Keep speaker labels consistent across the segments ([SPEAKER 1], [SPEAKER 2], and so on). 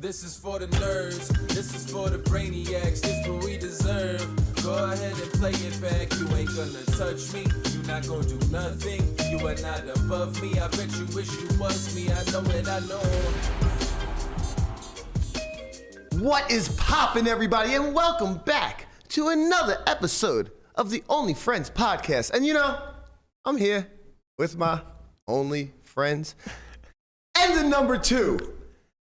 [SPEAKER 1] This is for the nerds, this is for the brainiacs, this what we deserve. Go ahead and play it back, you ain't gonna touch me, you not gonna do nothing, you are not above me, I bet you wish you was me, I know it, I know.
[SPEAKER 2] What is poppin', everybody, and welcome back to another episode of the Only Friends podcast. And you know, I'm here with my only friends and the number 2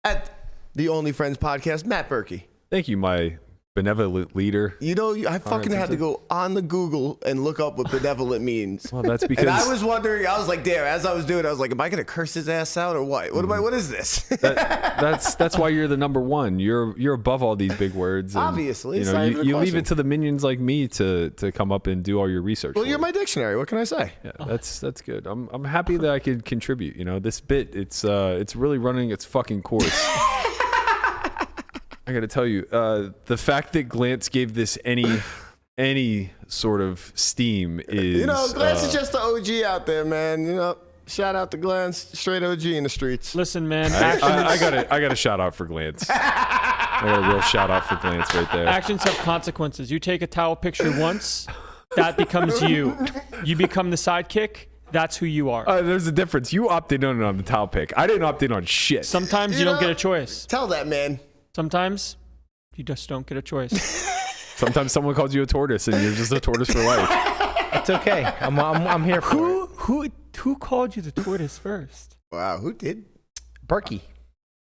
[SPEAKER 2] at the Only Friends podcast, Matt Berkey.
[SPEAKER 3] Thank you, my benevolent leader.
[SPEAKER 2] You know, I fucking had to go on the Google and look up what benevolent means.
[SPEAKER 3] Well, that's because
[SPEAKER 2] and I was wondering, I was like, damn, as I was doing it, I was like, am I going to curse his ass out or what? What is this?
[SPEAKER 3] that's why you're the number 1. You're above all these big words. And,
[SPEAKER 2] obviously.
[SPEAKER 3] You know, you leave it to the minions like me to come up and do all your research.
[SPEAKER 2] Well, you're my dictionary. What can I say?
[SPEAKER 3] Yeah, that's good. I'm happy that I could contribute. You know, this bit, it's really running its fucking course. I got to tell you, the fact that Glance gave this any sort of steam is...
[SPEAKER 2] You know, Glance is just the OG out there, man. You know, shout out to Glance, straight OG in the streets.
[SPEAKER 4] Listen, man.
[SPEAKER 3] I got a shout out for Glance. I got a real shout out for Glance right there.
[SPEAKER 4] Actions have consequences. You take a towel picture once, that becomes you. You become the sidekick. That's who you are.
[SPEAKER 3] There's a difference. You opted in on the towel pick. I didn't opt in on shit.
[SPEAKER 4] Sometimes you don't get a choice.
[SPEAKER 2] Tell that man.
[SPEAKER 4] Sometimes you just don't get a choice.
[SPEAKER 3] Sometimes someone calls you a tortoise, and you're just a tortoise for life.
[SPEAKER 5] It's okay. I'm here for it.
[SPEAKER 4] Who called you the tortoise first?
[SPEAKER 2] Wow, who did?
[SPEAKER 5] Berkey.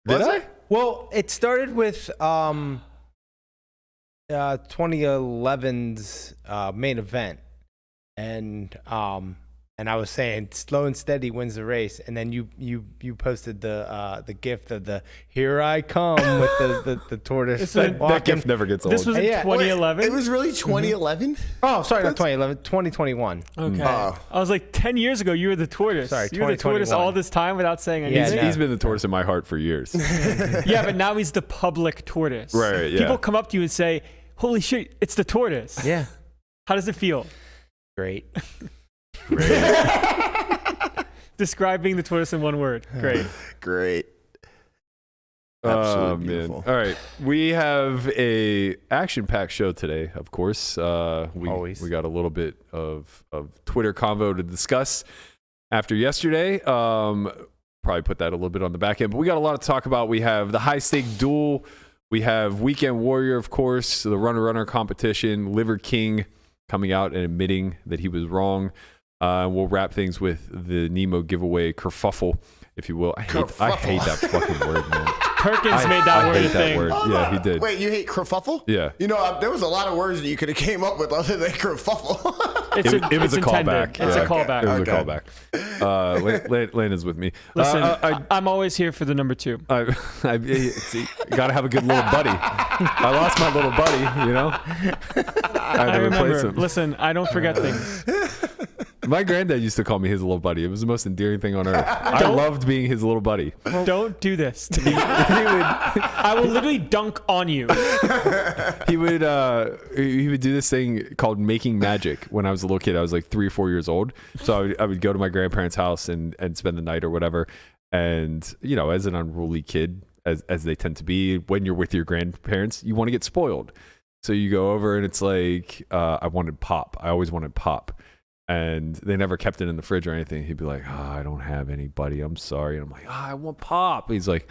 [SPEAKER 3] Did I?
[SPEAKER 5] Well, it started with 2011's main event, and I was saying slow and steady wins the race, and then you posted the gift of the "Here I come" with the tortoise.
[SPEAKER 3] That gift never gets old.
[SPEAKER 4] This was in 2011?
[SPEAKER 2] It was really 2011?
[SPEAKER 5] Oh, sorry, not 2011, 2021.
[SPEAKER 4] Okay. I was like, 10 years ago, you were the tortoise.
[SPEAKER 5] Sorry,
[SPEAKER 4] you were the tortoise
[SPEAKER 5] 2021.
[SPEAKER 4] all this time without saying anything.
[SPEAKER 5] Yeah,
[SPEAKER 3] He's been the tortoise in my heart for years.
[SPEAKER 4] Yeah, but now he's the public tortoise.
[SPEAKER 3] Right, yeah.
[SPEAKER 4] People come up to you and say, holy shit, it's the tortoise.
[SPEAKER 5] Yeah.
[SPEAKER 4] How does it feel?
[SPEAKER 5] Great.
[SPEAKER 4] Describe being the tortoise in one word. Great.
[SPEAKER 2] Great.
[SPEAKER 3] Oh,
[SPEAKER 2] Absolutely
[SPEAKER 3] man.
[SPEAKER 2] beautiful.
[SPEAKER 3] All right. We have a action-packed show today, of course.
[SPEAKER 5] Always.
[SPEAKER 3] We got a little bit of Twitter convo to discuss after yesterday. Probably put that a little bit on the back end, but we got a lot to talk about. We have the high-stake duel. We have Weekend Warrior, of course, the runner competition, Liver King coming out and admitting that he was wrong. We'll wrap things with the Nemo giveaway kerfuffle, if you will. I hate that fucking word, man.
[SPEAKER 4] Perkins made that word a thing.
[SPEAKER 3] Word. Yeah, he did.
[SPEAKER 2] Wait, you hate kerfuffle?
[SPEAKER 3] Yeah.
[SPEAKER 2] You know, there was a lot of words that you could have came up with other than kerfuffle.
[SPEAKER 3] It was
[SPEAKER 4] it's
[SPEAKER 3] a
[SPEAKER 4] intended.
[SPEAKER 3] callback.
[SPEAKER 4] It's
[SPEAKER 3] Yeah.
[SPEAKER 4] a callback.
[SPEAKER 3] It was
[SPEAKER 2] Okay.
[SPEAKER 3] a callback. Landon's with me.
[SPEAKER 4] Listen, I'm always here for the number 2.
[SPEAKER 3] See, gotta have a good little buddy. I lost my little buddy, you know? I had to replace him.
[SPEAKER 4] Listen, I don't forget things.
[SPEAKER 3] My granddad used to call me his little buddy. It was the most endearing thing on earth. I loved being his little buddy.
[SPEAKER 4] Don't do this to me. I will literally dunk on you.
[SPEAKER 3] He would do this thing called making magic when I was a little kid. I was like 3 or 4 years old. So I would go to my grandparents' house and spend the night or whatever. And, you know, as an unruly kid, as they tend to be, when you're with your grandparents, you want to get spoiled. So you go over and it's like, I wanted pop. I always wanted pop. And they never kept it in the fridge or anything. He'd be like, I don't have any, buddy. I'm sorry. And I'm like, I want pop. He's like,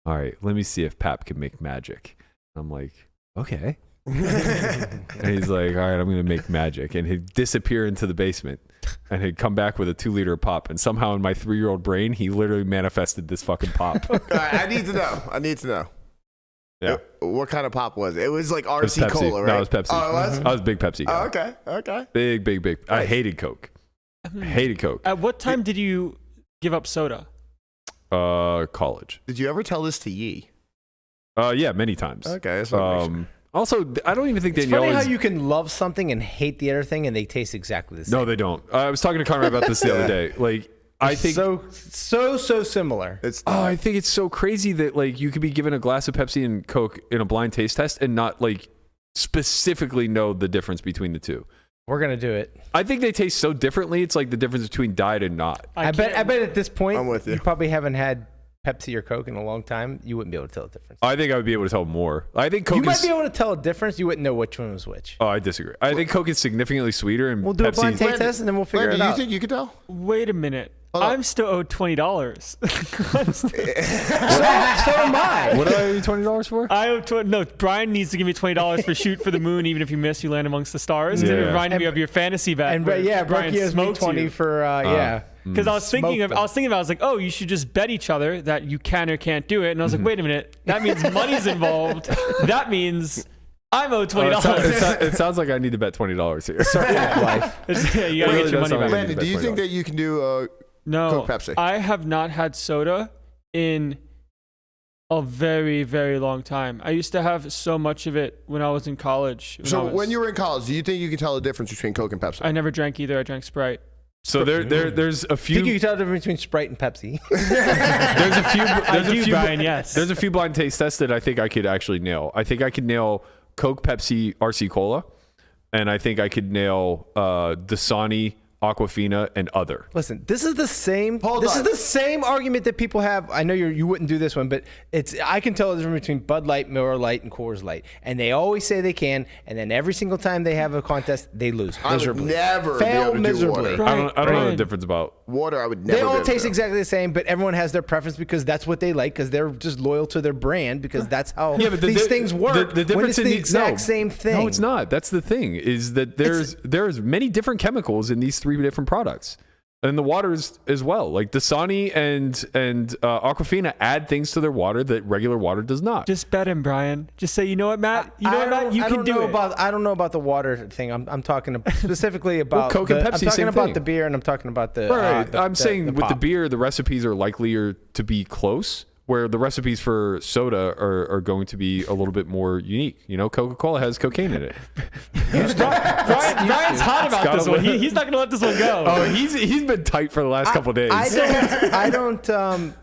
[SPEAKER 3] all right, let me see if Pap can make magic. I'm like, okay. And he's like, all right, I'm going to make magic. And he'd disappear into the basement and he'd come back with a 2-liter of pop. And somehow in my 3-year-old brain, he literally manifested this fucking pop.
[SPEAKER 2] All right, I need to know.
[SPEAKER 3] Yeah.
[SPEAKER 2] What kind of pop was it? It was like RC Cola, right?
[SPEAKER 3] No, it was Pepsi.
[SPEAKER 2] Oh, it was?
[SPEAKER 3] I was a big Pepsi guy.
[SPEAKER 2] Oh, okay.
[SPEAKER 3] Big. I hated Coke.
[SPEAKER 4] At what time did you give up soda?
[SPEAKER 3] College.
[SPEAKER 2] Did you ever tell this to Yee?
[SPEAKER 3] Yeah, many times.
[SPEAKER 2] Okay, that's what I make sure.
[SPEAKER 3] Also, I don't even think
[SPEAKER 5] It's
[SPEAKER 3] Danielle
[SPEAKER 5] funny
[SPEAKER 3] is...
[SPEAKER 5] how you can love something and hate the other thing, and they taste exactly the same.
[SPEAKER 3] No, they don't. I was talking to Conrad about this the other day. Like, I think
[SPEAKER 5] so similar.
[SPEAKER 3] I think it's so crazy that like you could be given a glass of Pepsi and Coke in a blind taste test and not like specifically know the difference between the two.
[SPEAKER 5] We're gonna do it.
[SPEAKER 3] I think they taste so differently. It's like the difference between diet and not.
[SPEAKER 5] I bet at this point,
[SPEAKER 2] I'm with you.
[SPEAKER 5] probably haven't had Pepsi or Coke in a long time, you wouldn't be able to tell the difference.
[SPEAKER 3] I think I would be able to tell more. I think Coke
[SPEAKER 5] You might be able to tell a difference. You wouldn't know which one was which.
[SPEAKER 3] Oh, I disagree. I think Coke is significantly sweeter, and
[SPEAKER 5] We'll do a blind
[SPEAKER 3] Pepsi.
[SPEAKER 5] taste test and then we'll figure
[SPEAKER 2] Landon,
[SPEAKER 5] it
[SPEAKER 2] you
[SPEAKER 5] out.
[SPEAKER 2] think you could tell?
[SPEAKER 4] Wait a minute.
[SPEAKER 2] Hold on.
[SPEAKER 4] I'm still owed $20.
[SPEAKER 5] So am I.
[SPEAKER 3] What do I owe you $20 for?
[SPEAKER 4] I owe no. Brian needs to give me $20 for shoot for the moon. Even if you miss, you land amongst the stars.
[SPEAKER 3] Yeah.
[SPEAKER 4] It reminded me of your fantasy bet.
[SPEAKER 5] And
[SPEAKER 4] where Brian
[SPEAKER 5] Berkey owes me
[SPEAKER 4] smoked
[SPEAKER 5] 20
[SPEAKER 4] you.
[SPEAKER 5] for yeah.
[SPEAKER 4] Because I was thinking about, I was like, oh, you should just bet each other that you can or can't do it. And I was like, wait a minute, that means money's involved. That means I'm owed $20.
[SPEAKER 3] It sounds like I need to bet $20 here.
[SPEAKER 4] Yeah, you gotta get your money back.
[SPEAKER 2] Landon, do you think that you can do
[SPEAKER 4] No,
[SPEAKER 2] Coke Pepsi?
[SPEAKER 4] I have not had soda in a very, very long time. I used to have so much of it when I was in college.
[SPEAKER 2] when you were in college, do you think you can tell the difference between Coke and Pepsi?
[SPEAKER 4] I never drank either. I drank Sprite.
[SPEAKER 3] So there's a
[SPEAKER 5] I think you
[SPEAKER 3] few.
[SPEAKER 5] can tell the difference between Sprite and Pepsi.
[SPEAKER 3] There's a few. There's a few.
[SPEAKER 4] Brian, yes.
[SPEAKER 3] There's a few blind taste tests that I think I could actually nail. I think I could nail Coke, Pepsi, RC Cola, and I think I could nail Dasani, Aquafina, and other.
[SPEAKER 5] Listen, this is the same. This is the same argument that people have. I know you wouldn't do this one, but I can tell the difference between Bud Light, Miller Lite, and Coors Light, and they always say they can, and then every single time they have a contest, they lose miserably.
[SPEAKER 2] I would never
[SPEAKER 5] fail
[SPEAKER 2] be able to
[SPEAKER 5] miserably.
[SPEAKER 2] do water.
[SPEAKER 3] I don't know
[SPEAKER 4] Brian.
[SPEAKER 3] the difference about.
[SPEAKER 2] Water, I would never.
[SPEAKER 5] They all
[SPEAKER 2] be able to
[SPEAKER 5] taste
[SPEAKER 2] do.
[SPEAKER 5] exactly the same, but everyone has their preference because that's what they like, because they're just loyal to their brand, because that's how these things work.
[SPEAKER 3] The difference
[SPEAKER 5] when it's
[SPEAKER 3] in
[SPEAKER 5] the exact same thing.
[SPEAKER 3] No, it's not. That's the thing. Is that there's many different chemicals in these three different products. And the waters as well. Like Dasani and Aquafina add things to their water that regular water does not.
[SPEAKER 4] Just bet him, Brian. Just say, you know what, Matt? You know what, Matt? You can do it.
[SPEAKER 5] I don't know about the water thing. I'm talking specifically about
[SPEAKER 3] Coke and Pepsi,
[SPEAKER 5] I'm talking
[SPEAKER 3] same
[SPEAKER 5] about
[SPEAKER 3] thing.
[SPEAKER 5] the beer, and I'm talking about the.
[SPEAKER 3] Right. I'm saying with the
[SPEAKER 5] pop.
[SPEAKER 3] beer, the recipes are likelier to be close, where the recipes for soda are going to be a little bit more unique. You know, Coca-Cola has cocaine in it.
[SPEAKER 4] Brian's hot about this one. He's not going to let this one go.
[SPEAKER 3] Oh, he's been tight for the last couple of days.
[SPEAKER 5] I don't.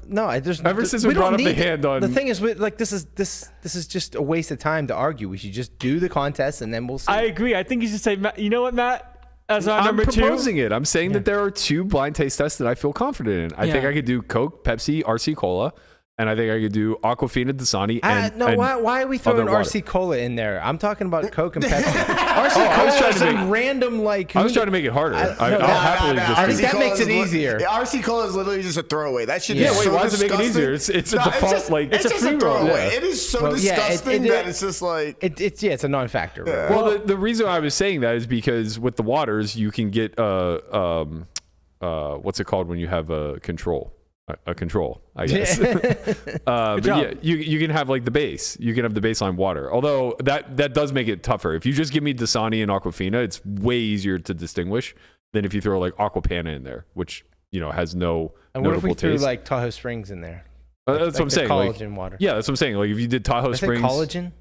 [SPEAKER 5] No, I just.
[SPEAKER 3] Ever since we
[SPEAKER 5] don't
[SPEAKER 3] brought up the
[SPEAKER 5] need-
[SPEAKER 3] hand on-
[SPEAKER 5] The thing is, this is just a waste of time to argue. We should just do the contest and then we'll see.
[SPEAKER 4] I agree. I think you should say, Matt, you know what, Matt? As our
[SPEAKER 3] I'm
[SPEAKER 4] number
[SPEAKER 3] proposing
[SPEAKER 4] two.
[SPEAKER 3] it. I'm saying that there are two blind taste tests that I feel confident in. I think
[SPEAKER 4] Yeah.
[SPEAKER 3] I could do Coke, Pepsi, RC Cola, and I think I could do Aquafina, Dasani, and
[SPEAKER 5] why are we throwing
[SPEAKER 3] other water.
[SPEAKER 5] RC Cola in there? I'm talking about Coke and Pepsi. RC
[SPEAKER 3] I was
[SPEAKER 5] Cola
[SPEAKER 3] trying
[SPEAKER 5] is
[SPEAKER 3] to
[SPEAKER 5] some
[SPEAKER 3] make-
[SPEAKER 5] random like.
[SPEAKER 3] I was trying to make it harder. I'll happily just.
[SPEAKER 5] I think
[SPEAKER 2] RC
[SPEAKER 5] that
[SPEAKER 2] Cola
[SPEAKER 5] makes it
[SPEAKER 2] is li-
[SPEAKER 5] easier.
[SPEAKER 2] Yeah, RC Cola is literally just a throwaway. That shit
[SPEAKER 3] Yeah,
[SPEAKER 2] is
[SPEAKER 3] wait,
[SPEAKER 2] so
[SPEAKER 3] why does it make it
[SPEAKER 2] disgusting.
[SPEAKER 3] easier? It's a default,
[SPEAKER 2] just,
[SPEAKER 3] like-
[SPEAKER 2] it's
[SPEAKER 3] It's a
[SPEAKER 2] just a
[SPEAKER 3] free roll.
[SPEAKER 2] throwaway.
[SPEAKER 3] Yeah.
[SPEAKER 2] It is so
[SPEAKER 5] Well, yeah,
[SPEAKER 2] disgusting that it's just like.
[SPEAKER 5] It's a non-factor. Right?
[SPEAKER 3] Well, the reason I was saying that is because with the waters, you can get what's it called when you have a control? A control, I guess. But yeah, you can have like the base. You can have the baseline water. Although that does make it tougher. If you just give me Dasani and Aquafina, it's way easier to distinguish than if you throw like Aquapana in there, which has no
[SPEAKER 5] And what if we
[SPEAKER 3] notable
[SPEAKER 5] threw
[SPEAKER 3] taste.
[SPEAKER 5] like Tahoe Springs in there?
[SPEAKER 3] That's
[SPEAKER 5] Like
[SPEAKER 3] what I'm
[SPEAKER 5] the
[SPEAKER 3] saying. Like,
[SPEAKER 5] Collagen water.
[SPEAKER 3] yeah, that's what I'm saying. Like if you did Tahoe
[SPEAKER 5] I said
[SPEAKER 3] Springs,
[SPEAKER 5] collagen.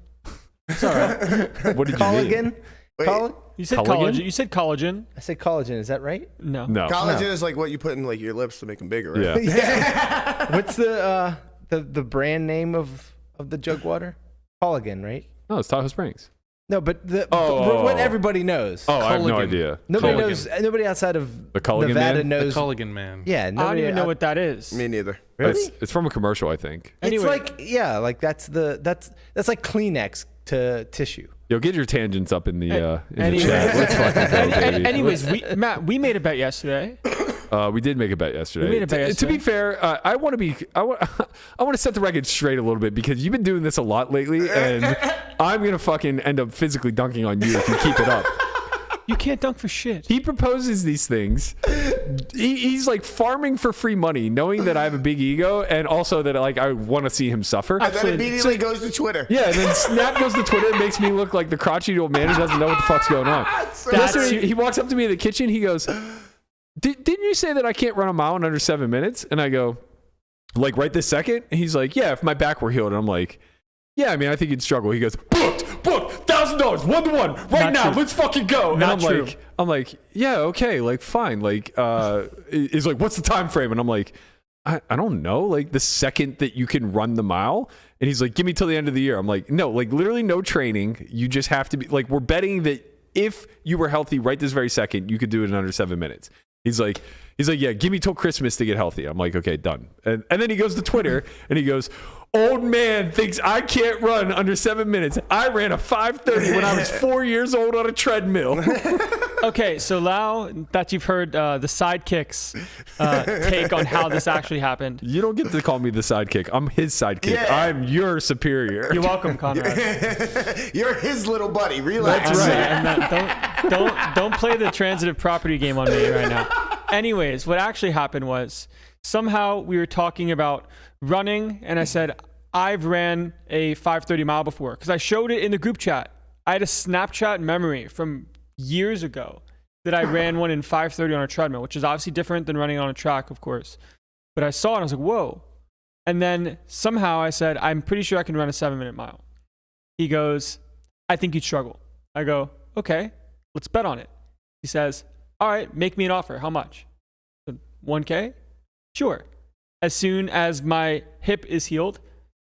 [SPEAKER 4] It's all right.
[SPEAKER 3] what did you mean?
[SPEAKER 5] Collagen.
[SPEAKER 2] Wait.
[SPEAKER 4] You said
[SPEAKER 3] Collagen?
[SPEAKER 4] collagen. You said collagen.
[SPEAKER 5] I said collagen. Is that right?
[SPEAKER 4] No.
[SPEAKER 3] No.
[SPEAKER 2] Collagen is like what you put in like your lips to make them bigger, right?
[SPEAKER 3] Yeah.
[SPEAKER 5] What's the brand name of the jug water? Collagen, right?
[SPEAKER 3] No, it's Tahoe Springs.
[SPEAKER 5] No, but
[SPEAKER 3] Oh.
[SPEAKER 5] what everybody knows.
[SPEAKER 3] Oh, I have no
[SPEAKER 6] Culligan.
[SPEAKER 3] idea.
[SPEAKER 5] Nobody
[SPEAKER 6] Culligan.
[SPEAKER 5] knows. Nobody outside of
[SPEAKER 3] The Culligan
[SPEAKER 5] Nevada
[SPEAKER 3] man?
[SPEAKER 6] The
[SPEAKER 5] knows.
[SPEAKER 6] Culligan man.
[SPEAKER 5] Yeah,
[SPEAKER 4] I don't
[SPEAKER 5] nobody.
[SPEAKER 4] even know what that is.
[SPEAKER 2] Me neither.
[SPEAKER 5] Really?
[SPEAKER 3] It's from a commercial, I think.
[SPEAKER 4] Anyway.
[SPEAKER 5] It's like that's like Kleenex to tissue.
[SPEAKER 3] Yo, get your tangents up in the
[SPEAKER 4] Anyway.
[SPEAKER 3] chat. Let's fucking go, baby.
[SPEAKER 4] Anyways, Matt, we made a bet yesterday.
[SPEAKER 3] We did make a bet yesterday.
[SPEAKER 4] We made a bet
[SPEAKER 3] To
[SPEAKER 4] yesterday.
[SPEAKER 3] be fair, I want to set the record straight a little bit because you've been doing this a lot lately, and I'm gonna fucking end up physically dunking on you if you keep it up.
[SPEAKER 4] You can't dunk for shit.
[SPEAKER 3] He proposes these things. He's like farming for free money, knowing that I have a big ego, and also that like I want to see him suffer.
[SPEAKER 2] And then immediately goes to Twitter.
[SPEAKER 3] Yeah, and then Snap goes to Twitter and makes me look like the crotchety old man who doesn't know what the fuck's going on. Yesterday, he walks up to me in the kitchen. He goes, didn't you say that I can't run a mile in under 7 minutes? And I go, like right this second? And he's like, yeah, if my back were healed. And I'm like, yeah, I mean, I think you'd struggle. He goes, booked, $1,000, 1-to-1, right
[SPEAKER 4] Not
[SPEAKER 3] now,
[SPEAKER 4] true.
[SPEAKER 3] let's fucking go.
[SPEAKER 4] Not
[SPEAKER 3] and
[SPEAKER 4] true.
[SPEAKER 3] I'm like, yeah, okay, like fine. Like, he's like, what's the time frame? And I'm like, I don't know, like the second that you can run the mile. And he's like, give me till the end of the year. I'm like, no, like literally no training. You just have to be like, we're betting that if you were healthy right this very second, you could do it in under 7 minutes. He's like, He's like, yeah, give me till Christmas to get healthy. I'm like, okay, done. And then he goes to Twitter and he goes, old man thinks I can't run under 7 minutes. I ran a 5:30 when I was 4 years old on a treadmill.
[SPEAKER 4] Okay, so now that you've heard the sidekicks take on how this actually happened.
[SPEAKER 3] You don't get to call me the sidekick. I'm his sidekick.
[SPEAKER 2] Yeah.
[SPEAKER 3] I'm your superior.
[SPEAKER 4] You're welcome, Conrad.
[SPEAKER 2] You're his little buddy. Relax.
[SPEAKER 3] That's right.
[SPEAKER 4] And don't play the transitive property game on me right now. Anyways, what actually happened was somehow we were talking about running, and I said, I've ran a 5:30 mile before because I showed it in the group chat. I had a Snapchat memory from years ago that I ran one in 5:30 on a treadmill, which is obviously different than running on a track, of course. But I saw it and I was like, whoa. And then somehow I said, I'm pretty sure I can run a 7-minute mile. He goes, I think you'd struggle. I go, okay, let's bet on it. He says, all right, make me an offer. How much? I said, 1K? Sure. As soon as my hip is healed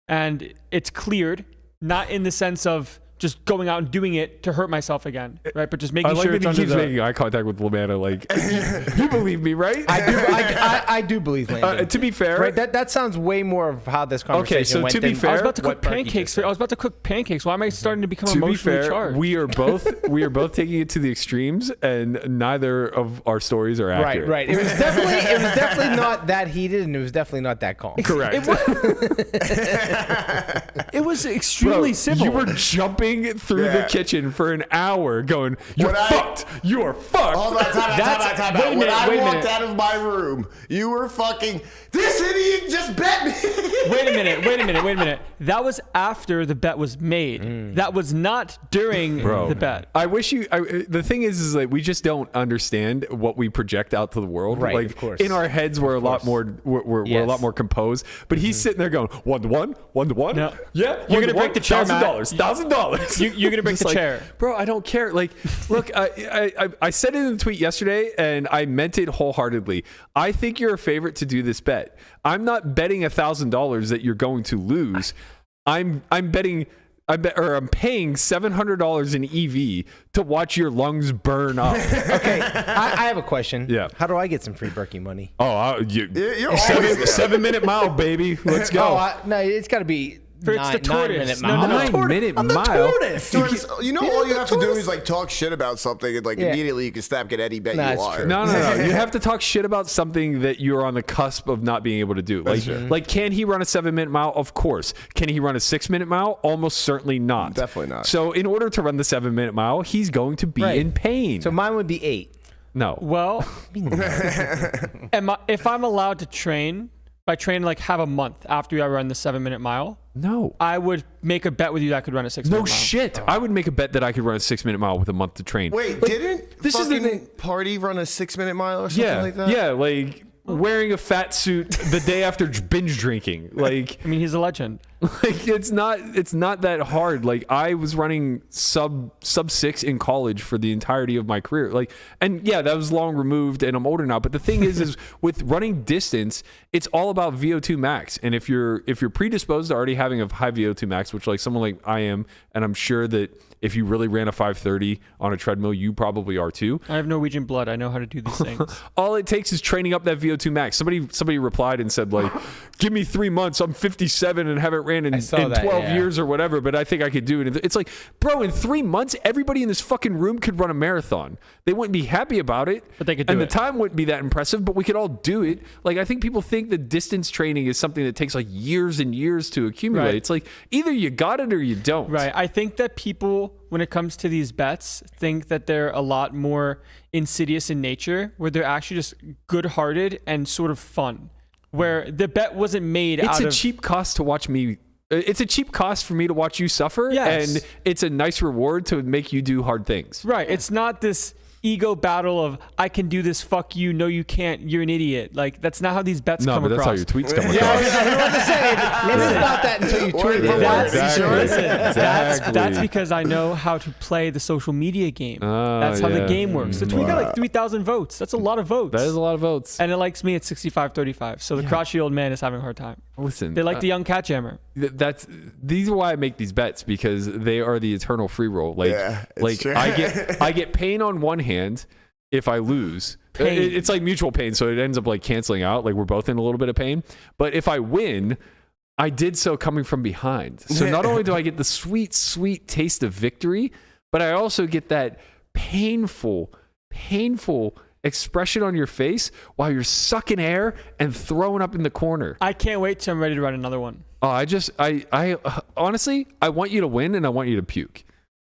[SPEAKER 4] and it's cleared, not in the sense of just going out and doing it to hurt myself again, right? But just making sure it's
[SPEAKER 3] that he
[SPEAKER 4] under
[SPEAKER 3] keeps making eye contact with Lamana. Like, you believe me, right?
[SPEAKER 5] I do believe Landon.
[SPEAKER 3] To be fair,
[SPEAKER 5] Right, that sounds way more of how this conversation
[SPEAKER 3] Okay, so
[SPEAKER 5] went.
[SPEAKER 3] to be
[SPEAKER 5] than
[SPEAKER 3] fair,
[SPEAKER 4] I was about to
[SPEAKER 5] what
[SPEAKER 4] cook
[SPEAKER 5] Berkey
[SPEAKER 4] pancakes.
[SPEAKER 5] just said.
[SPEAKER 4] I was about to cook pancakes. Why am I starting to become
[SPEAKER 3] to be
[SPEAKER 4] emotionally
[SPEAKER 3] fair,
[SPEAKER 4] charged?
[SPEAKER 3] we are both taking it to the extremes, and neither of our stories are accurate.
[SPEAKER 5] Right. It was definitely not that heated, and it was definitely not that calm.
[SPEAKER 3] Correct.
[SPEAKER 4] It was
[SPEAKER 3] Bro,
[SPEAKER 4] extremely civil.
[SPEAKER 3] you were jumping through the kitchen for an hour going, you're fucked. You're fucked.
[SPEAKER 2] Hold on, time out.
[SPEAKER 4] wait a
[SPEAKER 2] When
[SPEAKER 4] minute,
[SPEAKER 2] I
[SPEAKER 4] wait a
[SPEAKER 2] walked
[SPEAKER 4] minute.
[SPEAKER 2] out of my room, you were fucking, this idiot just bet me.
[SPEAKER 4] Wait a minute. That was after the bet was made. That was not during the bet.
[SPEAKER 3] I wish you. The thing is like we just don't understand what we project out to the world.
[SPEAKER 5] Right,
[SPEAKER 3] Like
[SPEAKER 5] of course.
[SPEAKER 3] in our heads, we're a lot more. We're a
[SPEAKER 5] Yes.
[SPEAKER 3] lot more composed. But he's sitting there going 1-to-1, 1-to-1.
[SPEAKER 4] No.
[SPEAKER 3] Yeah,
[SPEAKER 4] You're gonna break the chair, Matt.
[SPEAKER 3] $1,000.
[SPEAKER 4] You're gonna break the chair.
[SPEAKER 3] Bro, I don't care. Like, look, I said it in the tweet yesterday, and I meant it wholeheartedly. I think you're a favorite to do this bet. I'm not betting $1,000 that you're going to lose. I'm paying $700 in EV to watch your lungs burn up.
[SPEAKER 5] Okay, I have a question.
[SPEAKER 3] Yeah.
[SPEAKER 5] How do I get some free Berkey money?
[SPEAKER 3] Oh,
[SPEAKER 2] You're
[SPEAKER 3] seven,
[SPEAKER 2] always-
[SPEAKER 3] 7 minute mile, baby. Let's go.
[SPEAKER 5] No, it's got to be
[SPEAKER 4] It's the tortoise.
[SPEAKER 5] 9-minute
[SPEAKER 4] No,
[SPEAKER 5] mile.
[SPEAKER 4] no, no.
[SPEAKER 3] 9 minute mile.
[SPEAKER 2] Tortoise, you know, all you have to do is like talk shit about something, and like immediately you can snap, get any bet
[SPEAKER 5] Nah,
[SPEAKER 2] you
[SPEAKER 5] it's
[SPEAKER 2] are.
[SPEAKER 5] true.
[SPEAKER 3] No. You have to talk shit about something that you're on the cusp of not being able to do. Like, can he run a 7-minute mile? Of course. Can he run a 6-minute mile? Almost certainly not.
[SPEAKER 2] Definitely not.
[SPEAKER 3] So in order to run the 7-minute mile, he's going to be
[SPEAKER 5] Right.
[SPEAKER 3] in pain.
[SPEAKER 5] So mine would be 8.
[SPEAKER 3] No.
[SPEAKER 4] Well, if I'm allowed to train, if I train like have a month after I run the 7-minute mile,
[SPEAKER 3] No.
[SPEAKER 4] I would make a bet with you that I could run a 6-minute
[SPEAKER 3] No
[SPEAKER 4] mile.
[SPEAKER 3] shit. I would make a bet that I could run a 6-minute mile with a month to train.
[SPEAKER 2] Wait,
[SPEAKER 3] Like,
[SPEAKER 2] didn't
[SPEAKER 3] this is the
[SPEAKER 2] fucking
[SPEAKER 3] thing.
[SPEAKER 2] Party run a 6-minute mile or something
[SPEAKER 3] Yeah.
[SPEAKER 2] like that?
[SPEAKER 3] Yeah. Like wearing a fat suit the day after binge drinking. Like,
[SPEAKER 4] I mean, he's a legend.
[SPEAKER 3] like it's not that hard. Like I was running sub 6 in college for the entirety of my career. Like, and yeah, that was long removed and I'm older now. But the thing is with running distance, it's all about VO2 max. And if you're predisposed to already having a high VO2 max, which like someone like I am, and I'm sure that if you really ran a 5:30 on a treadmill, you probably are too.
[SPEAKER 4] I have Norwegian blood. I know how to do these things.
[SPEAKER 3] All it takes is training up that VO2 max. Somebody replied and said like, give me 3 months. I'm 57 and haven't ran in
[SPEAKER 5] saw that,
[SPEAKER 3] 12
[SPEAKER 5] yeah.
[SPEAKER 3] years or whatever, but I think I could do it. It's like, bro, in 3 months, everybody in this fucking room could run a marathon. They wouldn't be happy about it.
[SPEAKER 4] But they could do
[SPEAKER 3] and
[SPEAKER 4] it.
[SPEAKER 3] the time wouldn't be that impressive, but we could all do it. Like, I think people think that distance training is something that takes like years and years to accumulate.
[SPEAKER 4] Right.
[SPEAKER 3] It's like, either you got it or you don't.
[SPEAKER 4] Right. I think that people, when it comes to these bets, think that they're a lot more insidious in nature, where they're actually just good-hearted and sort of fun. Where the bet wasn't made
[SPEAKER 3] It's
[SPEAKER 4] out
[SPEAKER 3] a
[SPEAKER 4] of
[SPEAKER 3] cheap cost to watch me. It's a cheap cost for me to watch you suffer,
[SPEAKER 4] Yes.
[SPEAKER 3] and it's a nice reward to make you do hard things.
[SPEAKER 4] right. It's not this ego battle of I can do this, fuck you, no you can't, you're an idiot. Like that's not how these bets
[SPEAKER 3] No,
[SPEAKER 4] come
[SPEAKER 3] but that's
[SPEAKER 4] across.
[SPEAKER 3] how your tweets come
[SPEAKER 5] Yeah, I
[SPEAKER 3] across.
[SPEAKER 5] was about to say, it's not that until you tweet it.
[SPEAKER 4] That's,
[SPEAKER 3] Exactly.
[SPEAKER 4] listen, that's
[SPEAKER 3] Exactly.
[SPEAKER 4] because I know how to play the social media game.
[SPEAKER 3] Oh,
[SPEAKER 4] That's how the
[SPEAKER 3] yeah.
[SPEAKER 4] game works. The tweet got like 3,000 votes. That's a lot of votes.
[SPEAKER 3] That is a lot of votes.
[SPEAKER 4] And it likes me at 65-35. So the crotchety old man is having a hard time.
[SPEAKER 3] Listen,
[SPEAKER 4] They like the young cat jammer.
[SPEAKER 3] these are why I make these bets, because they are the eternal free roll. Like,
[SPEAKER 2] Yeah, it's
[SPEAKER 3] like
[SPEAKER 2] true.
[SPEAKER 3] I get pain on one hand if I lose,
[SPEAKER 4] pain.
[SPEAKER 3] It's like mutual pain, so it ends up like canceling out. Like we're both in a little bit of pain. But if I win, I did so coming from behind. So not only do I get the sweet, sweet taste of victory, but I also get that painful expression on your face while you're sucking air and throwing up in the corner.
[SPEAKER 4] I can't wait till I'm ready to run another one.
[SPEAKER 3] Oh, I honestly, I want you to win and I want you to puke.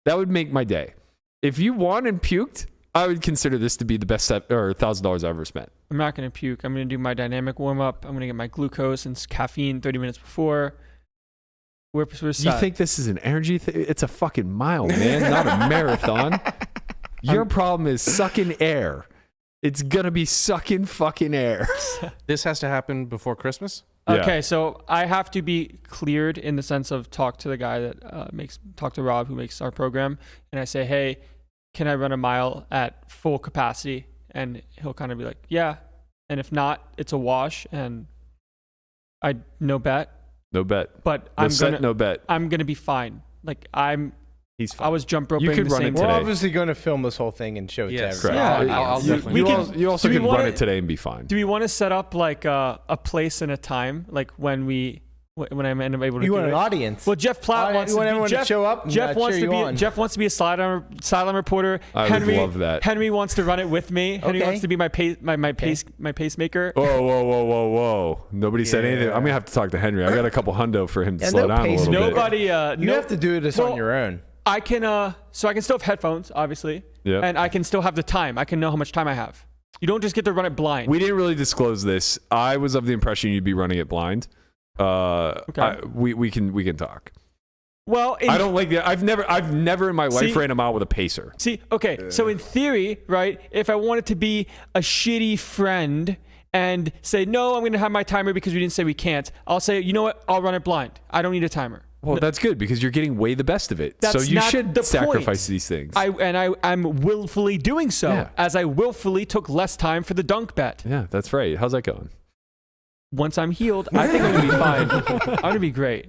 [SPEAKER 3] That would make my day. If you won and puked, I would consider this to be the best $1,000 I've ever spent.
[SPEAKER 4] I'm not going to puke. I'm going to do my dynamic warm up. I'm going to get my glucose and caffeine 30 minutes before. We're set.
[SPEAKER 3] You think this is an energy thing? It's a fucking mile, man, not a marathon. Your problem is sucking air. It's going to be sucking fucking air.
[SPEAKER 6] This has to happen before Christmas?
[SPEAKER 4] Okay,
[SPEAKER 3] Yeah.
[SPEAKER 4] so I have to be cleared in the sense of talk to the guy that talk to Rob who makes our program, and I say, hey, can I run a mile at full capacity? And he'll kind of be like, yeah. And if not, it's a wash, and no bet.
[SPEAKER 3] No bet.
[SPEAKER 4] But
[SPEAKER 3] No bet.
[SPEAKER 4] I'm gonna be fine. Like
[SPEAKER 3] He's fine.
[SPEAKER 4] I was jump roping.
[SPEAKER 3] You could
[SPEAKER 4] the
[SPEAKER 3] run
[SPEAKER 4] same
[SPEAKER 3] it
[SPEAKER 5] We're
[SPEAKER 3] today.
[SPEAKER 5] obviously going to film this whole thing and show it to
[SPEAKER 6] Yes.
[SPEAKER 5] everyone.
[SPEAKER 3] Correct.
[SPEAKER 4] Yeah,
[SPEAKER 6] I'll definitely.
[SPEAKER 3] You also
[SPEAKER 4] do we
[SPEAKER 3] can run
[SPEAKER 4] wanna-
[SPEAKER 3] it today and be fine.
[SPEAKER 4] Do we want to set up like a place and a time, like when I'm able to?
[SPEAKER 5] You
[SPEAKER 4] do
[SPEAKER 5] want an
[SPEAKER 4] it?
[SPEAKER 5] audience?
[SPEAKER 4] Well, Jeff Platt wants
[SPEAKER 5] you want
[SPEAKER 4] to
[SPEAKER 5] everyone
[SPEAKER 4] be,
[SPEAKER 5] to show up and
[SPEAKER 4] Jeff wants
[SPEAKER 5] cheer
[SPEAKER 4] to
[SPEAKER 5] you
[SPEAKER 4] be
[SPEAKER 5] on.
[SPEAKER 4] Jeff wants to be a sideline reporter.
[SPEAKER 3] I would love that.
[SPEAKER 4] Henry wants to run it with me. Henry
[SPEAKER 5] Okay.
[SPEAKER 4] wants to be my pacemaker.
[SPEAKER 3] Whoa. Nobody said anything. I'm going to have to talk to Henry. I got a couple hundo for him to
[SPEAKER 5] Yeah,
[SPEAKER 3] slow
[SPEAKER 5] no
[SPEAKER 3] down a
[SPEAKER 5] pace.
[SPEAKER 3] little bit.
[SPEAKER 4] Nobody.
[SPEAKER 5] You have to do this on your own.
[SPEAKER 4] I can. So I can still have headphones, obviously.
[SPEAKER 3] Yeah.
[SPEAKER 4] And I can still have the time. I can know how much time I have. You don't just get to run it blind.
[SPEAKER 3] We didn't really disclose this. I was of the impression you'd be running it blind.
[SPEAKER 4] Okay.
[SPEAKER 3] We can talk.
[SPEAKER 4] Well,
[SPEAKER 3] I don't like that. I've never in my life ran a mile with a pacer.
[SPEAKER 4] See, okay, so in theory, right, if I wanted to be a shitty friend and say, no, I'm going to have my timer because we didn't say we can't, I'll say, you know what, I'll run it blind. I don't need a timer.
[SPEAKER 3] Well, that's good because you're getting way the best of it.
[SPEAKER 4] That's
[SPEAKER 3] so you
[SPEAKER 4] not
[SPEAKER 3] should
[SPEAKER 4] the
[SPEAKER 3] sacrifice
[SPEAKER 4] point.
[SPEAKER 3] these things.
[SPEAKER 4] I'm willfully doing so,
[SPEAKER 3] Yeah.
[SPEAKER 4] as I willfully took less time for the dunk bet.
[SPEAKER 3] Yeah, that's right. How's that going?
[SPEAKER 4] Once I'm healed, I think I'm going to be fine. I'm going to be great.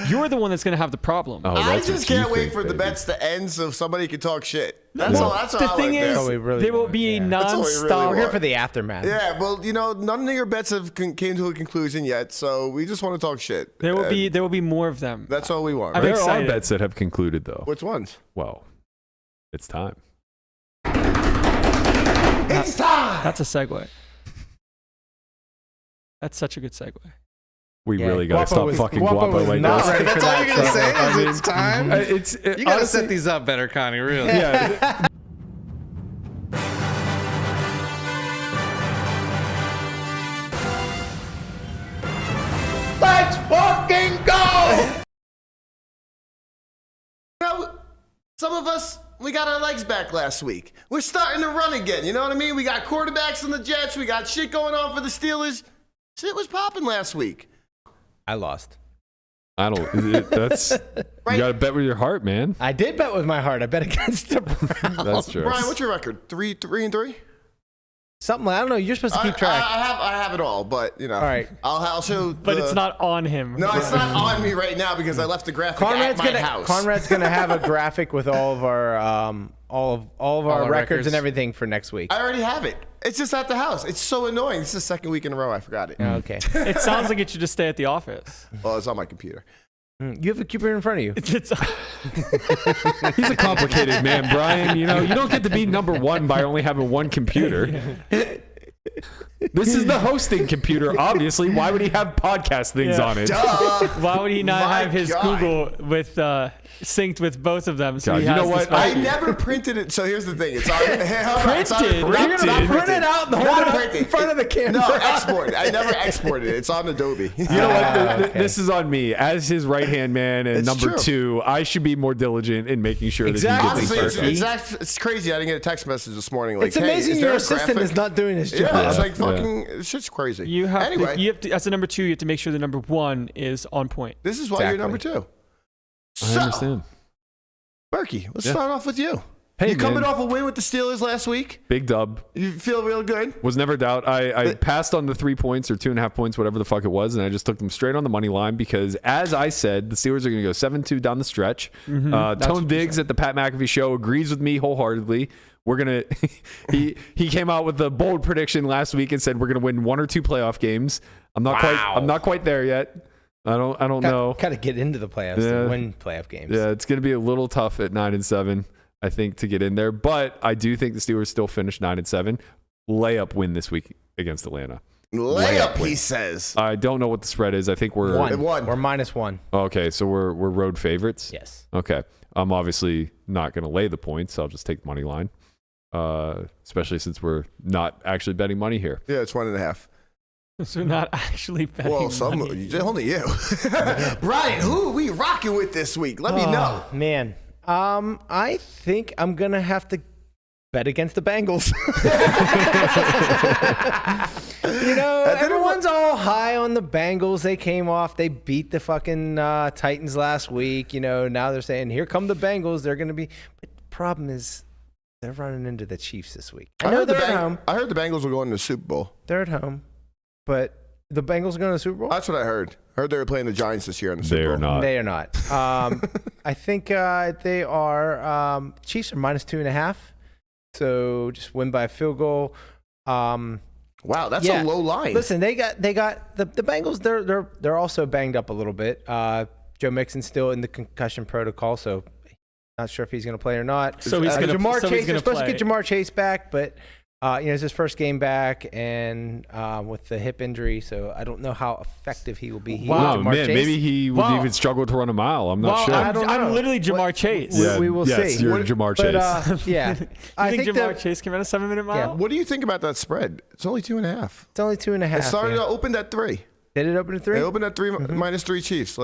[SPEAKER 4] You're the one that's going to have the problem.
[SPEAKER 3] Oh,
[SPEAKER 2] I
[SPEAKER 3] that's
[SPEAKER 2] just
[SPEAKER 3] what you
[SPEAKER 2] can't wait
[SPEAKER 3] think,
[SPEAKER 2] for the
[SPEAKER 3] baby.
[SPEAKER 2] bets to end so somebody can talk shit. That's
[SPEAKER 4] Well,
[SPEAKER 2] all. That's all.
[SPEAKER 4] the
[SPEAKER 2] I
[SPEAKER 4] thing
[SPEAKER 2] like
[SPEAKER 4] is,
[SPEAKER 5] That's all we really
[SPEAKER 4] there will
[SPEAKER 5] want,
[SPEAKER 4] be a
[SPEAKER 5] yeah.
[SPEAKER 2] That's all we really
[SPEAKER 4] non-stop.
[SPEAKER 2] want.
[SPEAKER 5] We're here for the aftermath.
[SPEAKER 2] Yeah, well, none of your bets have came to a conclusion yet, so we just want to talk shit.
[SPEAKER 4] There will
[SPEAKER 2] And
[SPEAKER 4] be more of them.
[SPEAKER 2] That's all we want.
[SPEAKER 4] I'm
[SPEAKER 2] Right?
[SPEAKER 3] There
[SPEAKER 4] excited.
[SPEAKER 3] are bets that have concluded, though.
[SPEAKER 2] Which ones?
[SPEAKER 3] Well, it's time.
[SPEAKER 2] It's time.
[SPEAKER 4] That's a segue. That's such a good segue.
[SPEAKER 3] We
[SPEAKER 5] Yeah,
[SPEAKER 3] really got to stop fucking Guapo
[SPEAKER 5] was
[SPEAKER 3] like
[SPEAKER 5] not
[SPEAKER 3] this.
[SPEAKER 5] ready for
[SPEAKER 6] That's all
[SPEAKER 5] that,
[SPEAKER 6] you're gonna
[SPEAKER 5] so,
[SPEAKER 6] say
[SPEAKER 5] I
[SPEAKER 6] is
[SPEAKER 5] mean,
[SPEAKER 6] it's time.
[SPEAKER 3] You
[SPEAKER 6] You gotta set these up better, Connie. Really.
[SPEAKER 3] Yeah.
[SPEAKER 5] Let's fucking go!
[SPEAKER 2] Some of us, we got our legs back last week. We're starting to run again, you know what I mean? We got quarterbacks in the Jets. We got shit going on for the Steelers. Shit was popping last week.
[SPEAKER 5] I lost.
[SPEAKER 3] I don't. That's
[SPEAKER 2] Right.
[SPEAKER 3] you got to bet with your heart, man.
[SPEAKER 5] I did bet with my heart. I bet against the Browns.
[SPEAKER 3] That's true.
[SPEAKER 2] Brian, what's your record? 3-3?
[SPEAKER 5] Something like, I don't know. You're supposed to keep track.
[SPEAKER 2] I have it all, but
[SPEAKER 5] All right.
[SPEAKER 2] I'll show.
[SPEAKER 4] But it's not on him.
[SPEAKER 2] No, it's not on me right now because I left the graphic at my house.
[SPEAKER 5] Conrad's gonna have a graphic with all of our all of our
[SPEAKER 6] our
[SPEAKER 5] records
[SPEAKER 6] records.
[SPEAKER 5] and everything for next week.
[SPEAKER 2] I already have it. It's just at the house. It's so annoying. It's the second week in a row I forgot it.
[SPEAKER 5] Okay.
[SPEAKER 4] It sounds like it should just stay at the office.
[SPEAKER 2] Well, it's on my computer.
[SPEAKER 5] You have a computer in front of you.
[SPEAKER 4] It's
[SPEAKER 3] He's a complicated man, Brian. You know, you don't get to be number one by only having one computer. This is the hosting computer, obviously. Why would he have podcast things
[SPEAKER 4] Yeah.
[SPEAKER 3] on it?
[SPEAKER 2] Duh.
[SPEAKER 4] Why would he not
[SPEAKER 2] My
[SPEAKER 4] have his
[SPEAKER 2] God.
[SPEAKER 4] Google with synced with both of them? So
[SPEAKER 3] God,
[SPEAKER 4] he
[SPEAKER 3] you
[SPEAKER 4] has
[SPEAKER 3] know
[SPEAKER 4] the
[SPEAKER 3] what?
[SPEAKER 2] I
[SPEAKER 4] spreadsheet.
[SPEAKER 2] never printed it. So here's the thing. It's on. It's on
[SPEAKER 4] Printed?
[SPEAKER 2] not
[SPEAKER 4] You're
[SPEAKER 5] gonna
[SPEAKER 2] not
[SPEAKER 5] print it out and hold
[SPEAKER 2] Not
[SPEAKER 5] it up
[SPEAKER 2] printed.
[SPEAKER 5] in front of the camera?
[SPEAKER 2] No, export. I never exported it. It's on Adobe.
[SPEAKER 3] You know what?
[SPEAKER 5] okay.
[SPEAKER 3] This is on me. As his right-hand man and
[SPEAKER 2] It's
[SPEAKER 3] number
[SPEAKER 2] true.
[SPEAKER 3] two, I should be more diligent in making sure
[SPEAKER 5] Exactly.
[SPEAKER 3] that he gets
[SPEAKER 2] Honestly,
[SPEAKER 3] it first.
[SPEAKER 2] it's crazy. I didn't get a text message this morning. Like,
[SPEAKER 5] It's
[SPEAKER 2] hey,
[SPEAKER 5] amazing
[SPEAKER 2] is there
[SPEAKER 5] your
[SPEAKER 2] a
[SPEAKER 5] assistant
[SPEAKER 2] graphic?
[SPEAKER 5] is not doing his job.
[SPEAKER 2] Yeah, it's
[SPEAKER 3] Yeah.
[SPEAKER 2] like fucking. Shit's crazy.
[SPEAKER 4] You have
[SPEAKER 2] anyway.
[SPEAKER 4] to, as a number two, you have to make sure the number one is on point.
[SPEAKER 2] This is why
[SPEAKER 5] Exactly.
[SPEAKER 2] you're number two.
[SPEAKER 3] I
[SPEAKER 2] So,
[SPEAKER 3] understand.
[SPEAKER 2] Berkey, let's
[SPEAKER 3] Yeah.
[SPEAKER 2] start off with you.
[SPEAKER 3] Hey,
[SPEAKER 2] you coming
[SPEAKER 3] man.
[SPEAKER 2] off a win with the Steelers last week?
[SPEAKER 3] Big dub.
[SPEAKER 2] You feel real good?
[SPEAKER 3] Was never doubt. I passed on the 3 points or 2.5 points, whatever the fuck it was, and I just took them straight on the money line because, as I said, the Steelers are going to go 7-2 down the stretch.
[SPEAKER 4] That's
[SPEAKER 3] Tone
[SPEAKER 4] what you
[SPEAKER 3] Diggs at the Pat McAfee show agrees with me wholeheartedly. We're gonna. He came out with a bold prediction last week and said we're gonna win 1 or 2 playoff games. I'm not quite there yet. I don't know.
[SPEAKER 5] Got to get into the playoffs to win playoff games.
[SPEAKER 3] Yeah, it's gonna be a little tough at 9-7. I think to get in there, but I do think the Steelers still finish 9-7. Layup win this week against Atlanta.
[SPEAKER 2] Layup, he says.
[SPEAKER 3] I don't know what the spread is. I think we're
[SPEAKER 5] One. We're -1.
[SPEAKER 3] Okay, so we're road favorites.
[SPEAKER 5] Yes.
[SPEAKER 3] Okay, I'm obviously not going to lay the points. So I'll just take the money line, especially since we're not actually betting money here.
[SPEAKER 2] Yeah, it's 1.5.
[SPEAKER 4] So not actually betting
[SPEAKER 2] Well,
[SPEAKER 4] money.
[SPEAKER 2] only you. Brian, who are we rocking with this week? Let me know.
[SPEAKER 5] Man, I think I'm gonna have to bet against the Bengals. Everyone's all high on the Bengals. They came off. They beat the fucking Titans last week. Now they're saying, here come the Bengals. They're going to be. But the problem is they're running into the Chiefs this week. I know they're at home.
[SPEAKER 2] I heard the Bengals were going to the Super Bowl.
[SPEAKER 5] They're at home. But the Bengals are going to the Super Bowl?
[SPEAKER 2] That's what I heard. I heard they were playing the Giants this year in the Super Bowl.
[SPEAKER 3] Not.
[SPEAKER 5] They are not. I think they are. Chiefs are -2.5. So just win by a field goal.
[SPEAKER 2] Wow, that's a low line.
[SPEAKER 5] Listen, they got the Bengals. They're also banged up a little bit. Joe Mixon's still in the concussion protocol, so not sure if he's going to play or not.
[SPEAKER 4] So he's going to
[SPEAKER 5] Jamar
[SPEAKER 4] play.
[SPEAKER 5] Chase. They're supposed to get Jamar Chase back, but it's his first game back, and with the hip injury, so I don't know how effective he will be.
[SPEAKER 3] Wow, man, maybe he would even struggle to run a mile. I'm not sure.
[SPEAKER 4] I'm literally Jamar Chase.
[SPEAKER 5] We will see.
[SPEAKER 3] You're Jamar Chase.
[SPEAKER 5] I
[SPEAKER 4] think Jamar Chase can run a 7-minute mile?
[SPEAKER 5] Yeah.
[SPEAKER 2] What do you think about that spread? It's only 2.5.
[SPEAKER 5] It's only 2.5.
[SPEAKER 2] It started opened at 3.
[SPEAKER 5] Did it open at 3?
[SPEAKER 2] They opened at 3 -3 Chiefs.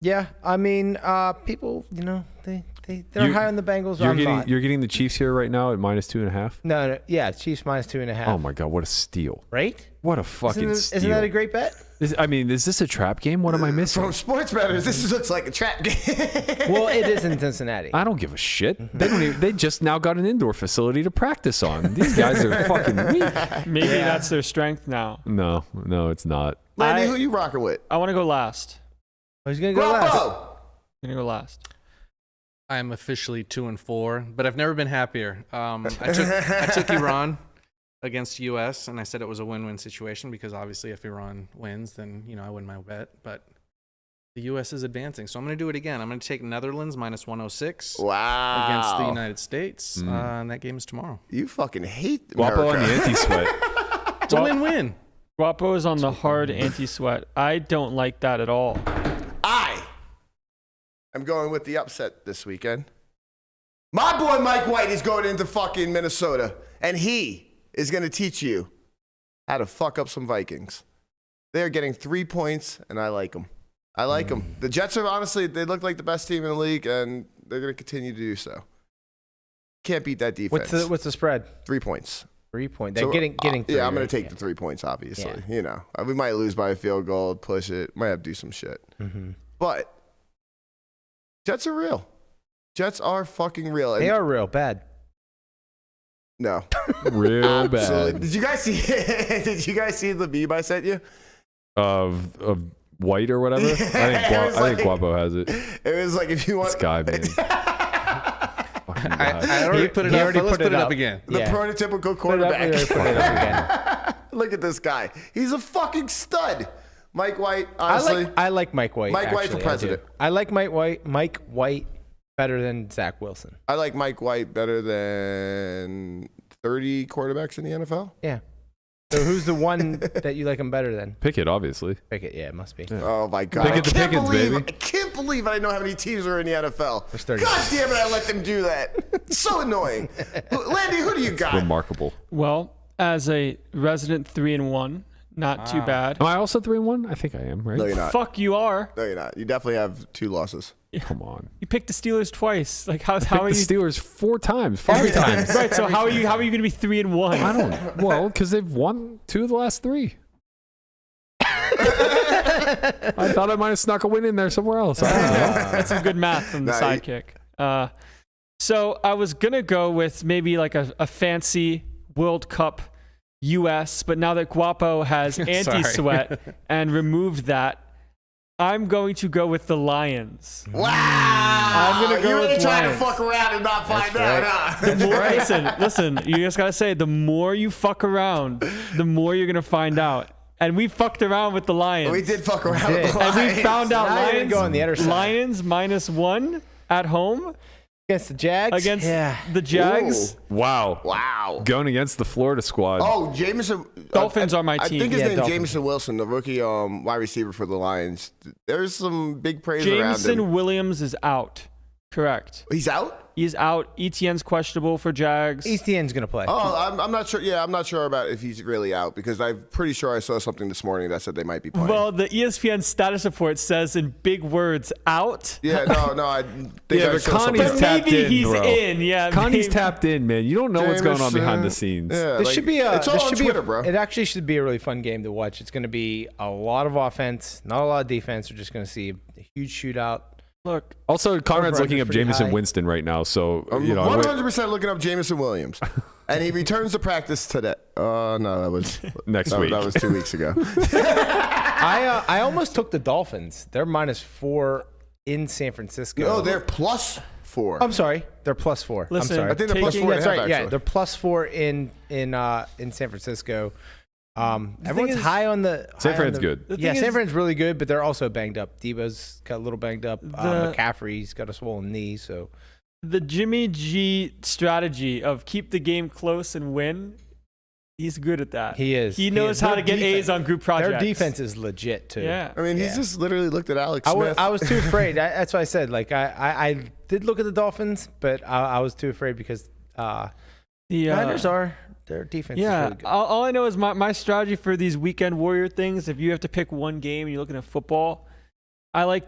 [SPEAKER 5] Yeah, I mean, people, they're high on the Bengals.
[SPEAKER 3] You're getting the Chiefs here right now at -2.5.
[SPEAKER 5] No, yeah, Chiefs -2.5.
[SPEAKER 3] Oh my God, what a steal!
[SPEAKER 5] Right?
[SPEAKER 3] What a fucking steal!
[SPEAKER 5] Isn't that a great bet?
[SPEAKER 3] Is this a trap game? What am I missing?
[SPEAKER 2] From sports bettors, this looks like a trap game.
[SPEAKER 5] Well, it is in Cincinnati.
[SPEAKER 3] I don't give a shit. They just now got an indoor facility to practice on. These guys are fucking weak.
[SPEAKER 4] Maybe that's their strength now.
[SPEAKER 3] No, it's not.
[SPEAKER 2] Landy, who you rocking with?
[SPEAKER 4] I want to go last.
[SPEAKER 5] Who's going to go last?
[SPEAKER 2] Guapo!
[SPEAKER 4] I'm going to go last.
[SPEAKER 6] I am officially 2-4, but I've never been happier. I took Iran against U.S. and I said it was a win-win situation because obviously if Iran wins, then I win my bet. But the U.S. is advancing, so I'm going to do it again. I'm going to take Netherlands -106.
[SPEAKER 2] Wow.
[SPEAKER 6] Against the United States, and that game is tomorrow.
[SPEAKER 2] You fucking hate America.
[SPEAKER 3] Guapo on the anti-sweat.
[SPEAKER 6] It's a win-win.
[SPEAKER 4] Guapo is on the hard anti-sweat. I don't like that at all.
[SPEAKER 2] I'm going with the upset this weekend. My boy Mike White is going into fucking Minnesota, and he is going to teach you how to fuck up some Vikings. They're getting 3 points, and I like them. The Jets are honestly, they look like the best team in the league, and they're going to continue to do so. Can't beat that defense.
[SPEAKER 5] What's the spread?
[SPEAKER 2] 3 points.
[SPEAKER 5] 3 points. They're getting 3.
[SPEAKER 2] Yeah, I'm going to take the 3 points, obviously.
[SPEAKER 5] Yeah.
[SPEAKER 2] We might lose by a field goal, push it, might have to do some shit.
[SPEAKER 5] Mm-hmm.
[SPEAKER 2] But Jets are real. Jets are fucking real.
[SPEAKER 5] They are real bad.
[SPEAKER 2] No.
[SPEAKER 3] Real
[SPEAKER 2] Absolutely.
[SPEAKER 3] bad.
[SPEAKER 2] Did you guys see the meme I sent you?
[SPEAKER 3] Of White or whatever?
[SPEAKER 2] Yeah,
[SPEAKER 3] I think Guapo has it.
[SPEAKER 2] It was like if you want
[SPEAKER 3] This guy, man.
[SPEAKER 6] I already put it up, but let's put it up again.
[SPEAKER 2] the prototypical quarterback. Look at this guy. He's a fucking stud. Mike White, honestly.
[SPEAKER 5] I like Mike White.
[SPEAKER 2] Mike White for president.
[SPEAKER 5] I like Mike White better than Zach Wilson.
[SPEAKER 2] I like Mike White better than 30 quarterbacks in the NFL.
[SPEAKER 5] Yeah. So who's the one that you like him better than?
[SPEAKER 3] Pickett, obviously.
[SPEAKER 5] Pickett, yeah, it must be.
[SPEAKER 3] Yeah.
[SPEAKER 2] Oh my God!
[SPEAKER 3] Pickett the Pickens, baby.
[SPEAKER 2] I can't believe I know how many teams are in the NFL.
[SPEAKER 5] There's 30.
[SPEAKER 2] God damn it! I let them do that. It's so annoying. Landy, who do you got?
[SPEAKER 3] Remarkable.
[SPEAKER 4] Well, as a resident 3-1, not too bad.
[SPEAKER 3] Am I also 3-1? I think I am, right?
[SPEAKER 2] No, you're not.
[SPEAKER 4] Fuck, you are.
[SPEAKER 2] No, you're not. You definitely have 2 losses.
[SPEAKER 3] Come on.
[SPEAKER 4] You picked the Steelers twice. Like how
[SPEAKER 3] Picked
[SPEAKER 4] are
[SPEAKER 3] the
[SPEAKER 4] you?
[SPEAKER 3] Steelers 4 times, 5 times.
[SPEAKER 4] Right. So how are you going to be 3-1?
[SPEAKER 3] I don't. Well, because they've won 2 of the last 3. I thought I might have snuck a win in there somewhere else. I don't know.
[SPEAKER 4] That's some good math from the sidekick. So I was gonna go with maybe like a fancy World Cup U.S., but now that Guapo has anti-sweat and removed that, I'm going to go with the Lions.
[SPEAKER 2] Wow.
[SPEAKER 4] I'm gonna go
[SPEAKER 2] You're really
[SPEAKER 4] with
[SPEAKER 2] trying to
[SPEAKER 4] Lions.
[SPEAKER 2] fuck around and not find out, huh?
[SPEAKER 4] The more, listen. You just gotta say, the more you fuck around, the more you're gonna find out. And we fucked around with the Lions.
[SPEAKER 2] We did fuck around with the
[SPEAKER 4] And
[SPEAKER 2] Lions.
[SPEAKER 4] we found out
[SPEAKER 5] Now you're gonna
[SPEAKER 4] Lions,
[SPEAKER 5] go on the other side.
[SPEAKER 4] Lions -1 at home
[SPEAKER 5] Against the Jags?
[SPEAKER 4] against
[SPEAKER 5] Yeah.
[SPEAKER 4] the Jags.
[SPEAKER 2] Ooh.
[SPEAKER 3] Wow.
[SPEAKER 2] Wow.
[SPEAKER 3] Going against the Florida squad.
[SPEAKER 2] Oh, Jameson.
[SPEAKER 4] Dolphins are my team.
[SPEAKER 2] I think his
[SPEAKER 5] Yeah,
[SPEAKER 2] name's
[SPEAKER 5] Dolphins.
[SPEAKER 2] Jameson Wilson, the rookie wide receiver for the Lions. There's some big praise around him.
[SPEAKER 4] Jameson Williams is out. Correct.
[SPEAKER 2] He's out?
[SPEAKER 4] He's out. ETN's questionable for Jags.
[SPEAKER 5] ETN's going to play.
[SPEAKER 2] Oh, I'm not sure. Yeah, I'm not sure about if he's really out because I'm pretty sure I saw something this morning that said they might be playing.
[SPEAKER 4] Well, the ESPN status report says in big words, out.
[SPEAKER 2] yeah, no, I think
[SPEAKER 3] Yeah,
[SPEAKER 2] I
[SPEAKER 3] but
[SPEAKER 2] saw something.
[SPEAKER 3] Connie's
[SPEAKER 4] But
[SPEAKER 3] tapped
[SPEAKER 4] maybe
[SPEAKER 3] in,
[SPEAKER 4] he's
[SPEAKER 3] bro.
[SPEAKER 4] in. Yeah,
[SPEAKER 3] Connie's
[SPEAKER 4] maybe.
[SPEAKER 3] tapped in, man. You don't know what's going on behind the
[SPEAKER 2] Jameson,
[SPEAKER 3] scenes.
[SPEAKER 2] Yeah,
[SPEAKER 5] This
[SPEAKER 2] like,
[SPEAKER 5] should be
[SPEAKER 2] it's all
[SPEAKER 5] this
[SPEAKER 2] on
[SPEAKER 5] should
[SPEAKER 2] Twitter,
[SPEAKER 5] be
[SPEAKER 2] bro.
[SPEAKER 5] It actually should be a really fun game to watch. It's going to be a lot of offense, not a lot of defense. We're just going to see a huge shootout.
[SPEAKER 4] Look,
[SPEAKER 3] Also, Conrad's
[SPEAKER 5] Over-under's
[SPEAKER 3] looking up
[SPEAKER 5] pretty
[SPEAKER 3] Jameson
[SPEAKER 5] high.
[SPEAKER 3] Winston right now, so
[SPEAKER 2] I'm
[SPEAKER 3] you know. I went-
[SPEAKER 2] 100% looking up Jameson Williams, and he returns to practice today. Oh no, that was
[SPEAKER 3] Next week.
[SPEAKER 2] That was 2 weeks ago.
[SPEAKER 5] I almost took the Dolphins. They're -4 in San Francisco.
[SPEAKER 2] No, they're +4.
[SPEAKER 5] I'm sorry. They're +4.
[SPEAKER 4] Listen,
[SPEAKER 5] I'm sorry.
[SPEAKER 2] I think they're
[SPEAKER 4] taking-
[SPEAKER 2] +4
[SPEAKER 5] Yeah,
[SPEAKER 2] and a
[SPEAKER 5] that's
[SPEAKER 2] half,
[SPEAKER 5] right. Yeah,
[SPEAKER 2] actually.
[SPEAKER 5] they're +4 in San Francisco. Everyone's
[SPEAKER 4] is,
[SPEAKER 5] high on the.
[SPEAKER 3] San
[SPEAKER 5] high on
[SPEAKER 3] Fran's
[SPEAKER 5] the-
[SPEAKER 3] good.
[SPEAKER 4] The
[SPEAKER 5] Yeah,
[SPEAKER 4] thing
[SPEAKER 5] San
[SPEAKER 4] is-
[SPEAKER 5] Fran's really good, but they're also banged up. Debo's got a little banged up.
[SPEAKER 4] The-
[SPEAKER 5] McCaffrey's got a swollen knee, so
[SPEAKER 4] the Jimmy G strategy of keep the game close and win, he's good at that.
[SPEAKER 5] he is.
[SPEAKER 4] He knows how to get A's on group projects.
[SPEAKER 5] Their defense is legit too.
[SPEAKER 4] Yeah.
[SPEAKER 2] I mean, he's
[SPEAKER 5] Yeah.
[SPEAKER 2] just literally looked at Alex
[SPEAKER 5] I
[SPEAKER 2] Smith.
[SPEAKER 5] was too afraid. That's why I said like I did look at the Dolphins, but I was too afraid because
[SPEAKER 4] The
[SPEAKER 5] Niners are their defense. is
[SPEAKER 4] Yeah,
[SPEAKER 5] really good.
[SPEAKER 4] all I know is my strategy for these weekend warrior things. If you have to pick one game and you're looking at football, I like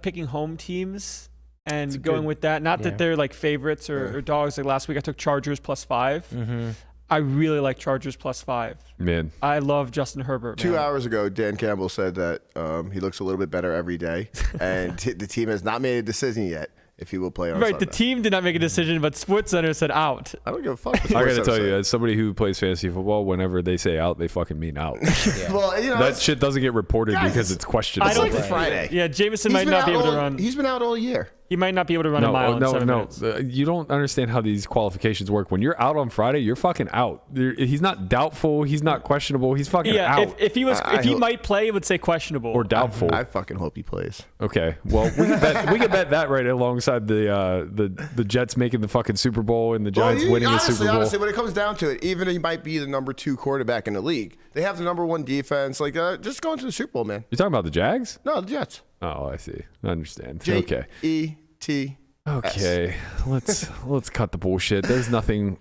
[SPEAKER 4] picking home teams and going
[SPEAKER 5] good-
[SPEAKER 4] with that. Not
[SPEAKER 5] yeah.
[SPEAKER 4] that they're like favorites or dogs. Like last week, I took Chargers +5.
[SPEAKER 5] Mm-hmm.
[SPEAKER 4] I really like Chargers +5.
[SPEAKER 3] Man,
[SPEAKER 4] I love Justin Herbert.
[SPEAKER 2] 2
[SPEAKER 4] man.
[SPEAKER 2] hours ago, Dan Campbell said that he looks a little bit better every day, and the team has not made a decision yet if he will play on
[SPEAKER 4] Right,
[SPEAKER 2] Sunday.
[SPEAKER 4] the team did not make a decision, but SportsCenter said out.
[SPEAKER 2] I don't give a fuck. what
[SPEAKER 3] I gotta
[SPEAKER 2] Sports
[SPEAKER 3] tell
[SPEAKER 2] Center
[SPEAKER 3] you,
[SPEAKER 2] said.
[SPEAKER 3] as somebody who plays fantasy football, whenever they say out, they fucking mean out.
[SPEAKER 2] Well, you know,
[SPEAKER 3] That
[SPEAKER 2] it's,
[SPEAKER 3] shit doesn't get reported
[SPEAKER 2] Guys,
[SPEAKER 3] because it's questionable.
[SPEAKER 4] I don't
[SPEAKER 2] like
[SPEAKER 4] think
[SPEAKER 2] Friday.
[SPEAKER 4] Yeah, Jameson
[SPEAKER 2] he's
[SPEAKER 4] might
[SPEAKER 2] been
[SPEAKER 4] not
[SPEAKER 2] out
[SPEAKER 4] be able to
[SPEAKER 2] all-
[SPEAKER 4] run.
[SPEAKER 2] He's been out all year.
[SPEAKER 4] He might not be able to run a mile in 7 minutes.
[SPEAKER 3] You don't understand how these qualifications work. When you're out on Friday, you're fucking out. He's not doubtful. He's not questionable. He's fucking
[SPEAKER 4] Yeah,
[SPEAKER 3] out.
[SPEAKER 4] if he was,
[SPEAKER 2] I
[SPEAKER 4] if he
[SPEAKER 2] hope-
[SPEAKER 4] might play, it would say questionable.
[SPEAKER 3] or doubtful.
[SPEAKER 2] I fucking hope he plays.
[SPEAKER 3] Okay, well we can bet that right alongside the Jets making the fucking Super Bowl and the Giants winning the Super Bowl.
[SPEAKER 2] Honestly, when it comes down to it, even if he might be the number 2 quarterback in the league, they have the number 1 defense. Like, just going to the Super Bowl, man.
[SPEAKER 3] You're talking about the Jags?
[SPEAKER 2] No, the Jets.
[SPEAKER 3] Oh, I see. I understand.
[SPEAKER 2] J-E-T.
[SPEAKER 3] Okay, let's cut the bullshit. There's nothing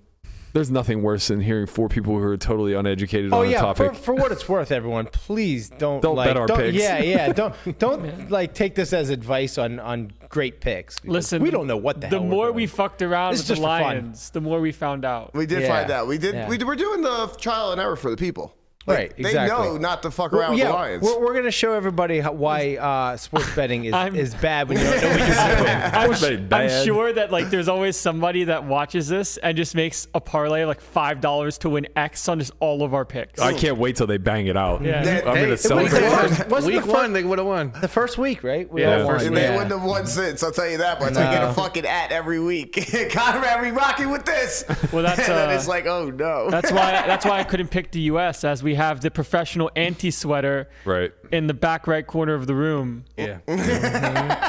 [SPEAKER 3] worse than hearing 4 people who are totally uneducated
[SPEAKER 5] Oh
[SPEAKER 3] on a
[SPEAKER 5] yeah,
[SPEAKER 3] topic.
[SPEAKER 5] for what it's worth, everyone, please don't
[SPEAKER 3] bet our picks.
[SPEAKER 5] Yeah, don't like take this as advice on great picks. because
[SPEAKER 4] Listen,
[SPEAKER 5] we don't know what the hell.
[SPEAKER 4] The
[SPEAKER 5] we're
[SPEAKER 4] more
[SPEAKER 5] doing.
[SPEAKER 4] we fucked around
[SPEAKER 5] This
[SPEAKER 4] with
[SPEAKER 5] is
[SPEAKER 4] the
[SPEAKER 5] just for fun.
[SPEAKER 4] Lions, the more we found out.
[SPEAKER 2] We did
[SPEAKER 5] Yeah.
[SPEAKER 2] find out. We did.
[SPEAKER 5] Yeah.
[SPEAKER 2] We're doing the trial and error for the people.
[SPEAKER 5] Right,
[SPEAKER 2] They
[SPEAKER 5] exactly.
[SPEAKER 2] know not to fuck around with
[SPEAKER 5] yeah,
[SPEAKER 2] the Lions.
[SPEAKER 5] we're gonna show everybody why sports betting is bad when you don't know what you're doing.
[SPEAKER 3] Very
[SPEAKER 4] I'm
[SPEAKER 3] bad.
[SPEAKER 4] sure that like there's always somebody that watches this and just makes a parlay like $5 to win X on just all of our picks.
[SPEAKER 3] I can't wait till they bang it out.
[SPEAKER 4] Yeah.
[SPEAKER 3] I'm
[SPEAKER 2] They-
[SPEAKER 3] gonna
[SPEAKER 2] it
[SPEAKER 3] celebrate.
[SPEAKER 5] What's
[SPEAKER 6] Week
[SPEAKER 5] the
[SPEAKER 6] 1, they would have won.
[SPEAKER 5] The first week, right? We
[SPEAKER 3] Yeah,
[SPEAKER 5] all
[SPEAKER 3] first
[SPEAKER 5] won.
[SPEAKER 2] And they
[SPEAKER 5] Yeah.
[SPEAKER 2] wouldn't have won since. I'll tell you that much. I get a fucking at every week. Conrad, we rocking with this.
[SPEAKER 4] Well, that's,
[SPEAKER 2] and then it's like, oh no.
[SPEAKER 4] That's why I couldn't pick the U.S. as we have the professional anti-sweater
[SPEAKER 3] Right.
[SPEAKER 4] in the back right corner of the room.
[SPEAKER 5] Yeah.
[SPEAKER 3] It's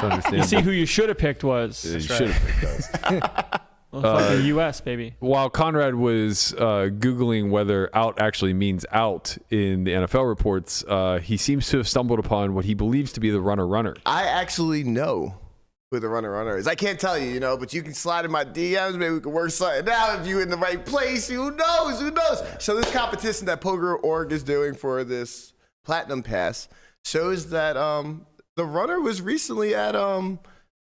[SPEAKER 3] understandable.
[SPEAKER 4] You see who you should have picked was
[SPEAKER 3] You should have picked us.
[SPEAKER 4] fucking U.S. baby.
[SPEAKER 3] While Conrad was Googling whether out actually means out in the NFL reports, he seems to have stumbled upon what he believes to be the runner-runner.
[SPEAKER 2] I actually know who the runner is. I can't tell you, but you can slide in my DMs. Maybe we can work something out if you're in the right place. Who knows? So this competition that Poker.org is doing for this Platinum Pass shows that the runner was recently at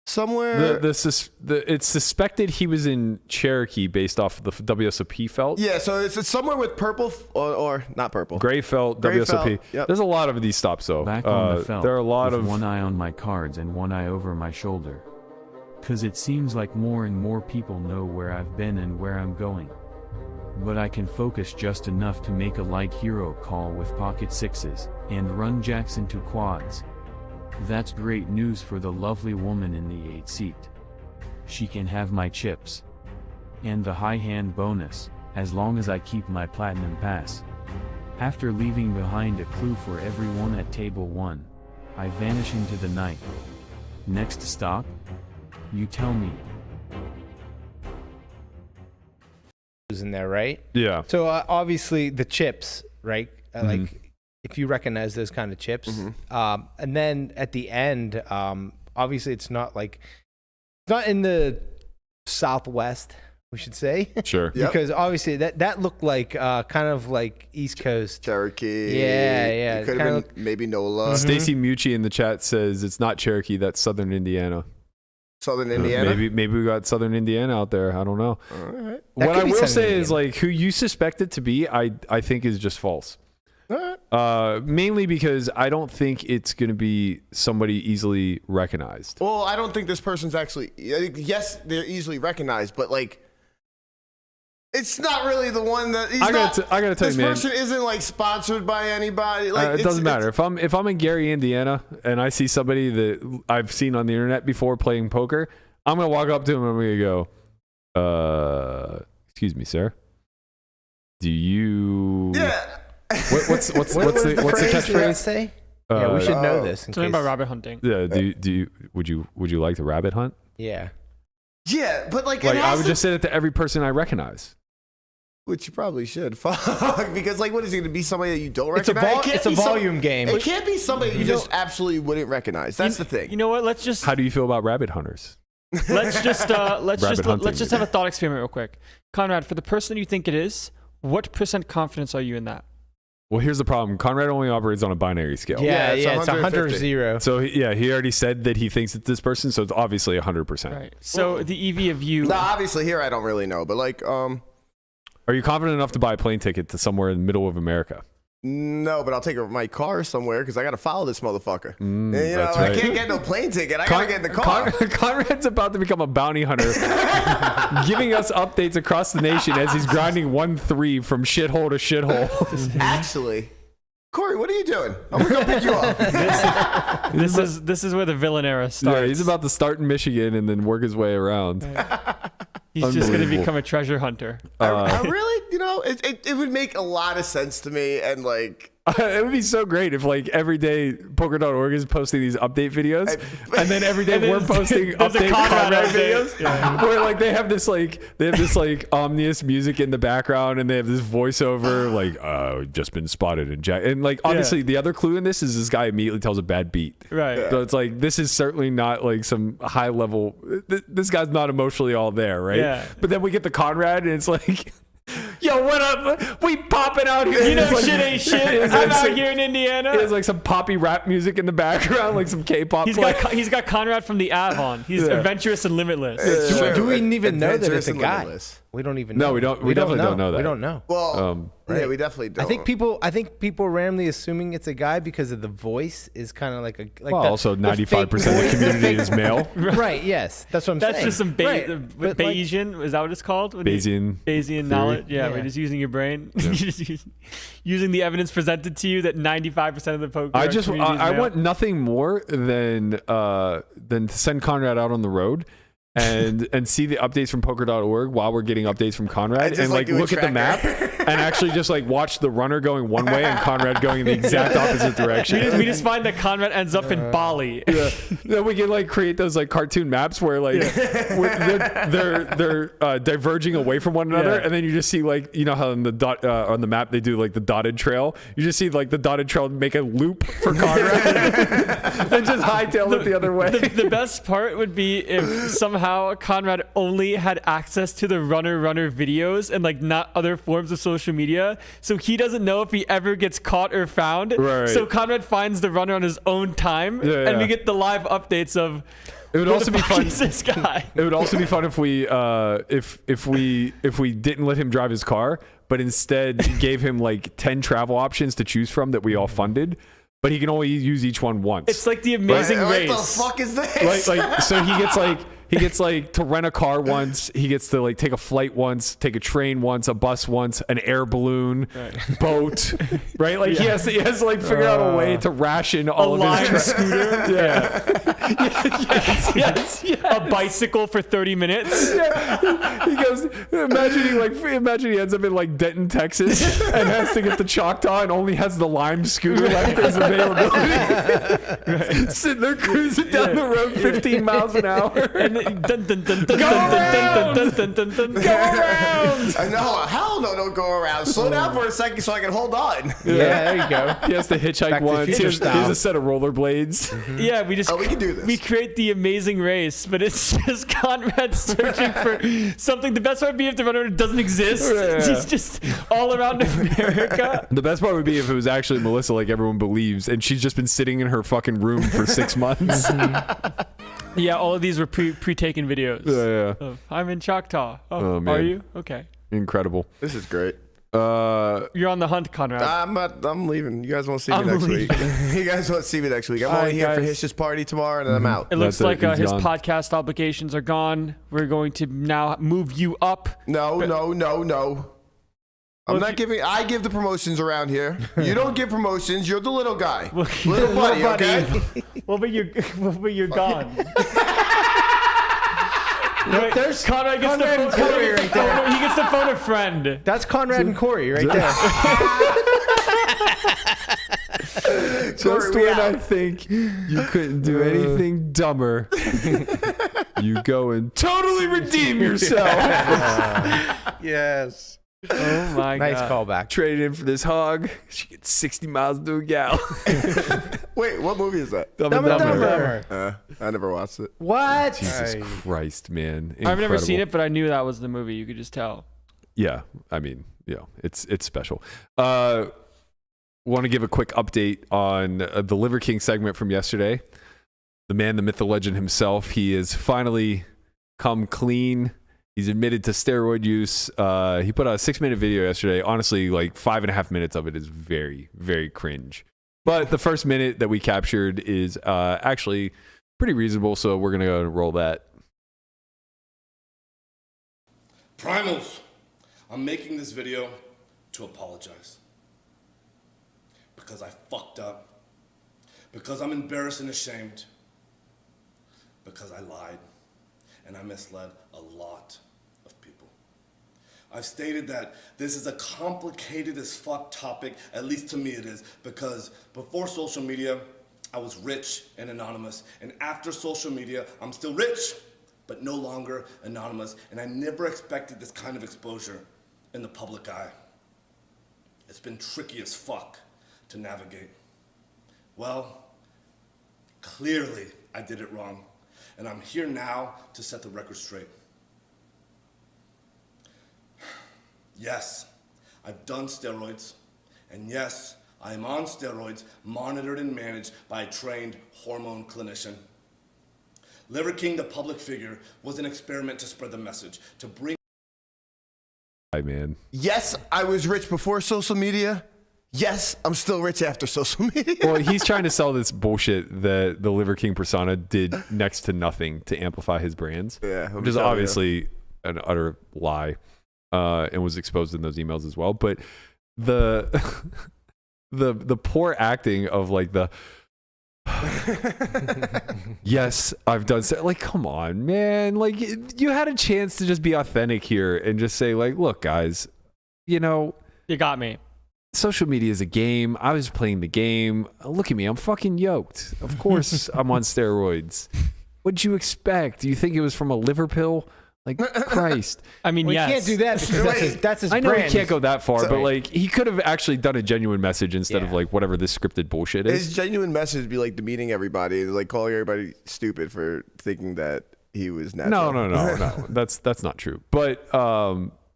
[SPEAKER 2] somewhere.
[SPEAKER 3] It's suspected he was in Cherokee based off of the WSOP felt.
[SPEAKER 2] Yeah, so it's somewhere with purple or not purple.
[SPEAKER 3] Gray felt,
[SPEAKER 2] Gray
[SPEAKER 3] WSOP.
[SPEAKER 2] felt, yep.
[SPEAKER 3] There's a lot of these stops though.
[SPEAKER 7] Back on the felt,
[SPEAKER 3] there are a lot
[SPEAKER 7] with
[SPEAKER 3] of
[SPEAKER 7] one eye on my cards and one eye over my shoulder. 'Cause it seems like more and more people know where I've been and where I'm going. But I can focus just enough to make a light hero call with pocket sixes, and run jacks into quads. That's great news for the lovely woman in the 8 seat. She can have my chips. And the high hand bonus, as long as I keep my platinum pass. After leaving behind a clue for everyone at table 1, I vanish into the night. Next stop? You tell me.
[SPEAKER 5] Who's in there, right?
[SPEAKER 3] Yeah.
[SPEAKER 5] So obviously the chips, right? Like if you recognize those kind of chips, and then at the end, obviously it's not in the Southwest, we should say.
[SPEAKER 3] Sure.
[SPEAKER 2] Yep.
[SPEAKER 5] Because obviously that looked like kind of like East Coast.
[SPEAKER 2] Cherokee.
[SPEAKER 5] Yeah.
[SPEAKER 2] It could have been maybe NOLA.
[SPEAKER 3] Stacy Mucci in the chat says it's not Cherokee, that's Southern Indiana.
[SPEAKER 2] Southern Indiana.
[SPEAKER 3] Maybe we got Southern Indiana out there. I don't know.
[SPEAKER 2] All right.
[SPEAKER 5] That
[SPEAKER 3] What
[SPEAKER 5] could
[SPEAKER 3] I
[SPEAKER 5] be
[SPEAKER 3] will
[SPEAKER 5] Southern
[SPEAKER 3] say is
[SPEAKER 5] Indiana.
[SPEAKER 3] like who you suspect it to be, I think is just false.
[SPEAKER 2] All right.
[SPEAKER 3] Mainly because I don't think it's going to be somebody easily recognized.
[SPEAKER 2] Well, I don't think this person's actually. Yes, they're easily recognized, but like, it's not really the one that.
[SPEAKER 3] I gotta tell you,
[SPEAKER 2] this
[SPEAKER 3] man.
[SPEAKER 2] person isn't like sponsored by anybody. Like
[SPEAKER 3] It doesn't matter if I'm in Gary, Indiana, and I see somebody that I've seen on the internet before playing poker. I'm gonna walk up to him and I'm gonna go, "Excuse me, sir. Do you?
[SPEAKER 2] Yeah.
[SPEAKER 3] What's the
[SPEAKER 5] What did
[SPEAKER 3] catchphrase?
[SPEAKER 5] say? Yeah, we should know this. In
[SPEAKER 4] Something
[SPEAKER 5] case.
[SPEAKER 4] about rabbit hunting.
[SPEAKER 3] Yeah. Would you like to rabbit hunt?
[SPEAKER 5] Yeah.
[SPEAKER 2] Yeah, but like,
[SPEAKER 3] Like I would just say that to every person I recognize.
[SPEAKER 2] which you probably should. Fuck, because like, what is it going to be? Somebody that you don't
[SPEAKER 5] It's a
[SPEAKER 2] recognize? It can't
[SPEAKER 5] it's a
[SPEAKER 2] be some-
[SPEAKER 5] volume game.
[SPEAKER 2] It can't be somebody you just absolutely wouldn't recognize. That's the thing.
[SPEAKER 4] You know what? Let's just
[SPEAKER 3] How do you feel about rabbit hunters?
[SPEAKER 4] let's just
[SPEAKER 3] Rabbit hunting,
[SPEAKER 4] let's just
[SPEAKER 3] maybe.
[SPEAKER 4] have a thought experiment real quick. Conrad, for the person you think it is, what % confidence are you in that?
[SPEAKER 3] Well, here's the problem. Conrad only operates on a binary scale.
[SPEAKER 5] Yeah,
[SPEAKER 2] it's
[SPEAKER 5] it's 100 or
[SPEAKER 2] 150.
[SPEAKER 5] 0.
[SPEAKER 3] So he already said that he thinks it's this person, so it's obviously 100%.
[SPEAKER 4] Right. So the EV of you.
[SPEAKER 2] No, obviously here I don't really know, but like,
[SPEAKER 3] Are you confident enough to buy a plane ticket to somewhere in the middle of America?
[SPEAKER 2] no, but I'll take my car somewhere because I got to follow this motherfucker. And, you know,
[SPEAKER 3] that's
[SPEAKER 2] I
[SPEAKER 3] right.
[SPEAKER 2] can't get no plane ticket. I got to get in the car.
[SPEAKER 3] Conrad's about to become a bounty hunter, giving us updates across the nation as he's grinding 1-3 from shithole to shithole.
[SPEAKER 2] Actually, Corey, what are you doing? I'm going to go pick you up.
[SPEAKER 4] This is where the villain era starts.
[SPEAKER 3] Yeah, he's about to start in Michigan and then work his way around.
[SPEAKER 4] He's just going to
[SPEAKER 3] Unbelievable.
[SPEAKER 4] become a treasure hunter.
[SPEAKER 2] I really, you know, it would make a lot of sense to me. And like,
[SPEAKER 3] It would be so great if like every day Poker.org is posting these update videos and then every day
[SPEAKER 4] And then
[SPEAKER 3] we're posting
[SPEAKER 4] there's a
[SPEAKER 3] update
[SPEAKER 4] Conrad
[SPEAKER 3] Conrad
[SPEAKER 4] update.
[SPEAKER 3] videos where like they have this ominous music in the background and they have this voiceover like just been spotted in Jack, and like obviously the other clue in this is this guy immediately tells a bad beat.
[SPEAKER 4] Right.
[SPEAKER 3] So it's like this is certainly not like some high level, this guy's not emotionally all there, right?
[SPEAKER 4] Yeah.
[SPEAKER 3] But then we get the Conrad and it's like, yo, what up? We popping out here.
[SPEAKER 4] You know,
[SPEAKER 3] It's like-
[SPEAKER 4] shit ain't shit.
[SPEAKER 3] it's
[SPEAKER 4] I'm
[SPEAKER 3] like
[SPEAKER 4] out
[SPEAKER 3] some-
[SPEAKER 4] here in Indiana.
[SPEAKER 3] There's like some poppy rap music in the background, like some K-pop.
[SPEAKER 4] He's got Conrad from the Avon. He's adventurous and limitless.
[SPEAKER 5] Do we even know that
[SPEAKER 2] Adventurous
[SPEAKER 5] it's a
[SPEAKER 2] and
[SPEAKER 5] guy?
[SPEAKER 2] limitless.
[SPEAKER 5] We don't even
[SPEAKER 3] No,
[SPEAKER 5] know.
[SPEAKER 3] we don't- we definitely don't know that.
[SPEAKER 5] We don't know.
[SPEAKER 2] Well, yeah, we definitely don't.
[SPEAKER 5] I think people randomly assuming it's a guy because of the voice is kind of like a like
[SPEAKER 3] Well,
[SPEAKER 5] the,
[SPEAKER 3] also
[SPEAKER 5] the
[SPEAKER 3] 95% of the
[SPEAKER 5] fake
[SPEAKER 3] community
[SPEAKER 5] fake-
[SPEAKER 3] is male.
[SPEAKER 5] Right, yes. That's what I'm
[SPEAKER 4] That's
[SPEAKER 5] saying.
[SPEAKER 4] just some
[SPEAKER 5] Right, but, like,
[SPEAKER 4] Bayesian. Is that what it's called? When you-
[SPEAKER 3] Bayesian
[SPEAKER 4] Bayesian knowledge. Yeah, we're
[SPEAKER 5] Yeah.
[SPEAKER 4] just using your brain. Using the evidence presented to you that 95% of the poker.
[SPEAKER 3] I
[SPEAKER 4] community is male.
[SPEAKER 3] want nothing more than to send Conrad out on the road and see the updates from poker.org while we're getting updates from Conrad
[SPEAKER 2] just
[SPEAKER 3] and like
[SPEAKER 2] do a
[SPEAKER 3] look at the map and actually just like watch the runner going one way and Conrad going in the exact opposite direction.
[SPEAKER 4] We just find that Conrad ends up in Bali.
[SPEAKER 3] Yeah. Then we can like create those like cartoon maps where like they're diverging away from one another,
[SPEAKER 4] Yeah.
[SPEAKER 3] and then you just see like, you know how on the map they do like the dotted trail. You just see like the dotted trail make a loop for Conrad and just hightail it the other way.
[SPEAKER 4] The best part would be if somehow Conrad only had access to the runner videos and like not other forms of social media, so he doesn't know if he ever gets caught or found.
[SPEAKER 3] Right.
[SPEAKER 4] So Conrad finds the runner on his own time,
[SPEAKER 3] Yeah,
[SPEAKER 4] and we
[SPEAKER 3] yeah.
[SPEAKER 4] get the live updates of.
[SPEAKER 3] It would
[SPEAKER 4] who
[SPEAKER 3] also
[SPEAKER 4] the
[SPEAKER 3] be
[SPEAKER 4] fuck
[SPEAKER 3] fun.
[SPEAKER 4] is this guy?
[SPEAKER 3] It would also be fun if we if we didn't let him drive his car, but instead gave him like 10 travel options to choose from that we all funded, but he can only use each one once.
[SPEAKER 4] It's like the Amazing
[SPEAKER 2] What
[SPEAKER 4] Race.
[SPEAKER 2] the fuck is this?
[SPEAKER 3] like so he gets like he gets like to rent a car once. He gets to like take a flight once, take a train once, a bus once, an air balloon, boat, right? Like he has to like figure out a way to ration all of
[SPEAKER 4] lime
[SPEAKER 3] his
[SPEAKER 4] scooter.
[SPEAKER 3] yes.
[SPEAKER 4] A bicycle for 30 minutes.
[SPEAKER 3] He goes, imagine he ends up in like Denton, Texas, and has to get the Choctaw and only has the lime scooter left as availability. Sitting there cruising down the road 15 miles an hour.
[SPEAKER 4] And then, dun, dun, dun, dun, dun, dun, dun, dun, dun, dun,
[SPEAKER 2] Go around. No, hell no, don't go around. Slow down for a second so I can hold on.
[SPEAKER 5] Yeah, there you go.
[SPEAKER 3] He has to hitchhike
[SPEAKER 5] Back to
[SPEAKER 3] once.
[SPEAKER 5] Future
[SPEAKER 3] Here's
[SPEAKER 5] style.
[SPEAKER 3] a set of rollerblades.
[SPEAKER 4] Yeah, we
[SPEAKER 2] can do this.
[SPEAKER 4] We create the amazing race, but it's just Conrad searching for something. The best part would be if the runner doesn't exist.
[SPEAKER 3] Yeah.
[SPEAKER 4] He's just all around America.
[SPEAKER 3] The best part would be if it was actually Melissa, like everyone believes, and she's just been sitting in her fucking room for 6 months.
[SPEAKER 4] Yeah, all of these were pre-taken videos.
[SPEAKER 3] Yeah.
[SPEAKER 4] Of, I'm in Choctaw.
[SPEAKER 3] Oh, man.
[SPEAKER 4] Are you? Okay.
[SPEAKER 3] Incredible.
[SPEAKER 2] This is great.
[SPEAKER 4] You're on the hunt, Conrad.
[SPEAKER 2] I'm leaving. You guys won't see me
[SPEAKER 4] I'm
[SPEAKER 2] next week.
[SPEAKER 4] leaving.
[SPEAKER 2] You guys won't see me next week. I'm
[SPEAKER 4] All
[SPEAKER 2] only
[SPEAKER 4] right,
[SPEAKER 2] here for
[SPEAKER 4] guys.
[SPEAKER 2] Hish's party tomorrow, and then I'm out.
[SPEAKER 4] It looks
[SPEAKER 3] That's
[SPEAKER 4] like
[SPEAKER 3] it.
[SPEAKER 4] his
[SPEAKER 3] He's gone.
[SPEAKER 4] podcast obligations are gone. We're going to now move you up.
[SPEAKER 2] No. I'm not giving. I give the promotions around here. You don't give promotions. You're the little guy, little buddy. Okay.
[SPEAKER 4] Well, but you're gone.
[SPEAKER 5] Look, there's
[SPEAKER 4] Conrad gets
[SPEAKER 5] Conrad and Corey right there.
[SPEAKER 4] He gets to phone a friend.
[SPEAKER 5] That's Conrad and Corey right there.
[SPEAKER 3] Just
[SPEAKER 2] we
[SPEAKER 3] when I
[SPEAKER 2] out.
[SPEAKER 3] think you couldn't do anything dumber, you go and totally redeem yourself.
[SPEAKER 6] Yes.
[SPEAKER 4] Oh my
[SPEAKER 5] Nice
[SPEAKER 4] god.
[SPEAKER 5] callback.
[SPEAKER 3] Traded in for this hog. She gets 60 miles to a gal.
[SPEAKER 2] Wait, what movie is that?
[SPEAKER 3] Dumb
[SPEAKER 5] Dumb and Dumber.
[SPEAKER 2] I never watched it.
[SPEAKER 5] What?
[SPEAKER 3] Jesus Christ, man.
[SPEAKER 4] I've never seen
[SPEAKER 3] Incredible.
[SPEAKER 4] it, but I knew that was the movie. You could just tell.
[SPEAKER 3] Yeah, I mean, it's special. Want to give a quick update on the Liver King segment from yesterday. The man, the myth, the legend himself. He has finally come clean. He's admitted to steroid use. He put out a 6-minute video yesterday. Honestly, like 5.5 minutes of it is very, very cringe. But the first minute that we captured is actually pretty reasonable. So we're gonna go and roll that.
[SPEAKER 8] Primals, I'm making this video to apologize. Because I fucked up. Because I'm embarrassed and ashamed. Because I lied. And I misled a lot of people. I've stated that this is a complicated as fuck topic, at least to me it is, because before social media, I was rich and anonymous. And after social media, I'm still rich, but no longer anonymous. And I never expected this kind of exposure in the public eye. It's been tricky as fuck to navigate. Well, clearly I did it wrong. And I'm here now to set the record straight. Yes, I've done steroids. And yes, I am on steroids, monitored and managed by a trained hormone clinician. Liver King, the public figure, was an experiment to spread the message, to bring
[SPEAKER 3] Hi, man.
[SPEAKER 2] Yes, I was rich before social media. Yes, I'm still rich after social media.
[SPEAKER 3] Well, he's trying to sell this bullshit that the Liver King persona did next to nothing to amplify his brands.
[SPEAKER 2] Yeah,
[SPEAKER 3] which is obviously an utter lie, and was exposed in those emails as well. But the the poor acting of like the yes, I've done so. Like, come on, man. Like, you had a chance to just be authentic here and just say, like, look, guys, you know,
[SPEAKER 4] You got me.
[SPEAKER 3] social media is a game. I was playing the game. Look at me. I'm fucking yoked. Of course I'm on steroids. What'd you expect? Do you think it was from a liver pill? Like, Christ.
[SPEAKER 4] I mean,
[SPEAKER 5] We
[SPEAKER 4] yes.
[SPEAKER 5] can't do that because that's his
[SPEAKER 3] I know
[SPEAKER 5] brand.
[SPEAKER 3] he can't go that far, but
[SPEAKER 2] Sorry.
[SPEAKER 3] like, he could have actually done a genuine message instead of
[SPEAKER 5] Yeah.
[SPEAKER 3] like whatever this scripted bullshit is.
[SPEAKER 2] His genuine message be like demeaning everybody, like calling everybody stupid for thinking that he was natural.
[SPEAKER 3] No. That's not true. But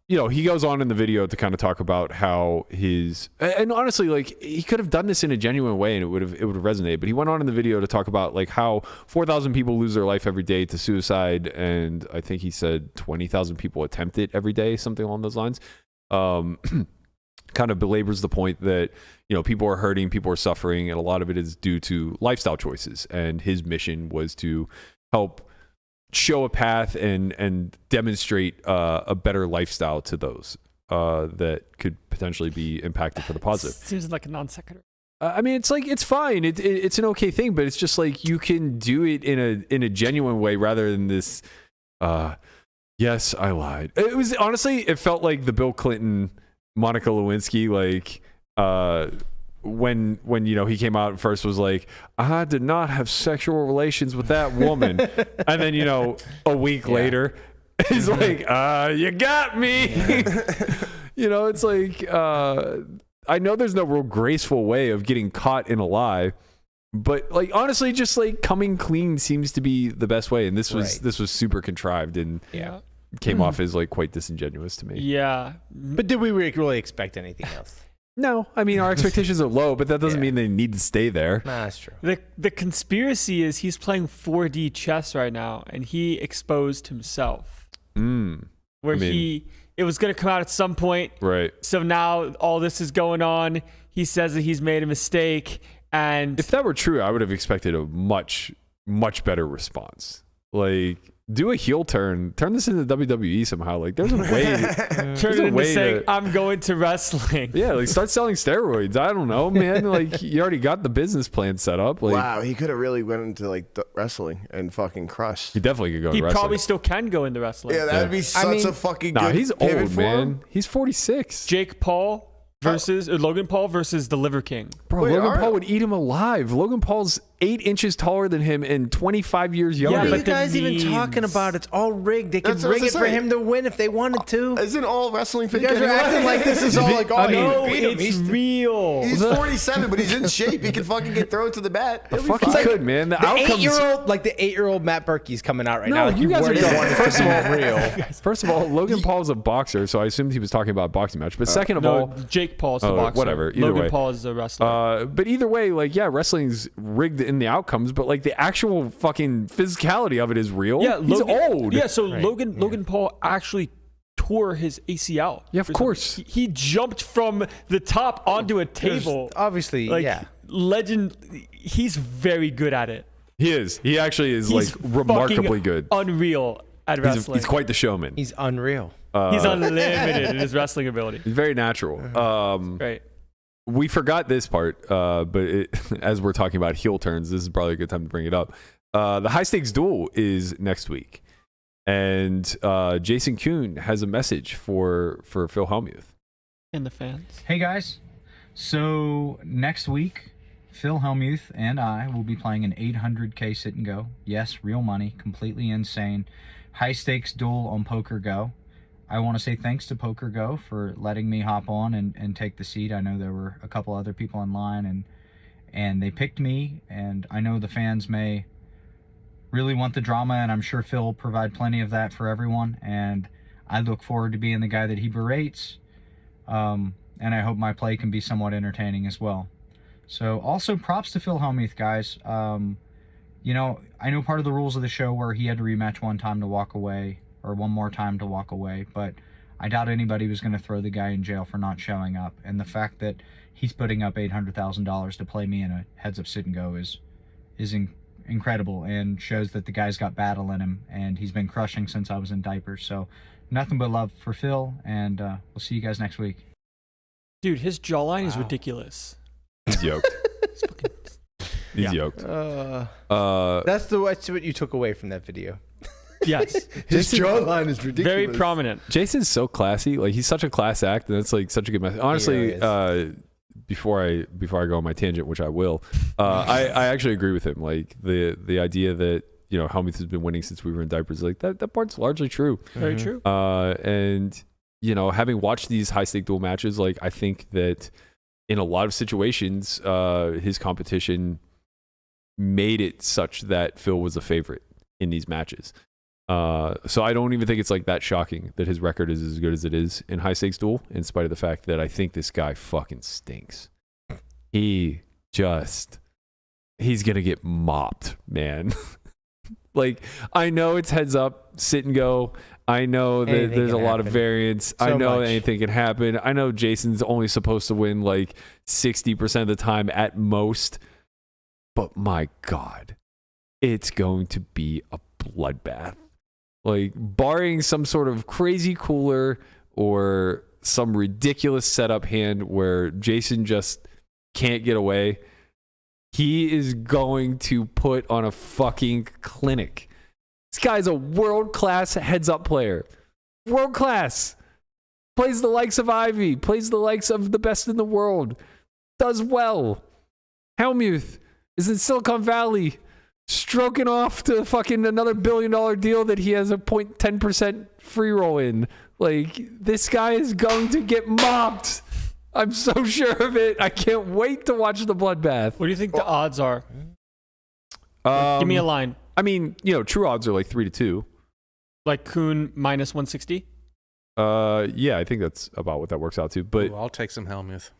[SPEAKER 3] you know, he goes on in the video to kind of talk about how his, and honestly, like, he could have done this in a genuine way and it would have resonated. But he went on in the video to talk about like how 4,000 people lose their life every day to suicide, and I think he said 20,000 people attempt it every day, something along those lines. Kind of belabors the point that, you know, people are hurting, people are suffering, and a lot of it is due to lifestyle choices. And his mission was to help show a path and demonstrate a better lifestyle to those that could potentially be impacted for the positive.
[SPEAKER 4] Seems like a non sequitur.
[SPEAKER 3] I mean, it's like, it's fine. It's an okay thing, but it's just like you can do it in a genuine way rather than this. Yes, I lied. It was honestly, it felt like the Bill Clinton, Monica Lewinsky, like when he came out and first was like, I did not have sexual relations with that woman, and then a week later, he's like, you got me. It's like I know there's no real graceful way of getting caught in a lie, but like honestly, just like coming clean seems to be the best way. And this was super contrived and came off as like quite disingenuous to me.
[SPEAKER 4] Yeah,
[SPEAKER 5] but did we really expect anything else?
[SPEAKER 3] No, I mean our expectations are low, but that doesn't mean they need to stay there.
[SPEAKER 5] Nah, that's true.
[SPEAKER 4] The conspiracy is he's playing 4D chess right now, and he exposed himself. It was going to come out at some point.
[SPEAKER 3] Right.
[SPEAKER 4] So now all this is going on. He says that he's made a mistake. And
[SPEAKER 3] if that were true, I would have expected a much, much better response. Like, do a heel turn. Turn this into WWE somehow. Like, there's a way.
[SPEAKER 4] Turn it into saying, I'm going to wrestling.
[SPEAKER 3] Yeah, like start selling steroids. I don't know, man. Like, you already got the business plan set up. Like,
[SPEAKER 2] wow, he could have really went into like wrestling and fucking crushed.
[SPEAKER 3] He definitely could go to
[SPEAKER 4] wrestling.
[SPEAKER 3] wrestling.
[SPEAKER 4] He probably still can go into wrestling.
[SPEAKER 2] Yeah, that'd be such a fucking good
[SPEAKER 3] he's
[SPEAKER 2] pivot
[SPEAKER 3] old,
[SPEAKER 2] for
[SPEAKER 3] man.
[SPEAKER 2] him.
[SPEAKER 3] He's 46.
[SPEAKER 4] Jake Paul versus Logan Paul versus the Liver King.
[SPEAKER 3] Bro, Logan Paul would eat him alive. Logan Paul's 8 inches taller than him and 25 years younger.
[SPEAKER 5] What are you guys even talking about? It's all rigged. They could rig it for him to win if they wanted to.
[SPEAKER 2] Isn't all wrestling fake?
[SPEAKER 5] You guys are acting like this is all like,
[SPEAKER 4] no, it's real.
[SPEAKER 2] He's 47, but he's in shape. He can fucking get thrown to the bat.
[SPEAKER 3] The fuck he could, man. The outcomes.
[SPEAKER 5] 8-year-old Matt Berkey's coming out right now.
[SPEAKER 3] No, you guys are dumb.
[SPEAKER 5] real.
[SPEAKER 3] First of all, Logan Paul's a boxer, so I assumed he was talking about a boxing match. But second of all,
[SPEAKER 4] Jake Paul's the boxer.
[SPEAKER 3] Whatever. Either
[SPEAKER 4] Logan
[SPEAKER 3] way.
[SPEAKER 4] Paul is the wrestler.
[SPEAKER 3] But either way, like, yeah, wrestling's rigged in the outcomes, but like the actual fucking physicality of it is real.
[SPEAKER 4] Yeah,
[SPEAKER 3] he's old.
[SPEAKER 4] Yeah, so Logan Paul actually tore his ACL.
[SPEAKER 3] Yeah, of course.
[SPEAKER 4] He jumped from the top onto a table.
[SPEAKER 5] Obviously,
[SPEAKER 4] legend. He's very good at it.
[SPEAKER 3] He is. He actually is like remarkably good.
[SPEAKER 4] Unreal at wrestling.
[SPEAKER 3] He's quite the showman.
[SPEAKER 5] He's unreal.
[SPEAKER 4] He's unlimited in his wrestling ability.
[SPEAKER 3] He's very natural.
[SPEAKER 4] Right.
[SPEAKER 3] We forgot this part, but as we're talking about heel turns, this is probably a good time to bring it up. The high stakes duel is next week, and J Koon has a message for Phil Hellmuth
[SPEAKER 4] and the fans.
[SPEAKER 9] Hey guys, so next week, Phil Hellmuth and I will be playing an 800K sit and go. Yes, real money, completely insane. High stakes duel on Poker Go. I want to say thanks to Poker Go for letting me hop on and take the seat. I know there were a couple other people in line and they picked me, and I know the fans may really want the drama, and I'm sure Phil will provide plenty of that for everyone, and I look forward to being the guy that he berates, and I hope my play can be somewhat entertaining as well. So also props to Phil Hellmuth, guys. You know, I know part of the rules of the show where he had to rematch one time to walk away, or one more time to walk away, but I doubt anybody was going to throw the guy in jail for not showing up. And the fact that he's putting up $800,000 to play me in a heads-up sit-and-go is incredible, and shows that the guy's got battle in him, and he's been crushing since I was in diapers. So nothing but love for Phil, and we'll see you guys next week.
[SPEAKER 4] Dude, his jawline is ridiculous.
[SPEAKER 3] He's yoked. He's yoked.
[SPEAKER 5] That's what you took away from that video.
[SPEAKER 4] Yes.
[SPEAKER 2] His jawline is ridiculous.
[SPEAKER 4] Very prominent.
[SPEAKER 3] Jason's so classy. Like, he's such a class act, and it's like such a good message. Honestly, before I go on my tangent, which I will, I actually agree with him. Like the idea that, you know, Hellmuth has been winning since we were in diapers, like that part's largely true.
[SPEAKER 4] Very true.
[SPEAKER 3] And you know, having watched these high stake duel matches, like I think that in a lot of situations, his competition made it such that Phil was a favorite in these matches. So I don't even think it's like that shocking that his record is as good as it is in high stakes duel, in spite of the fact that I think this guy fucking stinks. He's gonna get mopped, man. Like, I know it's heads up, sit and go. I know that there's a lot of variance. I know that anything can happen. I know Jason's only supposed to win like 60% of the time at most. But my God, it's going to be a bloodbath. Like, barring some sort of crazy cooler or some ridiculous setup hand where Jason just can't get away, he is going to put on a fucking clinic. This guy's a world-class heads-up player. World-class. Plays the likes of Ivy. Plays the likes of the best in the world. Does well. Hellmuth is in Silicon Valley, stroking off to fucking another $1 billion deal that he has a 0.10% free roll in. Like, this guy is going to get mopped. I'm so sure of it. I can't wait to watch the bloodbath.
[SPEAKER 4] What do you think the odds are? Give me a line.
[SPEAKER 3] I mean, true odds are like 3-2.
[SPEAKER 4] Like Koon minus 160?
[SPEAKER 3] Yeah, I think that's about what that works out to. But
[SPEAKER 6] Ooh, I'll take some Hellmuth.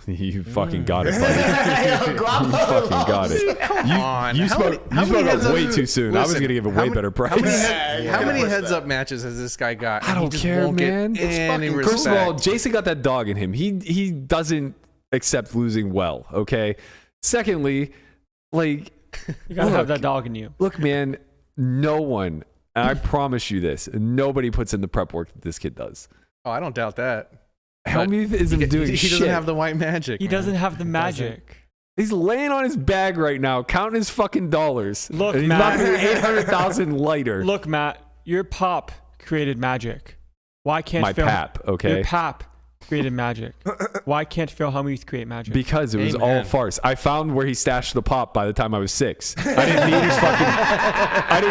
[SPEAKER 3] You fucking got it, buddy. You fucking got it.
[SPEAKER 6] Come on.
[SPEAKER 3] You spoke up way too soon. I was
[SPEAKER 6] Listen,
[SPEAKER 3] going to give a way better price.
[SPEAKER 6] How many heads-up matches has this guy got?
[SPEAKER 3] I don't
[SPEAKER 6] He just
[SPEAKER 3] care,
[SPEAKER 6] won't get
[SPEAKER 3] man.
[SPEAKER 6] any
[SPEAKER 3] First of all,
[SPEAKER 6] respect.
[SPEAKER 3] Jason got that dog in him. He doesn't accept losing well, okay? Secondly, like...
[SPEAKER 4] You gotta have that dog in you.
[SPEAKER 3] Look, man, no one, and I promise you this, nobody puts in the prep work that this kid does.
[SPEAKER 6] Oh, I don't doubt that.
[SPEAKER 3] Helmuth isn't doing
[SPEAKER 6] He
[SPEAKER 3] shit.
[SPEAKER 6] doesn't have the white magic.
[SPEAKER 4] He
[SPEAKER 6] man.
[SPEAKER 4] doesn't have the magic.
[SPEAKER 3] He's laying on his bag right now, counting his fucking dollars.
[SPEAKER 4] Look,
[SPEAKER 3] and he's
[SPEAKER 4] Matt.
[SPEAKER 3] not 800,000 lighter.
[SPEAKER 4] Look, Matt, your pop created magic. Why can't
[SPEAKER 3] My pap, okay?
[SPEAKER 4] Your pap created magic. Why can't Phil Hellmuth create magic?
[SPEAKER 3] Because it was all
[SPEAKER 6] Amen.
[SPEAKER 3] farce. I found where he stashed the pop by the time I was 6. I didn't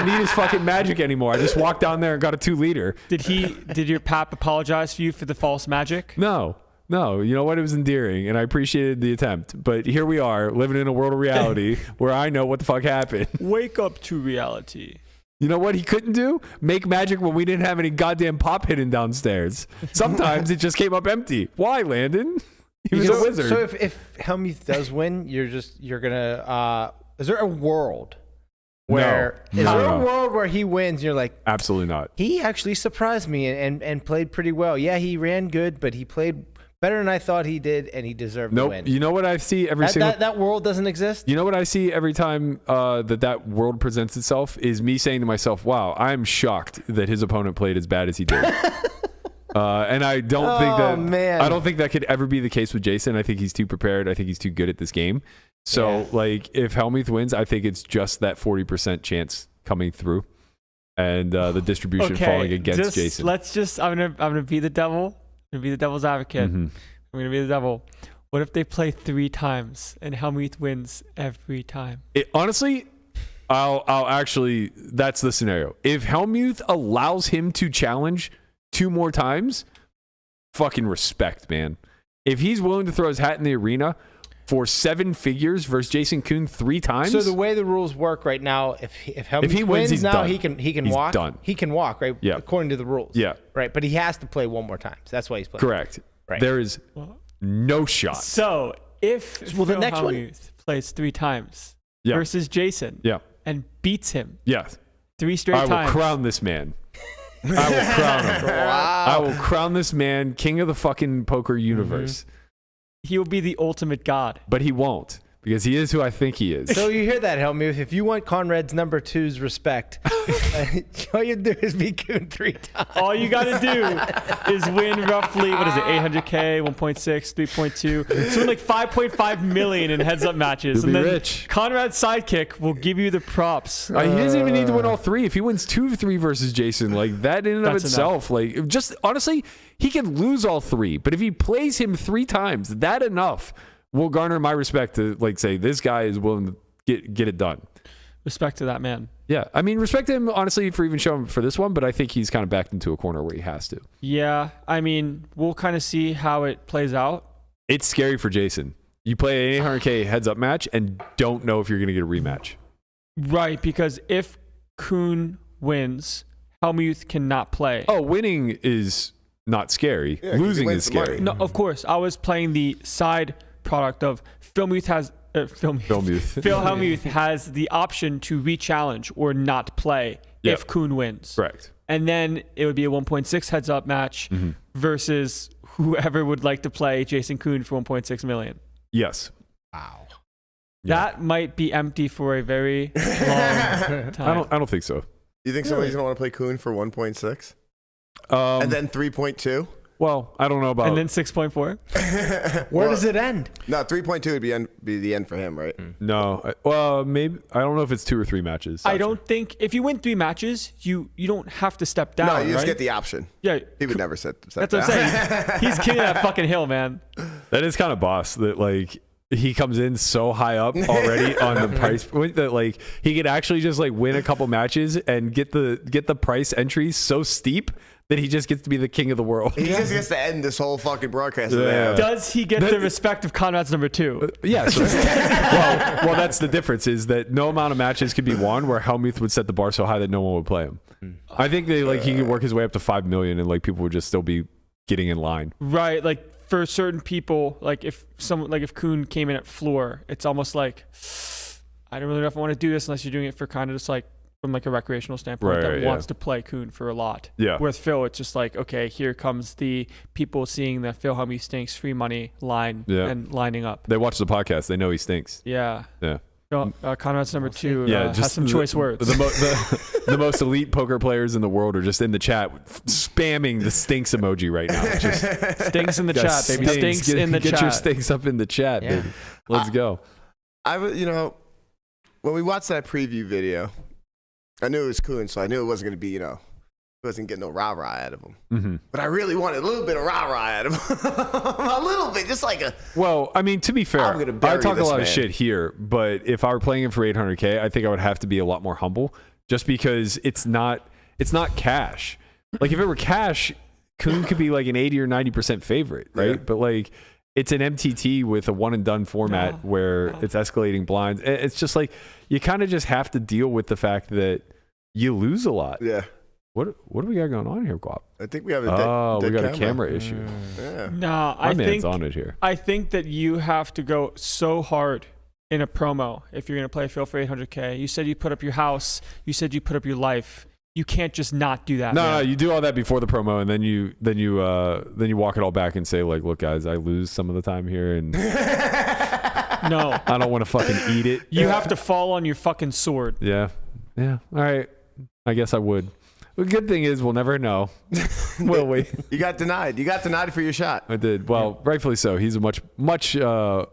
[SPEAKER 3] need his fucking magic anymore. I just walked down there and got a 2-liter.
[SPEAKER 4] Did your pap apologize for you for the false magic?
[SPEAKER 3] No, you know what? It was endearing, and I appreciated the attempt. But here we are, living in a world of reality where I know what the fuck happened.
[SPEAKER 4] Wake up to reality.
[SPEAKER 3] You know what he couldn't do? Make magic when we didn't have any goddamn pop hidden downstairs. Sometimes it just came up empty. Why, Landon? He was a wizard.
[SPEAKER 5] So if Hellmuth does win, you're gonna. Is there a world where where he wins? You're like,
[SPEAKER 3] absolutely not.
[SPEAKER 5] He actually surprised me and played pretty well. Yeah, he ran good, but he played better than I thought he did, and he deserved to win.
[SPEAKER 3] You know what I see every single...
[SPEAKER 5] That world doesn't exist?
[SPEAKER 3] You know what I see every time that world presents itself is me saying to myself, wow, I'm shocked that his opponent played as bad as he did. And I don't think that...
[SPEAKER 5] Man.
[SPEAKER 3] I don't think that could ever be the case with Jason. I think he's too prepared. I think he's too good at this game. So, like, if Hellmuth wins, I think it's just that 40% chance coming through. And the distribution falling against Jason.
[SPEAKER 4] I'm gonna be the devil. I'm gonna be the devil's advocate.
[SPEAKER 3] Mm-hmm.
[SPEAKER 4] I'm gonna be the devil. What if they play 3 times and Hellmuth wins every time?
[SPEAKER 3] Honestly, I'll actually, that's the scenario. If Hellmuth allows him to challenge 2 more times, fucking respect, man. If he's willing to throw his hat in the arena for 7 figures versus J Koon 3 times.
[SPEAKER 5] So the way the rules work right now, if Hellmuth
[SPEAKER 3] wins, he's
[SPEAKER 5] now
[SPEAKER 3] done.
[SPEAKER 5] he can
[SPEAKER 3] He's
[SPEAKER 5] walk.
[SPEAKER 3] done.
[SPEAKER 5] He can walk, right?
[SPEAKER 3] Yeah.
[SPEAKER 5] According to the rules.
[SPEAKER 3] Yeah.
[SPEAKER 5] Right. But he has to play 1 more time. So that's why he's playing.
[SPEAKER 3] Correct.
[SPEAKER 5] Right.
[SPEAKER 3] There is no shot.
[SPEAKER 4] So if
[SPEAKER 5] Well, the
[SPEAKER 4] Phil
[SPEAKER 5] next one-
[SPEAKER 4] Hellmuth plays 3 times
[SPEAKER 3] Yeah.
[SPEAKER 4] versus Jason and beats him
[SPEAKER 3] Yes.
[SPEAKER 4] 3 straight
[SPEAKER 3] I will
[SPEAKER 4] times.
[SPEAKER 3] crown this man. I will crown him.
[SPEAKER 5] Wow.
[SPEAKER 3] I will crown this man king of the fucking poker universe.
[SPEAKER 4] He will be the ultimate god.
[SPEAKER 3] But he won't, because he is who I think he is.
[SPEAKER 5] So you hear that, Hellmuth? If you want Conrad's number 2's respect, all you do is be Koon 3 times.
[SPEAKER 4] All you got to do is win roughly, what is it, 800K, 1.6, 3.2. So win like 5.5 million in heads-up matches.
[SPEAKER 3] You'll be
[SPEAKER 4] then
[SPEAKER 3] rich.
[SPEAKER 4] Conrad's sidekick will give you the props.
[SPEAKER 3] He doesn't even need to win all 3. If he wins 2 of 3 versus Jason, like that in and of
[SPEAKER 4] That's
[SPEAKER 3] itself, like just honestly, he can lose all 3. But if he plays him 3 times, that enough will garner my respect to like say this guy is willing to get it done.
[SPEAKER 4] Respect to that man.
[SPEAKER 3] Yeah, I mean, respect him honestly for even showing for this one, but I think he's kind of backed into a corner where he has to.
[SPEAKER 4] Yeah, I mean, we'll kind of see how it plays out.
[SPEAKER 3] It's scary for Jason. You play an 800K heads-up match and don't know if you're going to get a rematch.
[SPEAKER 4] Right, because if Koon wins, Hellmuth cannot play.
[SPEAKER 3] Oh, winning is not scary.
[SPEAKER 2] Yeah, 'cause he
[SPEAKER 3] Losing
[SPEAKER 2] wins
[SPEAKER 3] is
[SPEAKER 2] the
[SPEAKER 3] scary.
[SPEAKER 2] money.
[SPEAKER 4] No, of course. I was playing the side product of Hellmuth has
[SPEAKER 3] Hellmuth.
[SPEAKER 4] Phil Hellmuth has the option to re-challenge or not play if Koon wins.
[SPEAKER 3] Correct.
[SPEAKER 4] And then it would be a 1.6 heads-up match versus whoever would like to play J Koon for 1.6 million.
[SPEAKER 3] Yes.
[SPEAKER 5] Wow.
[SPEAKER 3] Yeah.
[SPEAKER 4] That might be empty for a very long time.
[SPEAKER 3] I don't think so.
[SPEAKER 2] You think somebody's gonna want to play Koon for 1.6
[SPEAKER 3] Um,
[SPEAKER 2] and then 3.2?
[SPEAKER 3] well, I don't know about.
[SPEAKER 4] And then 6.4.
[SPEAKER 5] Where does it end?
[SPEAKER 2] No, 3.2 would be the end for him, right?
[SPEAKER 3] no. Well, maybe I don't know if it's 2 or 3 matches.
[SPEAKER 4] I don't think if you win 3 matches, you don't have to step down.
[SPEAKER 2] No, you just
[SPEAKER 4] right?
[SPEAKER 2] get the option.
[SPEAKER 4] Yeah,
[SPEAKER 2] He would never set
[SPEAKER 4] that's
[SPEAKER 2] down.
[SPEAKER 4] what I'm saying. He's king of that fucking hill, man.
[SPEAKER 3] That is kind of boss that like he comes in so high up already on the price point that like he could actually just like win a couple matches and get the price entries so steep that he just gets to be the king of the world.
[SPEAKER 2] He just gets to end this whole fucking broadcast.
[SPEAKER 3] Yeah.
[SPEAKER 4] Does he get the respect of Conrad's number 2?
[SPEAKER 3] Yeah. So, well, that's the difference is that no amount of matches could be won where Hellmuth would set the bar so high that no one would play him. I think they like he could work his way up to 5 million and like people would just still be getting in line.
[SPEAKER 4] Right, like for certain people, like if Koon came in at floor, it's almost like I don't really know if I want to do this unless you're doing it for kind of just like from like a recreational standpoint that wants to play Koon for a lot.
[SPEAKER 3] Yeah.
[SPEAKER 4] With Phil, it's just like, okay, here comes the people seeing the Phil Hellmuth stinks free money line and lining up.
[SPEAKER 3] They watch the podcast. They know he stinks.
[SPEAKER 4] Yeah.
[SPEAKER 3] Yeah.
[SPEAKER 4] Conrad's number 2
[SPEAKER 3] just
[SPEAKER 4] has some choice words.
[SPEAKER 3] The most elite poker players in the world are just in the chat spamming the stinks emoji right now. Just
[SPEAKER 4] stinks in the chat, baby. Stinks in the chat.
[SPEAKER 3] Get your stinks up in the chat, baby. Let's go.
[SPEAKER 2] When we watched that preview video, I knew it was Koon, so I knew it wasn't going to be, he wasn't getting no rah-rah out of him.
[SPEAKER 3] Mm-hmm.
[SPEAKER 2] But I really wanted a little bit of rah-rah out of him. A little bit, just like a...
[SPEAKER 3] Well, I mean, to be fair, I talk a lot of shit here, but if I were playing him for 800K, I think I would have to be a lot more humble just because it's not cash. Like, if it were cash, Koon could be like an 80 or 90% favorite, right?
[SPEAKER 2] Yeah.
[SPEAKER 3] But like, it's an MTT with a one-and-done format where it's escalating blinds. It's just like, you kind of just have to deal with the fact that you lose a lot.
[SPEAKER 2] Yeah.
[SPEAKER 3] What do we got going on here, Guap?
[SPEAKER 2] I think we have a dead
[SPEAKER 3] we got a camera issue.
[SPEAKER 2] Yeah.
[SPEAKER 4] No,
[SPEAKER 3] My man's on it here.
[SPEAKER 4] I think that you have to go so hard in a promo if you're going to play Phil for 800K. You said you put up your house. You said you put up your life. You can't just not do that.
[SPEAKER 3] No, you do all that before the promo, and then you walk it all back and say like, look, guys, I lose some of the time here, and
[SPEAKER 4] No,
[SPEAKER 3] I don't want to fucking eat it.
[SPEAKER 4] you have to fall on your fucking sword.
[SPEAKER 3] Yeah. All right. I guess I would. The good thing is we'll never know, will we?
[SPEAKER 2] You got denied. You got denied for your shot.
[SPEAKER 3] I did. Well, rightfully so. He's a much more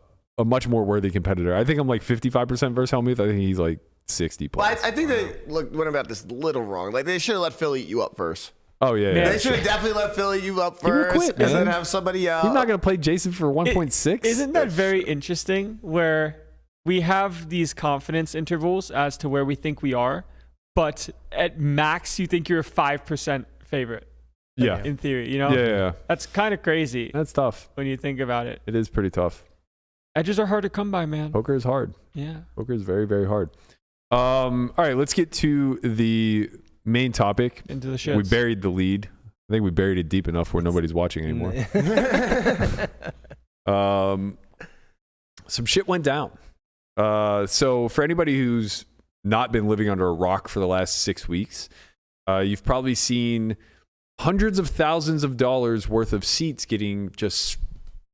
[SPEAKER 3] worthy competitor. I think I'm like 55% versus Hellmuth. I think he's like 60 plus.
[SPEAKER 2] Well, I think they went about this a little wrong. Like, they should have let Phil eat you up first.
[SPEAKER 3] Oh, yeah.
[SPEAKER 4] Man,
[SPEAKER 2] They should have definitely let Phil eat you up
[SPEAKER 3] He will
[SPEAKER 2] first
[SPEAKER 3] quit,
[SPEAKER 2] and
[SPEAKER 3] man.
[SPEAKER 2] then have somebody else.
[SPEAKER 3] He's not going to play Jason for 1.6.
[SPEAKER 4] Isn't that very interesting where we have these confidence intervals as to where we think we are, but at max you think you're a 5% favorite?
[SPEAKER 3] Yeah.
[SPEAKER 4] In theory,
[SPEAKER 3] Yeah.
[SPEAKER 4] That's kind of crazy
[SPEAKER 3] That's tough.
[SPEAKER 4] when you think about it.
[SPEAKER 3] It is pretty tough.
[SPEAKER 4] Edges are hard to come by, man.
[SPEAKER 3] Poker is hard.
[SPEAKER 4] Yeah.
[SPEAKER 3] Poker is very, very hard. All right, let's get to the main topic.
[SPEAKER 4] Into the shits.
[SPEAKER 3] We buried the lead. I think we buried it deep enough where nobody's watching anymore. Some shit went down. So for anybody who's not been living under a rock for the last 6 weeks, you've probably seen hundreds of thousands of dollars worth of seats getting just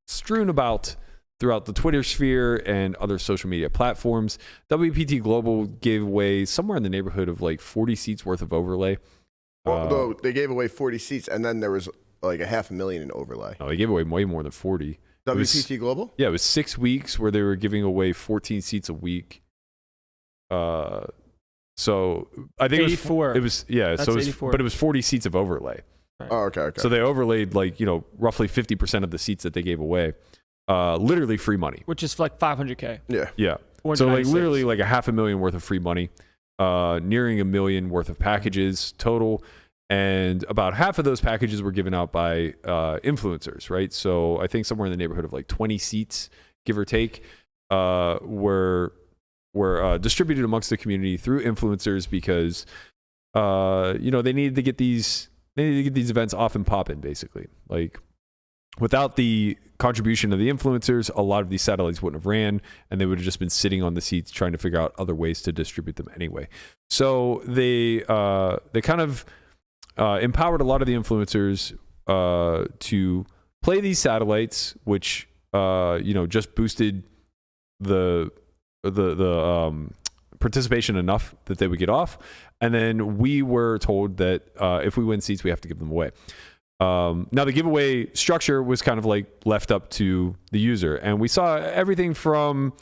[SPEAKER 3] strewn about throughout the Twitter sphere and other social media platforms. WPT Global gave away somewhere in the neighborhood of like 40 seats worth of overlay.
[SPEAKER 2] Well, no, they gave away 40 seats, and then there was like $500,000 in overlay.
[SPEAKER 3] No, they gave away way more than 40.
[SPEAKER 2] WPT Global?
[SPEAKER 3] Yeah, it was 6 weeks where they were giving away 14 seats a week. So I think
[SPEAKER 4] 84.
[SPEAKER 3] It was yeah.
[SPEAKER 4] That's
[SPEAKER 3] so it was,
[SPEAKER 4] 84.
[SPEAKER 3] but it was 40 seats of overlay.
[SPEAKER 2] Oh, okay.
[SPEAKER 3] So they overlaid like roughly 50% of the seats that they gave away. Literally free money.
[SPEAKER 4] Which is like 500K.
[SPEAKER 2] Yeah.
[SPEAKER 3] Yeah. So like literally like $500,000 worth of free money, nearing $1 million worth of packages total. And about half of those packages were given out by influencers, right? So I think somewhere in the neighborhood of like 20 seats, give or take, were distributed amongst the community through influencers because they needed to get these events off and popping, basically. Like without the contribution of the influencers, a lot of these satellites wouldn't have ran, and they would have just been sitting on the seats trying to figure out other ways to distribute them anyway. So they kind of empowered a lot of the influencers to play these satellites, which just boosted the participation enough that they would get off. And then we were told that if we win seats, we have to give them away. Now the giveaway structure was kind of like left up to the user, and we saw everything from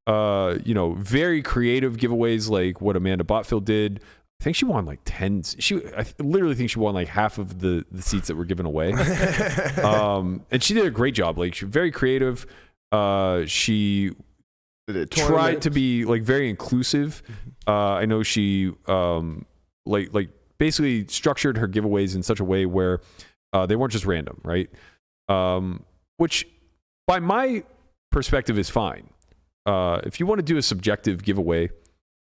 [SPEAKER 3] very creative giveaways like what Amanda Botfield did. I think she won like 10. I literally think she won like half of the seats that were given away. And she did a great job. Like, she was very creative. She tried to be like very inclusive. I know she like basically structured her giveaways in such a way where they weren't just random, right? Which by my perspective is fine. If you want to do a subjective giveaway,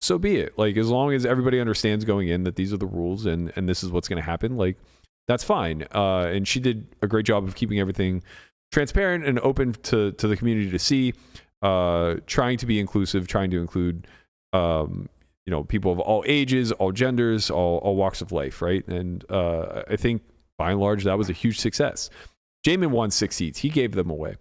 [SPEAKER 3] so be it. Like, as long as everybody understands going in that these are the rules and this is what's going to happen, like, that's fine. And she did a great job of keeping everything transparent and open to the community to see, trying to be inclusive, trying to include, people of all ages, all genders, all walks of life, right? And I think by and large, that was a huge success. Jamin won 6 seats. He gave them away.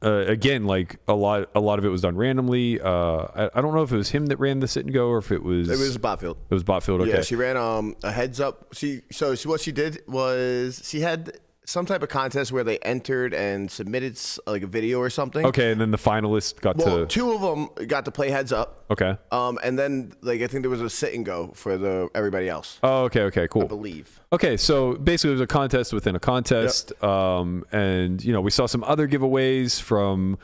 [SPEAKER 3] Again, like a lot of it was done randomly. I don't know if it was him that ran the sit and go or if it was
[SPEAKER 2] Botfield.
[SPEAKER 3] It was Botfield. Okay.
[SPEAKER 2] Yeah, she ran a heads up. What she did was she had some type of contest where they entered and submitted like a video or something.
[SPEAKER 3] Okay, and then the finalists got to.
[SPEAKER 2] 2 of them got to play heads up.
[SPEAKER 3] Okay.
[SPEAKER 2] And then like I think there was a sit and go for everybody else.
[SPEAKER 3] Oh, okay, cool.
[SPEAKER 2] I believe.
[SPEAKER 3] Okay, so basically it was a contest within a contest. Yep. And we saw some other giveaways from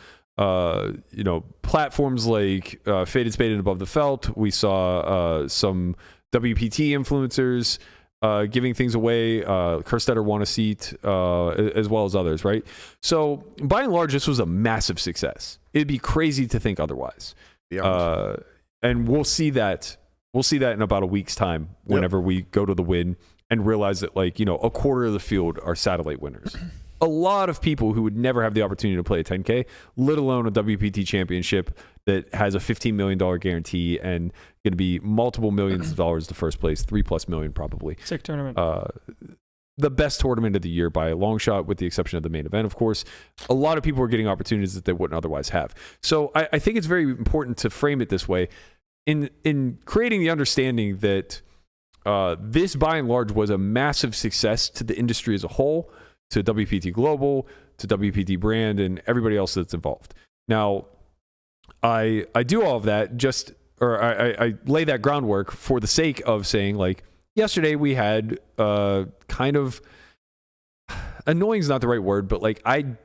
[SPEAKER 3] platforms like Faded, Spaded, and Above the Felt. We saw some WPT influencers giving things away. Hochstetler won a seat, as well as others, right? So by and large, this was a massive success. It'd be crazy to think otherwise. And we'll see that in about a week's time whenever we go to the win and realize that a quarter of the field are satellite winners. A lot of people who would never have the opportunity to play a 10K, let alone a WPT championship that has a $15 million guarantee and going to be multiple millions of dollars to first place, 3+ million probably.
[SPEAKER 4] Sick tournament.
[SPEAKER 3] The best tournament of the year by a long shot, with the exception of the main event, of course. A lot of people are getting opportunities that they wouldn't otherwise have. So I think it's very important to frame it this way in creating the understanding that this by and large was a massive success to the industry as a whole, to WPT Global, to WPT Brand, and everybody else that's involved. Now, I do all of that I lay that groundwork for the sake of saying, like, yesterday we had kind of, annoying is not the right word, but like I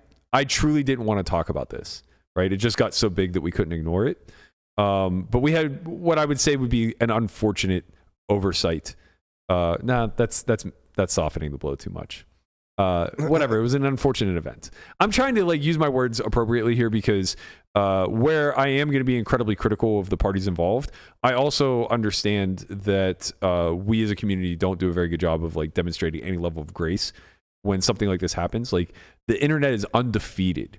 [SPEAKER 3] truly didn't want to talk about this, right? It just got so big that we couldn't ignore it. But we had what I would say would be an unfortunate oversight. That's softening the blow too much. Whatever, it was an unfortunate event. I'm trying to use my words appropriately here because where I am going to be incredibly critical of the parties involved, I also understand that we as a community don't do a very good job of demonstrating any level of grace when something like this happens. Like, the internet is undefeated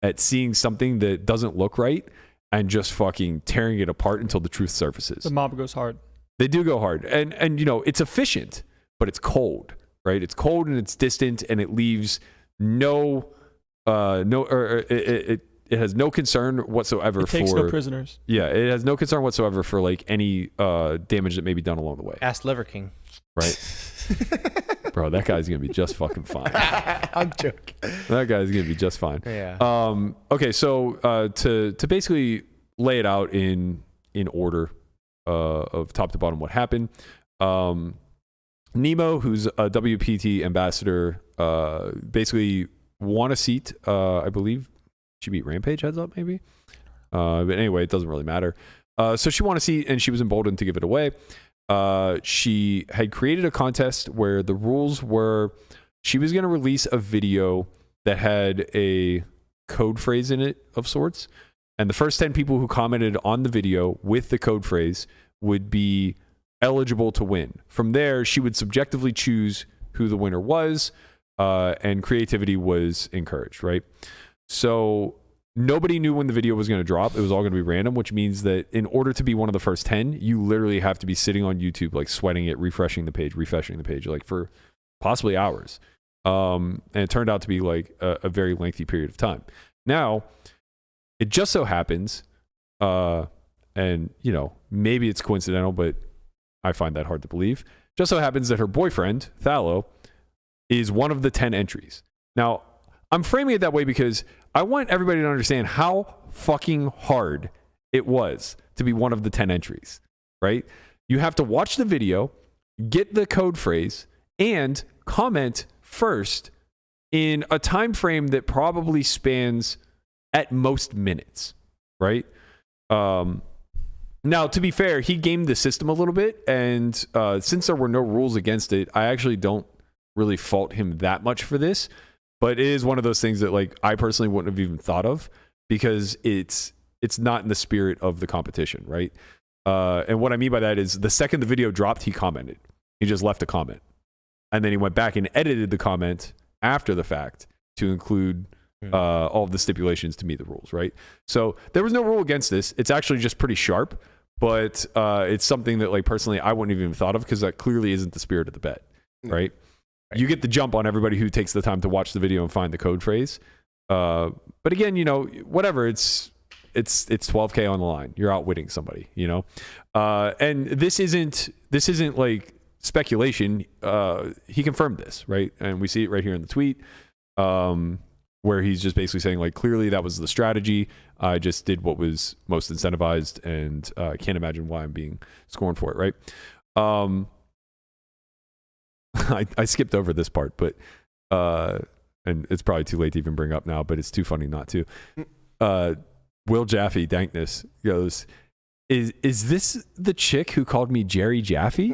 [SPEAKER 3] at seeing something that doesn't look right and just fucking tearing it apart until the truth surfaces.
[SPEAKER 4] The mob goes hard. They
[SPEAKER 3] do go hard, and it's efficient, but it's cold. Right? It's cold and it's distant, and it leaves it has no concern whatsoever. It takes
[SPEAKER 4] no prisoners.
[SPEAKER 3] Yeah, it has no concern whatsoever for any damage that may be done along the way.
[SPEAKER 5] Ask Liver King.
[SPEAKER 3] Right. Bro, that guy's gonna be just fucking fine.
[SPEAKER 5] I'm joking.
[SPEAKER 3] That guy's gonna be just fine.
[SPEAKER 5] Yeah.
[SPEAKER 3] Okay, so to basically lay it out in order of top to bottom what happened. Nemo, who's a WPT ambassador, basically won a seat. I believe she beat Rampage heads up, maybe. But anyway, it doesn't really matter. So she won a seat, and she was emboldened to give it away. She had created a contest where the rules were she was going to release a video that had a code phrase in it of sorts. And the first 10 people who commented on the video with the code phrase would be eligible to win. From there, she would subjectively choose who the winner was, and creativity was encouraged, right? So nobody knew when the video was going to drop. It was all going to be random, which means that in order to be one of the first 10, you literally have to be sitting on YouTube, sweating it, refreshing the page, for possibly hours. And it turned out to be a very lengthy period of time. Now, it just so happens, and and maybe it's coincidental, but I find that hard to believe. Just so happens that her boyfriend, Thallo, is one of the 10 entries. Now, I'm framing it that way because I want everybody to understand how fucking hard it was to be one of the 10 entries, right? You have to watch the video, get the code phrase, and comment first in a time frame that probably spans at most minutes, right? Now, to be fair, he gamed the system a little bit, and since there were no rules against it, I actually don't really fault him that much for this, but it is one of those things that like I personally wouldn't have even thought of because it's not in the spirit of the competition, right? And what I mean by that is the second the video dropped, he commented. He just left a comment. And then he went back and edited the comment after the fact to include all of the stipulations to meet the rules, right? So there was no rule against this. It's actually just pretty sharp, but it's something that like personally I wouldn't have even thought of because that clearly isn't the spirit of the bet, right? You get the jump on everybody who takes the time to watch the video and find the code phrase. But again, whatever, it's 12K on the line. You're outwitting somebody, and this isn't like speculation. He confirmed this, right? And we see it right here in the tweet, where he's just basically saying like, clearly that was the strategy. I just did what was most incentivized, and I can't imagine why I'm being scorned for it, right? I skipped over this part, but and it's probably too late to even bring up now, but it's too funny not to. Will Jaffe Dankness goes, Is this the chick who called me Jerry Jaffe?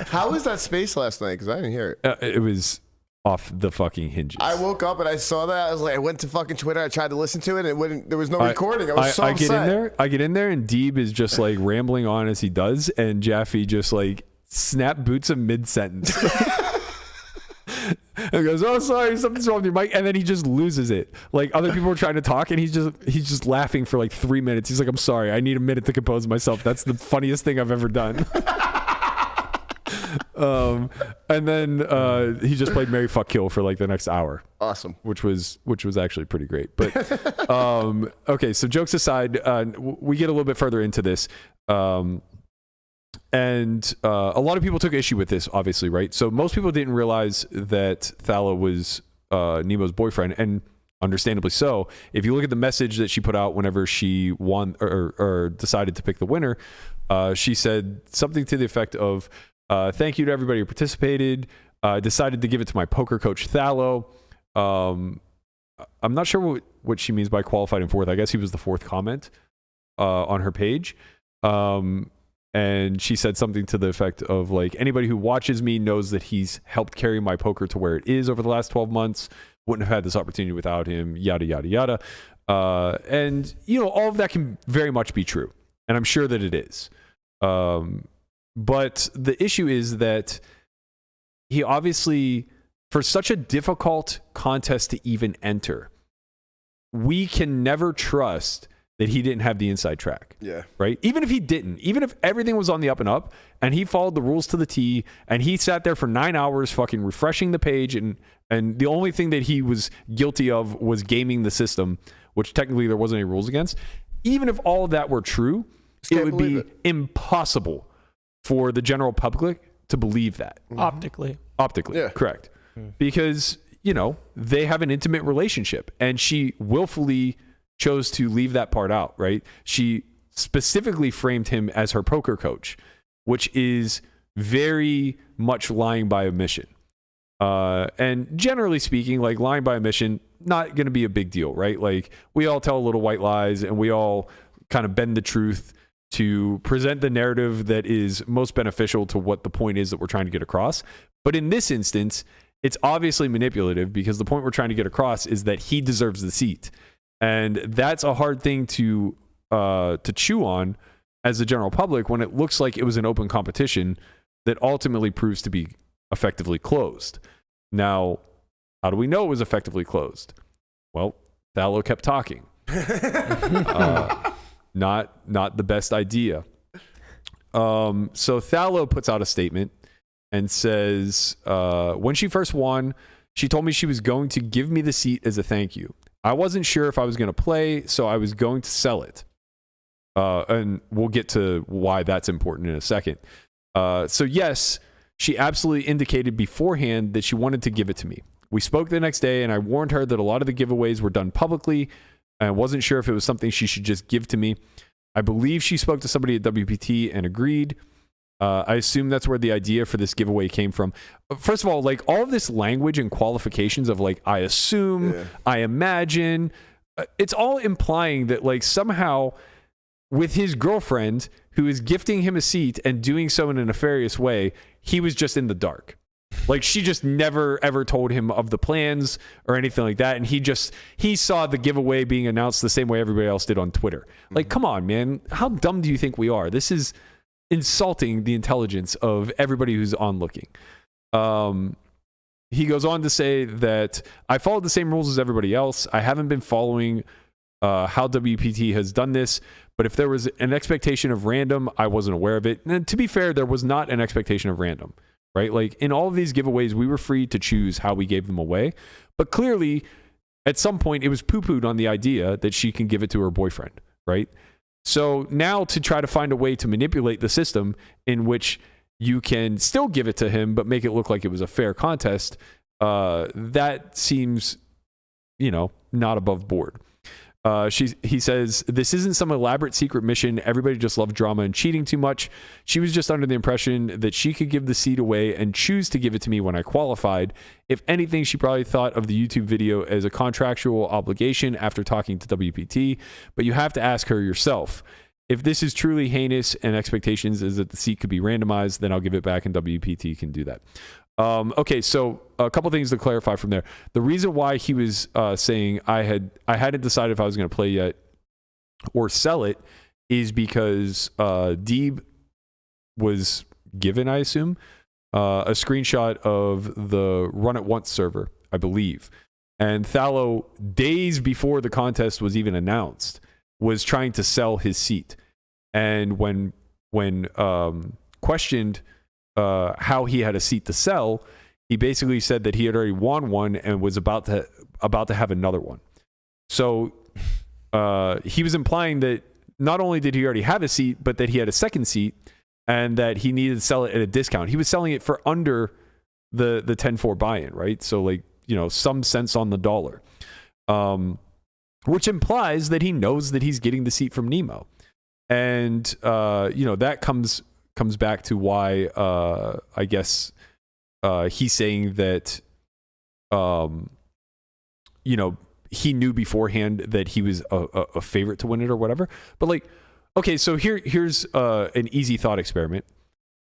[SPEAKER 2] How was that space last night? Because I didn't hear it.
[SPEAKER 3] It was off the fucking hinges.
[SPEAKER 2] I woke up and I saw that. I was like, I went to fucking Twitter. I tried to listen to it, and it wouldn't. There was no recording. I was so upset.
[SPEAKER 3] I get in there, and Deeb is just like rambling on as he does, and Jaffe just like snap boots him mid sentence. And goes, oh, sorry, something's wrong with your mic. And then he just loses it. Like other people were trying to talk, and he's just laughing for like 3 minutes. He's like, I'm sorry, I need a minute to compose myself. That's the funniest thing I've ever done. And then he just played Mary Fuck Kill for like the next hour.
[SPEAKER 2] Awesome.
[SPEAKER 3] Which was actually pretty great. But okay, so jokes aside, we get a little bit further into this. And a lot of people took issue with this, obviously, right? So most people didn't realize that Thallo was Nemo's boyfriend, and understandably so. If you look at the message that she put out whenever she won or decided to pick the winner, she said something to the effect of, thank you to everybody who participated. Decided to give it to my poker coach, Thallo. I'm not sure what she means by qualified in fourth. I guess he was the fourth comment on her page. And she said something to the effect of like, anybody who watches me knows that he's helped carry my poker to where it is over the last 12 months. Wouldn't have had this opportunity without him, yada, yada, yada. And, all of that can very much be true. And I'm sure that it is. But the issue is that he obviously, for such a difficult contest to even enter, we can never trust that he didn't have the inside track.
[SPEAKER 2] Yeah.
[SPEAKER 3] Right? Even if he didn't, even if everything was on the up and up and he followed the rules to the T and he sat there for 9 hours fucking refreshing the page and the only thing that he was guilty of was gaming the system, which technically there wasn't any rules against. Even if all of that were true, it would be impossible for the general public to believe that.
[SPEAKER 4] Optically.
[SPEAKER 2] Yeah.
[SPEAKER 3] Correct. Because, they have an intimate relationship, and she willfully chose to leave that part out, right? She specifically framed him as her poker coach, which is very much lying by omission. And generally speaking, like lying by omission, not going to be a big deal, right? Like we all tell little white lies and we all kind of bend the truth to present the narrative that is most beneficial to what the point is that we're trying to get across. But in this instance, it's obviously manipulative because the point we're trying to get across is that he deserves the seat. And that's a hard thing to chew on as the general public when it looks like it was an open competition that ultimately proves to be effectively closed. Now, how do we know it was effectively closed? Well, Thallo kept talking. Not the best idea. So Thallo puts out a statement and says, when she first won, she told me she was going to give me the seat as a thank you. I wasn't sure if I was going to play, so I was going to sell it. And we'll get to why that's important in a second. So yes, she absolutely indicated beforehand that she wanted to give it to me. We spoke the next day, and I warned her that a lot of the giveaways were done publicly. I wasn't sure if it was something she should just give to me. I believe she spoke to somebody at WPT and agreed. I assume that's where the idea for this giveaway came from. First of all, like all of this language and qualifications of like, I assume, I imagine, it's all implying that like somehow with his girlfriend who is gifting him a seat and doing so in a nefarious way, he was just in the dark. Like she just never ever told him of the plans or anything like that. And he saw the giveaway being announced the same way everybody else did on Twitter. Like, come on, man. How dumb do you think we are? This is insulting the intelligence of everybody who's onlooking. He goes on to say that I followed the same rules as everybody else. I haven't been following how WPT has done this, but if there was an expectation of random, I wasn't aware of it. And to be fair, there was not an expectation of random, right? Like in all of these giveaways, we were free to choose how we gave them away, but clearly at some point it was poo-pooed on the idea that she can give it to her boyfriend, right? So now to try to find a way to manipulate the system in which you can still give it to him, but make it look like it was a fair contest, that seems, not above board. He says, this isn't some elaborate secret mission. Everybody just loved drama and cheating too much. She was just under the impression that she could give the seat away and choose to give it to me when I qualified. If anything, she probably thought of the YouTube video as a contractual obligation after talking to WPT, but you have to ask her yourself. If this is truly heinous and expectations is that the seat could be randomized, then I'll give it back and WPT can do that. Okay, so a couple things to clarify from there. The reason why he was saying I hadn't decided if I was going to play yet or sell it is because Deeb was given, I assume, a screenshot of the Run It Once server, I believe. And Thallo, days before the contest was even announced, was trying to sell his seat. And when questioned how he had a seat to sell, he basically said that he had already won one and was about to have another one. So he was implying that not only did he already have a seat, but that he had a second seat and that he needed to sell it at a discount. He was selling it for under the 10-4 buy-in, right? So like, some cents on the dollar, which implies that he knows that he's getting the seat from Nemo. And, that comes back to why I guess he's saying that he knew beforehand that he was a favorite to win it or whatever. But like, okay, so here's an easy thought experiment.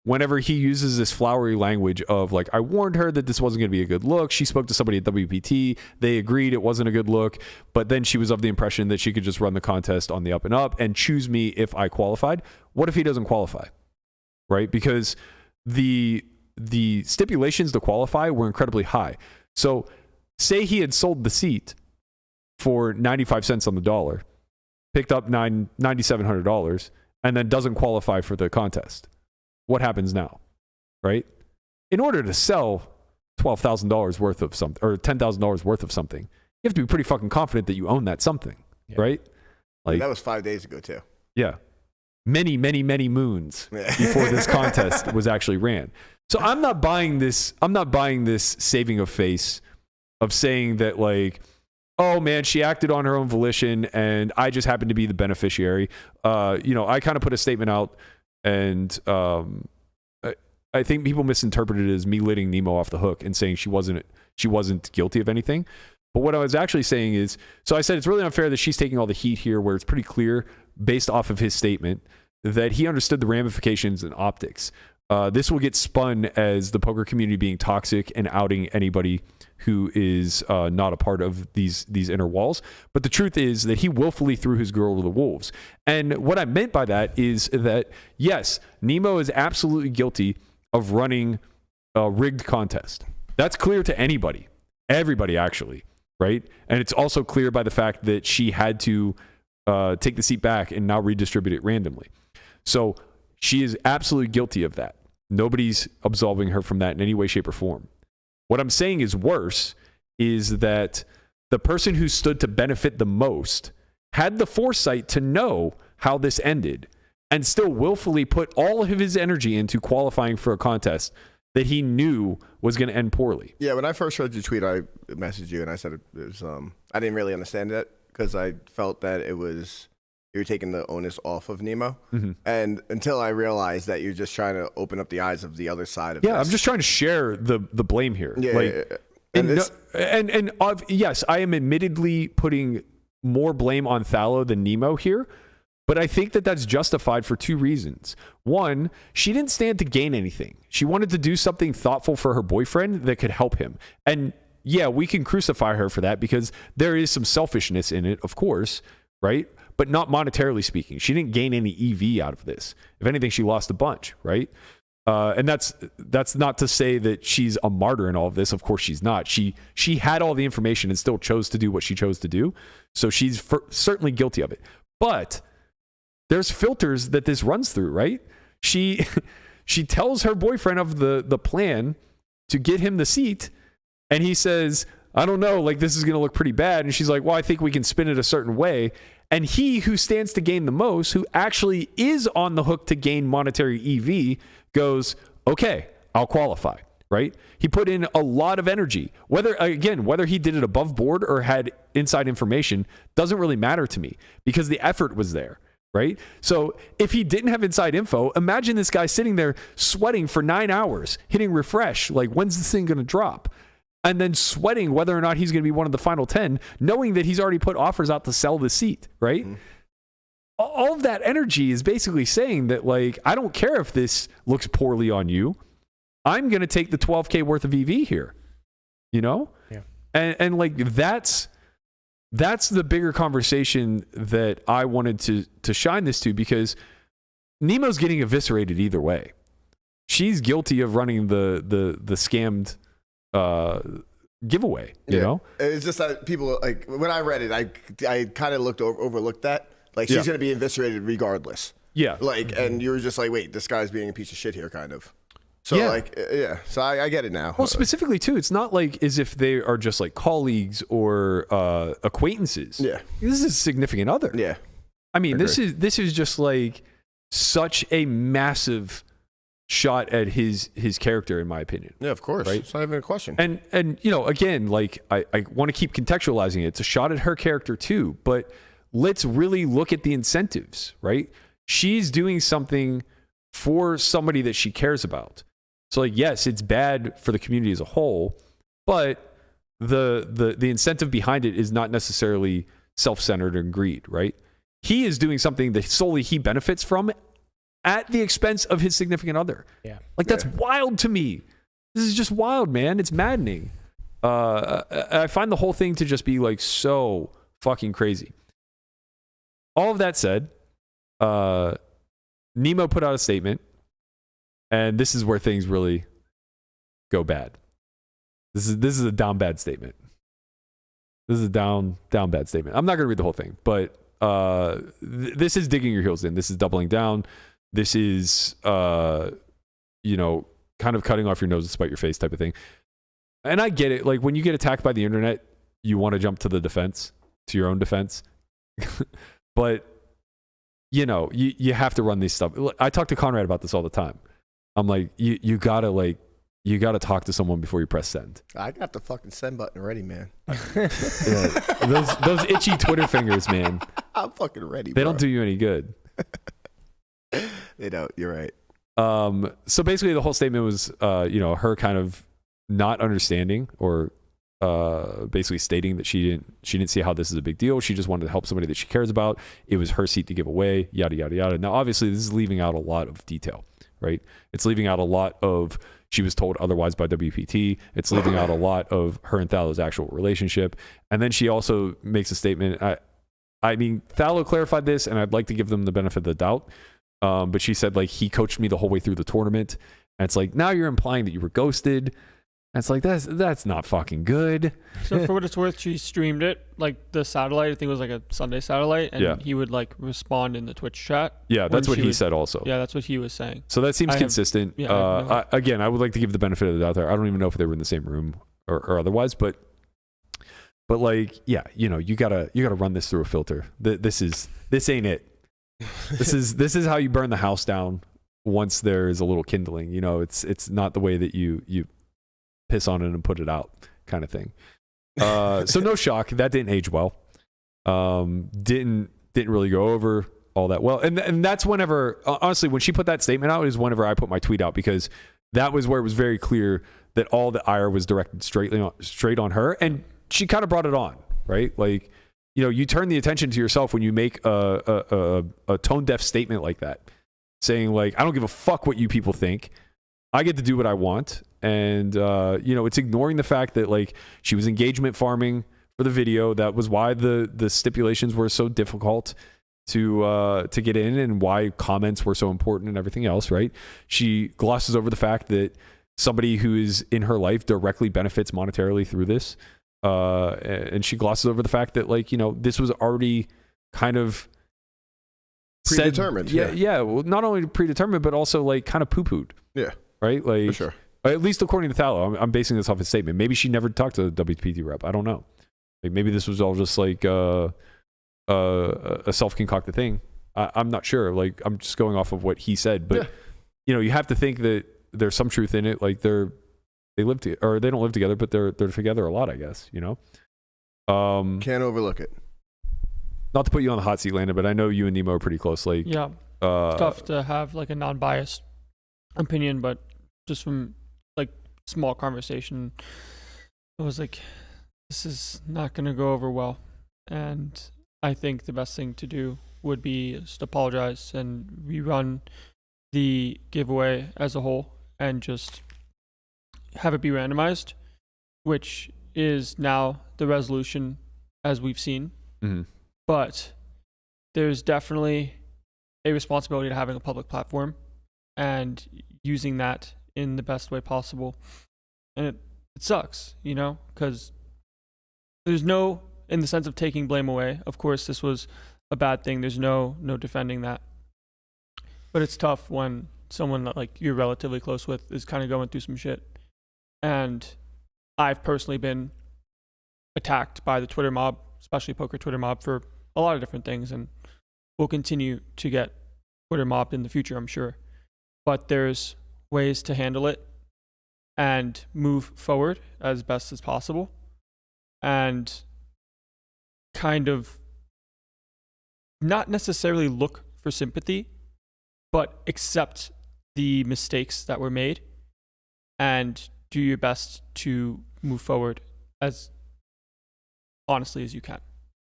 [SPEAKER 3] Whenever he uses this flowery language of like, I warned her that this wasn't going to be a good look. She spoke to somebody at WPT. They agreed it wasn't a good look, but then she was of the impression that she could just run the contest on the up and up and choose me if I qualified. What if he doesn't qualify? Right? Because the stipulations to qualify were incredibly high. So say he had sold the seat for 95 cents on the dollar, picked up $9,700, and then doesn't qualify for the contest. What happens now? Right? In order to sell $12,000 worth of something or $10,000 worth of something, you have to be pretty fucking confident that you own that something, right? Like
[SPEAKER 2] that was 5 days ago too.
[SPEAKER 3] Yeah. Many moons before this contest was actually ran. So I'm not buying this saving of face of saying that like, oh man, she acted on her own volition and I just happened to be the beneficiary. I kind of put a statement out and I think people misinterpreted it as me letting Nemo off the hook and saying she wasn't guilty of anything. But what I was actually saying is, so I said it's really unfair that she's taking all the heat here where it's pretty clear based off of his statement that he understood the ramifications and optics. This will get spun as the poker community being toxic and outing anybody who is not a part of these inner walls. But the truth is that he willfully threw his girl to the wolves. And what I meant by that is that, yes, Nemo is absolutely guilty of running a rigged contest. That's clear to anybody, everybody actually, right? And it's also clear by the fact that she had to take the seat back and now redistribute it randomly. So she is absolutely guilty of that. Nobody's absolving her from that in any way, shape, or form. What I'm saying is worse is that the person who stood to benefit the most had the foresight to know how this ended and still willfully put all of his energy into qualifying for a contest that he knew was going to end poorly.
[SPEAKER 2] Yeah, when I first read your tweet, I messaged you and I said it was, I didn't really understand that because I felt that it was, you were taking the onus off of Nemo. And until I realized that you're just trying to open up the eyes of the other side of this.
[SPEAKER 3] I'm just trying to share the blame here.
[SPEAKER 2] Yeah.
[SPEAKER 3] Yes, I am admittedly putting more blame on Thallo than Nemo here, but I think that that's justified for two reasons. One, she didn't stand to gain anything. She wanted to do something thoughtful for her boyfriend that could help him. And yeah, we can crucify her for that because there is some selfishness in it, of course, right? But not monetarily speaking. She didn't gain any EV out of this. If anything, she lost a bunch, right? And that's not to say that she's a martyr in all of this. Of course she's not. She had all the information and still chose to do what she chose to do. So she's certainly guilty of it. But there's filters that this runs through, right? She tells her boyfriend of the plan to get him the seat, and he says, I don't know, like this is going to look pretty bad. And she's like, well, I think we can spin it a certain way. And he who stands to gain the most, who actually is on the hook to gain monetary EV, goes, okay, I'll qualify, right? He put in a lot of energy. Whether he did it above board or had inside information doesn't really matter to me because the effort was there, right? So if he didn't have inside info, imagine this guy sitting there sweating for 9 hours, hitting refresh, like when's this thing going to drop? And then sweating whether or not he's going to be one of the final 10, knowing that he's already put offers out to sell the seat, right? All of that energy is basically saying that, like, I don't care if this looks poorly on you. I'm going to take the 12K worth of EV here, you know?
[SPEAKER 5] Yeah.
[SPEAKER 3] And like, that's the bigger conversation that I wanted to shine this to, because Nemo's getting eviscerated either way. She's guilty of running the scammed giveaway, you know?
[SPEAKER 2] It's just that people, like, when I read it, I kind of overlooked that. Like, she's going to be eviscerated regardless.
[SPEAKER 3] Yeah.
[SPEAKER 2] Like, and you were just like, wait, this guy's being a piece of shit here, kind of. So, so I get it now.
[SPEAKER 3] Well, specifically, too, it's not like as if they are just like colleagues or acquaintances.
[SPEAKER 2] Yeah.
[SPEAKER 3] This is a significant other.
[SPEAKER 2] Yeah.
[SPEAKER 3] I mean, this is just like such a massive shot at his character, in my opinion.
[SPEAKER 2] Yeah, of course.
[SPEAKER 3] Right?
[SPEAKER 2] It's not even a question.
[SPEAKER 3] And you know, again, like I want to keep contextualizing it. It's a shot at her character too, but let's really look at the incentives, right? She's doing something for somebody that she cares about. So like, yes, it's bad for the community as a whole, but the incentive behind it is not necessarily self-centered and greed, right? He is doing something that solely he benefits from at the expense of his significant other.
[SPEAKER 5] Yeah.
[SPEAKER 3] Like, that's wild to me. This is just wild, man. It's maddening. I find the whole thing to just be like so fucking crazy. All of that said, Nemo put out a statement, and this is where things really go bad. This is a down bad statement. This is a down bad statement. I'm not going to read the whole thing, but this is digging your heels in. This is doubling down. This is, kind of cutting off your nose to spite your face type of thing. And I get it. Like, when you get attacked by the internet, you want to jump to the defense, to your own defense. But, you have to run these stuff. I talk to Conrad about this all the time. I'm like, you gotta talk to someone before you press send.
[SPEAKER 2] I got the fucking send button ready, man.
[SPEAKER 3] Yeah, those itchy Twitter fingers, man.
[SPEAKER 2] I'm fucking ready,
[SPEAKER 3] They
[SPEAKER 2] bro.
[SPEAKER 3] don't do you any good.
[SPEAKER 2] They don't. You're right.
[SPEAKER 3] So basically the whole statement was, her kind of not understanding or basically stating that she didn't see how this is a big deal. She just wanted to help somebody that she cares about. It was her seat to give away, yada, yada, yada. Now, obviously, this is leaving out a lot of detail, right? It's leaving out a lot of she was told otherwise by WPT. It's leaving out a lot of her and Thallo's actual relationship. And then she also makes a statement. I mean, Thallo clarified this, and I'd like to give them the benefit of the doubt. But she said, like, he coached me the whole way through the tournament. And it's like, now you're implying that you were ghosted. And it's like, that's not fucking good.
[SPEAKER 4] So for what it's worth, she streamed it, like the satellite. I think it was like a Sunday satellite, and he would like respond in the Twitch chat.
[SPEAKER 3] Yeah, that's what he said also.
[SPEAKER 4] Yeah, that's what he was saying.
[SPEAKER 3] So that seems consistent.
[SPEAKER 4] I
[SPEAKER 3] I would like to give the benefit of the doubt there. I don't even know if they were in the same room or otherwise, but like, yeah, you gotta run this through a filter. This ain't it. This is how you burn the house down once there's a little kindling. You know, it's not the way that you piss on it and put it out kind of thing. So no shock, that didn't age well. Didn't really go over all that well. And that's whenever, honestly, when she put that statement out is whenever I put my tweet out, because that was where it was very clear that all the ire was directed straight on her, and she kind of brought it on, right? Like, you know, you turn the attention to yourself when you make a tone deaf statement like that, saying like, I don't give a fuck what you people think. I get to do what I want. And, you know, it's ignoring the fact that like she was engagement farming for the video. That was why the stipulations were so difficult to get in, and why comments were so important and everything else, right? She glosses over the fact that somebody who is in her life directly benefits monetarily through this. And she glosses over the fact that, like, you know, this was already kind of
[SPEAKER 2] predetermined.
[SPEAKER 3] Yeah. Well, not only predetermined, but also like kind of poo-pooed.
[SPEAKER 2] Yeah.
[SPEAKER 3] Right? Like,
[SPEAKER 2] For sure.
[SPEAKER 3] At least according to Thallo. I'm basing this off his statement. Maybe she never talked to the WPT rep. I don't know. Like, maybe this was all just like a self-concocted thing. I'm not sure. Like, I'm just going off of what he said. But, you know, you have to think that there's some truth in it. Like, they live together, or they don't live together, but they're together a lot, I guess, you know?
[SPEAKER 2] Can't overlook it.
[SPEAKER 3] Not to put you on the hot seat, Landon, but I know you and Nemo are pretty close. Like,
[SPEAKER 4] Yeah. Tough to have like a non-biased opinion, but just from like small conversation, it was like, this is not going to go over well. And I think the best thing to do would be just apologize and rerun the giveaway as a whole, and just have it be randomized, which is now the resolution as we've seen.
[SPEAKER 3] Mm-hmm.
[SPEAKER 4] But there's definitely a responsibility to having a public platform and using that in the best way possible. And it sucks, you know, because there's no, in the sense of taking blame away, of course this was a bad thing, there's no defending that. But it's tough when someone that like you're relatively close with is kind of going through some shit. And I've personally been attacked by the Twitter mob, especially poker Twitter mob, for a lot of different things, and will continue to get Twitter mobbed in the future, I'm sure. But there's ways to handle it and move forward as best as possible, and kind of not necessarily look for sympathy, but accept the mistakes that were made and do your best to move forward as honestly as you can.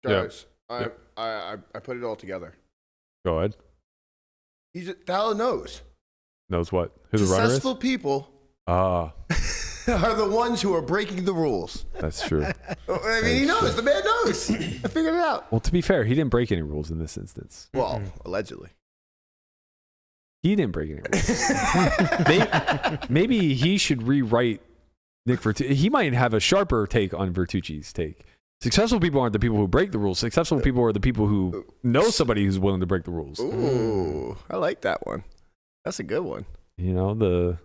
[SPEAKER 2] Guys, I put it all together.
[SPEAKER 3] Go ahead.
[SPEAKER 2] Thallo knows.
[SPEAKER 3] Knows what? Who the runner is?
[SPEAKER 2] Successful people
[SPEAKER 3] are
[SPEAKER 2] the ones who are breaking the rules.
[SPEAKER 3] That's true.
[SPEAKER 2] I mean, he knows. The man knows. I figured it out.
[SPEAKER 3] Well, to be fair, he didn't break any rules in this instance.
[SPEAKER 2] Well, allegedly.
[SPEAKER 3] He didn't break any rules. Maybe he should rewrite Nick Vertucci. He might have a sharper take on Vertucci's take. Successful people aren't the people who break the rules. Successful people are the people who know somebody who's willing to break the rules.
[SPEAKER 2] Ooh, I like that one. That's a good one.
[SPEAKER 3] You know, the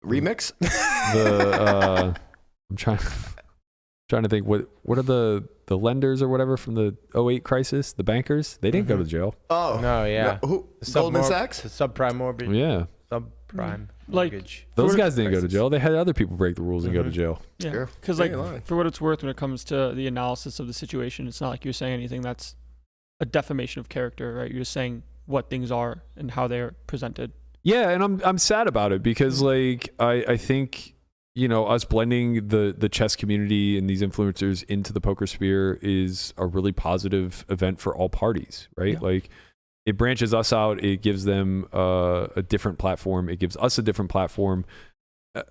[SPEAKER 2] remix.
[SPEAKER 3] I'm trying to think. What are the lenders or whatever from the 2008 crisis? The bankers. They didn't go to jail.
[SPEAKER 5] Oh no, yeah.
[SPEAKER 2] No, who? Goldman Sachs.
[SPEAKER 5] The subprime mortgage.
[SPEAKER 3] Yeah.
[SPEAKER 5] Subprime
[SPEAKER 4] Like
[SPEAKER 5] mortgage.
[SPEAKER 3] Those guys didn't go to jail. They had other people break the rules and go to jail.
[SPEAKER 4] Yeah, because like for what it's worth, when it comes to the analysis of the situation, it's not like you're saying anything that's a defamation of character, right? You're just saying what things are and how they're presented.
[SPEAKER 3] Yeah, and I'm sad about it because like I think, you know, us blending the chess community and these influencers into the poker sphere is a really positive event for all parties, right?
[SPEAKER 4] Yeah.
[SPEAKER 3] Like, it branches us out. It gives them a different platform. It gives us a different platform.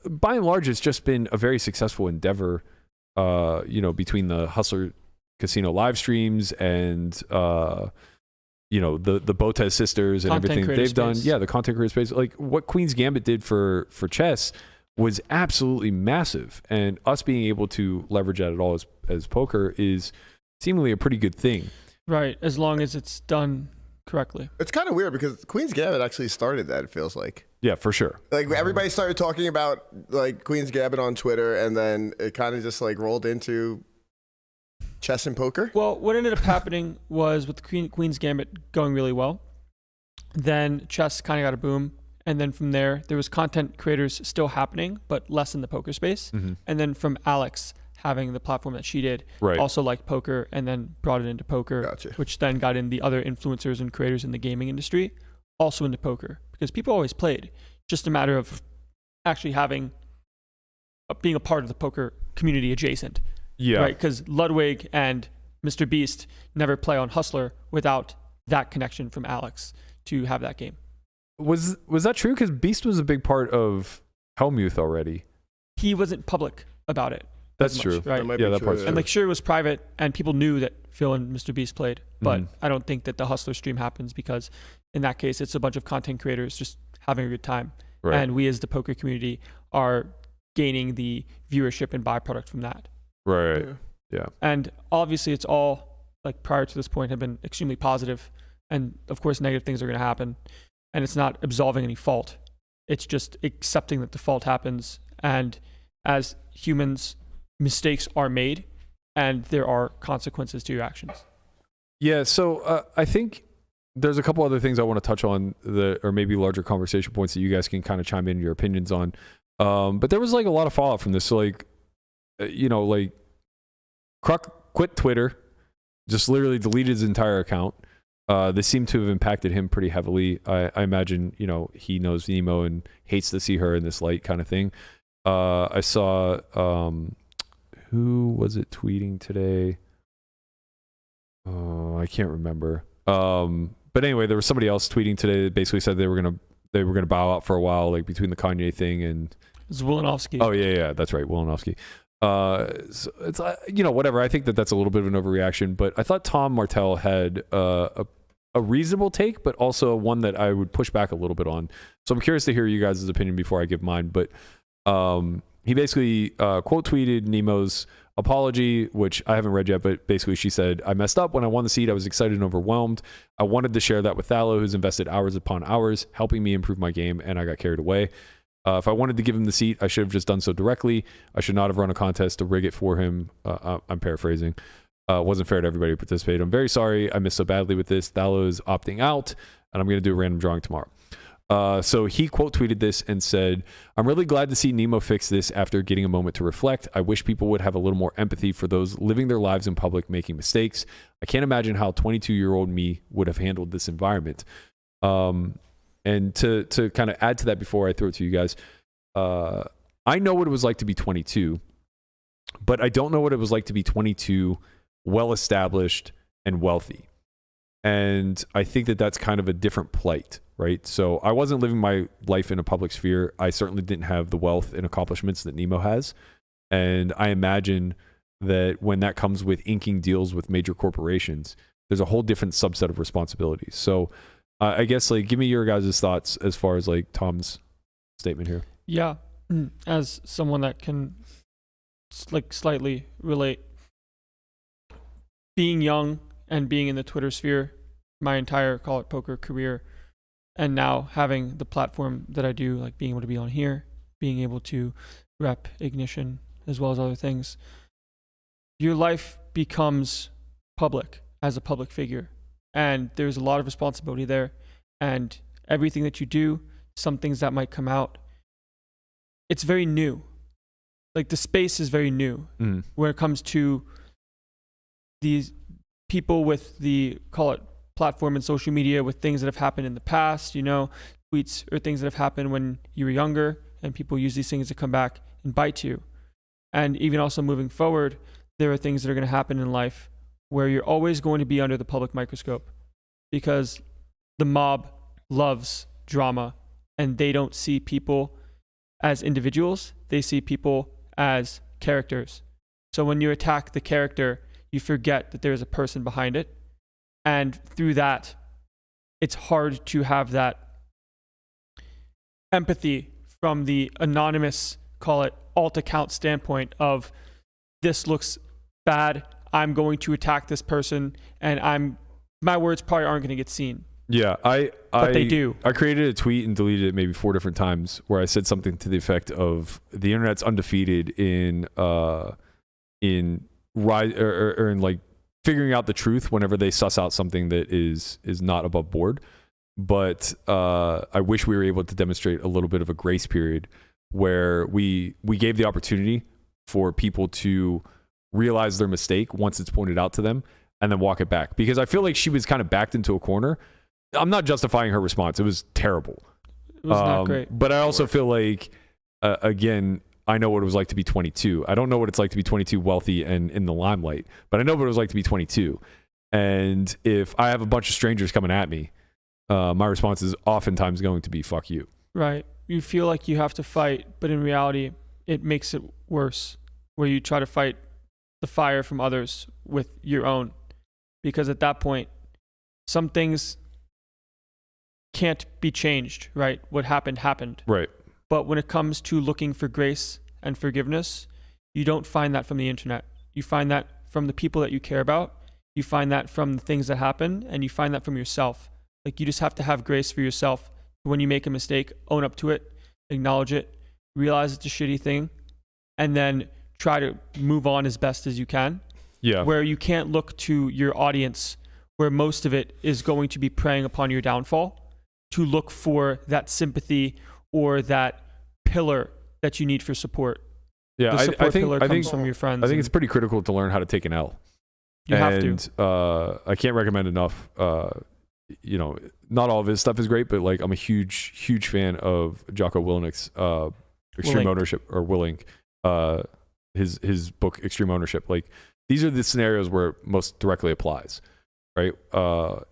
[SPEAKER 3] By and large, it's just been a very successful endeavor, you know, between the Hustler Casino live streams and, you know, the Botez sisters and everything they've done. Yeah, the content creator space. Like, what Queen's Gambit did for chess was absolutely massive. And us being able to leverage that at all as poker is seemingly a pretty good thing.
[SPEAKER 4] Right, as long as it's done correctly.
[SPEAKER 2] It's kind of weird because Queen's Gambit actually started that, it feels like.
[SPEAKER 3] Yeah, for sure.
[SPEAKER 2] Like, everybody started talking about like Queen's Gambit on Twitter, and then it kind of just like rolled into chess and poker?
[SPEAKER 4] Well, what ended up happening was with the Queen's Gambit going really well, then chess kind of got a boom. And then from there was content creators still happening, but less in the poker space. And then from Alex having the platform that she did, also liked poker and then brought it into poker, which then got in the other influencers and creators in the gaming industry, also into poker. Because people always played, just a matter of actually being a part of the poker community adjacent.
[SPEAKER 3] Yeah.
[SPEAKER 4] Right? Because Ludwig and Mr. Beast never play on Hustler without that connection from Alex to have that game.
[SPEAKER 3] Was that true? Because Beast was a big part of Hellmuth already.
[SPEAKER 4] He wasn't public about it.
[SPEAKER 3] That's true.
[SPEAKER 4] Right?
[SPEAKER 3] That part's true.
[SPEAKER 4] And like, sure, it was private, and people knew that Phil and Mr. Beast played, but I don't think that the Hustler stream happens because, in that case, it's a bunch of content creators just having a good time, and we as the poker community are gaining the viewership and byproduct from that.
[SPEAKER 3] Right. Yeah.
[SPEAKER 4] And obviously, it's all like prior to this point have been extremely positive, and of course, negative things are going to happen. And it's not absolving any fault. It's just accepting that the fault happens. And as humans, mistakes are made and there are consequences to your actions.
[SPEAKER 3] Yeah, so I think there's a couple other things I want to touch on, or maybe larger conversation points that you guys can kind of chime in your opinions on. But there was like a lot of fallout from this. So like, like Kruk quit Twitter, just literally deleted his entire account. This seemed to have impacted him pretty heavily. I imagine, he knows Nemo and hates to see her in this light kind of thing. I saw, who was it tweeting today? I can't remember. But anyway, there was somebody else tweeting today that basically said they were gonna bow out for a while, like between the Kanye thing and
[SPEAKER 4] it's Wilanowski.
[SPEAKER 3] Oh yeah, that's right, Wilanowski. So it's whatever. I think that's a little bit of an overreaction, but I thought Tom Martell had a reasonable take, but also one that I would push back a little bit on. So I'm curious to hear you guys' opinion before I give mine. But he basically quote tweeted Nemo's apology, which I haven't read yet, but basically she said, "I messed up when I won the seat. I was excited and overwhelmed. I wanted to share that with Thallo, who's invested hours upon hours helping me improve my game, and I got carried away. If I wanted to give him the seat, I should have just done so directly. I should not have run a contest to rig it for him." I'm paraphrasing. Wasn't fair to everybody who participated. I'm very sorry. I missed so badly with this. Thallo is opting out, and I'm going to do a random drawing tomorrow. So he quote tweeted this and said, "I'm really glad to see Nemo fix this after getting a moment to reflect. I wish people would have a little more empathy for those living their lives in public making mistakes. I can't imagine how 22-year-old me would have handled this environment." And to kind of add to that before I throw it to you guys, I know what it was like to be 22, but I don't know what it was like to be 22, well-established and wealthy. And I think that that's kind of a different plight, right? So I wasn't living my life in a public sphere. I certainly didn't have the wealth and accomplishments that Nemo has. And I imagine that when that comes with inking deals with major corporations, there's a whole different subset of responsibilities. So I guess, like, give me your guys' thoughts as far as, like, Tom's statement here.
[SPEAKER 4] Yeah. As someone that can, like, slightly relate, being young and being in the Twitter sphere my entire call it poker career, and now having the platform that I do, like being able to be on here, being able to rep Ignition as well as other things, your life becomes public as a public figure. And there's a lot of responsibility there. And everything that you do, some things that might come out, it's very new. Like the space is very new when it comes to these people with the, call it platform and social media, with things that have happened in the past, tweets or things that have happened when you were younger, and people use these things to come back and bite you. And even also moving forward, there are things that are going to happen in life where you're always going to be under the public microscope, because the mob loves drama and they don't see people as individuals. They see people as characters. So when you attack the character, you forget that there's a person behind it. And through that, it's hard to have that empathy from the anonymous, call it alt account standpoint of, this looks bad, I'm going to attack this person, and my words probably aren't going to get seen.
[SPEAKER 3] Yeah,
[SPEAKER 4] but they do.
[SPEAKER 3] I created a tweet and deleted it maybe 4 different times where I said something to the effect of, the internet's undefeated in in like figuring out the truth whenever they suss out something that is not above board. But I wish we were able to demonstrate a little bit of a grace period where we gave the opportunity for people to realize their mistake once it's pointed out to them and then walk it back. Because I feel like she was kind of backed into a corner. I'm not justifying her response. It was terrible.
[SPEAKER 4] It was not great.
[SPEAKER 3] But I also feel like, again, I know what it was like to be 22. I don't know what it's like to be 22, wealthy, and in the limelight. But I know what it was like to be 22. And if I have a bunch of strangers coming at me, my response is oftentimes going to be, fuck you.
[SPEAKER 4] Right. You feel like you have to fight, but in reality, it makes it worse, where you try to fight the fire from others with your own. Because at that point, some things can't be changed, right? What happened, happened.
[SPEAKER 3] Right.
[SPEAKER 4] But when it comes to looking for grace and forgiveness, you don't find that from the internet. You find that from the people that you care about. You find that from the things that happen, and you find that from yourself. Like, you just have to have grace for yourself. When you make a mistake, own up to it, acknowledge it, realize it's a shitty thing, and then try to move on as best as you can.
[SPEAKER 3] Yeah.
[SPEAKER 4] Where you can't look to your audience, where most of it is going to be preying upon your downfall, to look for that sympathy or that pillar that you need for support.
[SPEAKER 3] Yeah,
[SPEAKER 4] the support pillar
[SPEAKER 3] I think
[SPEAKER 4] comes from your friends.
[SPEAKER 3] I think it's pretty critical to learn how to take an L.
[SPEAKER 4] You have
[SPEAKER 3] to. I can't recommend enough. You know, not all of his stuff is great, but like I'm a huge fan of Jocko Willink's Extreme Ownership, or Willink, his book Extreme Ownership. Like, these are the scenarios where it most directly applies, right?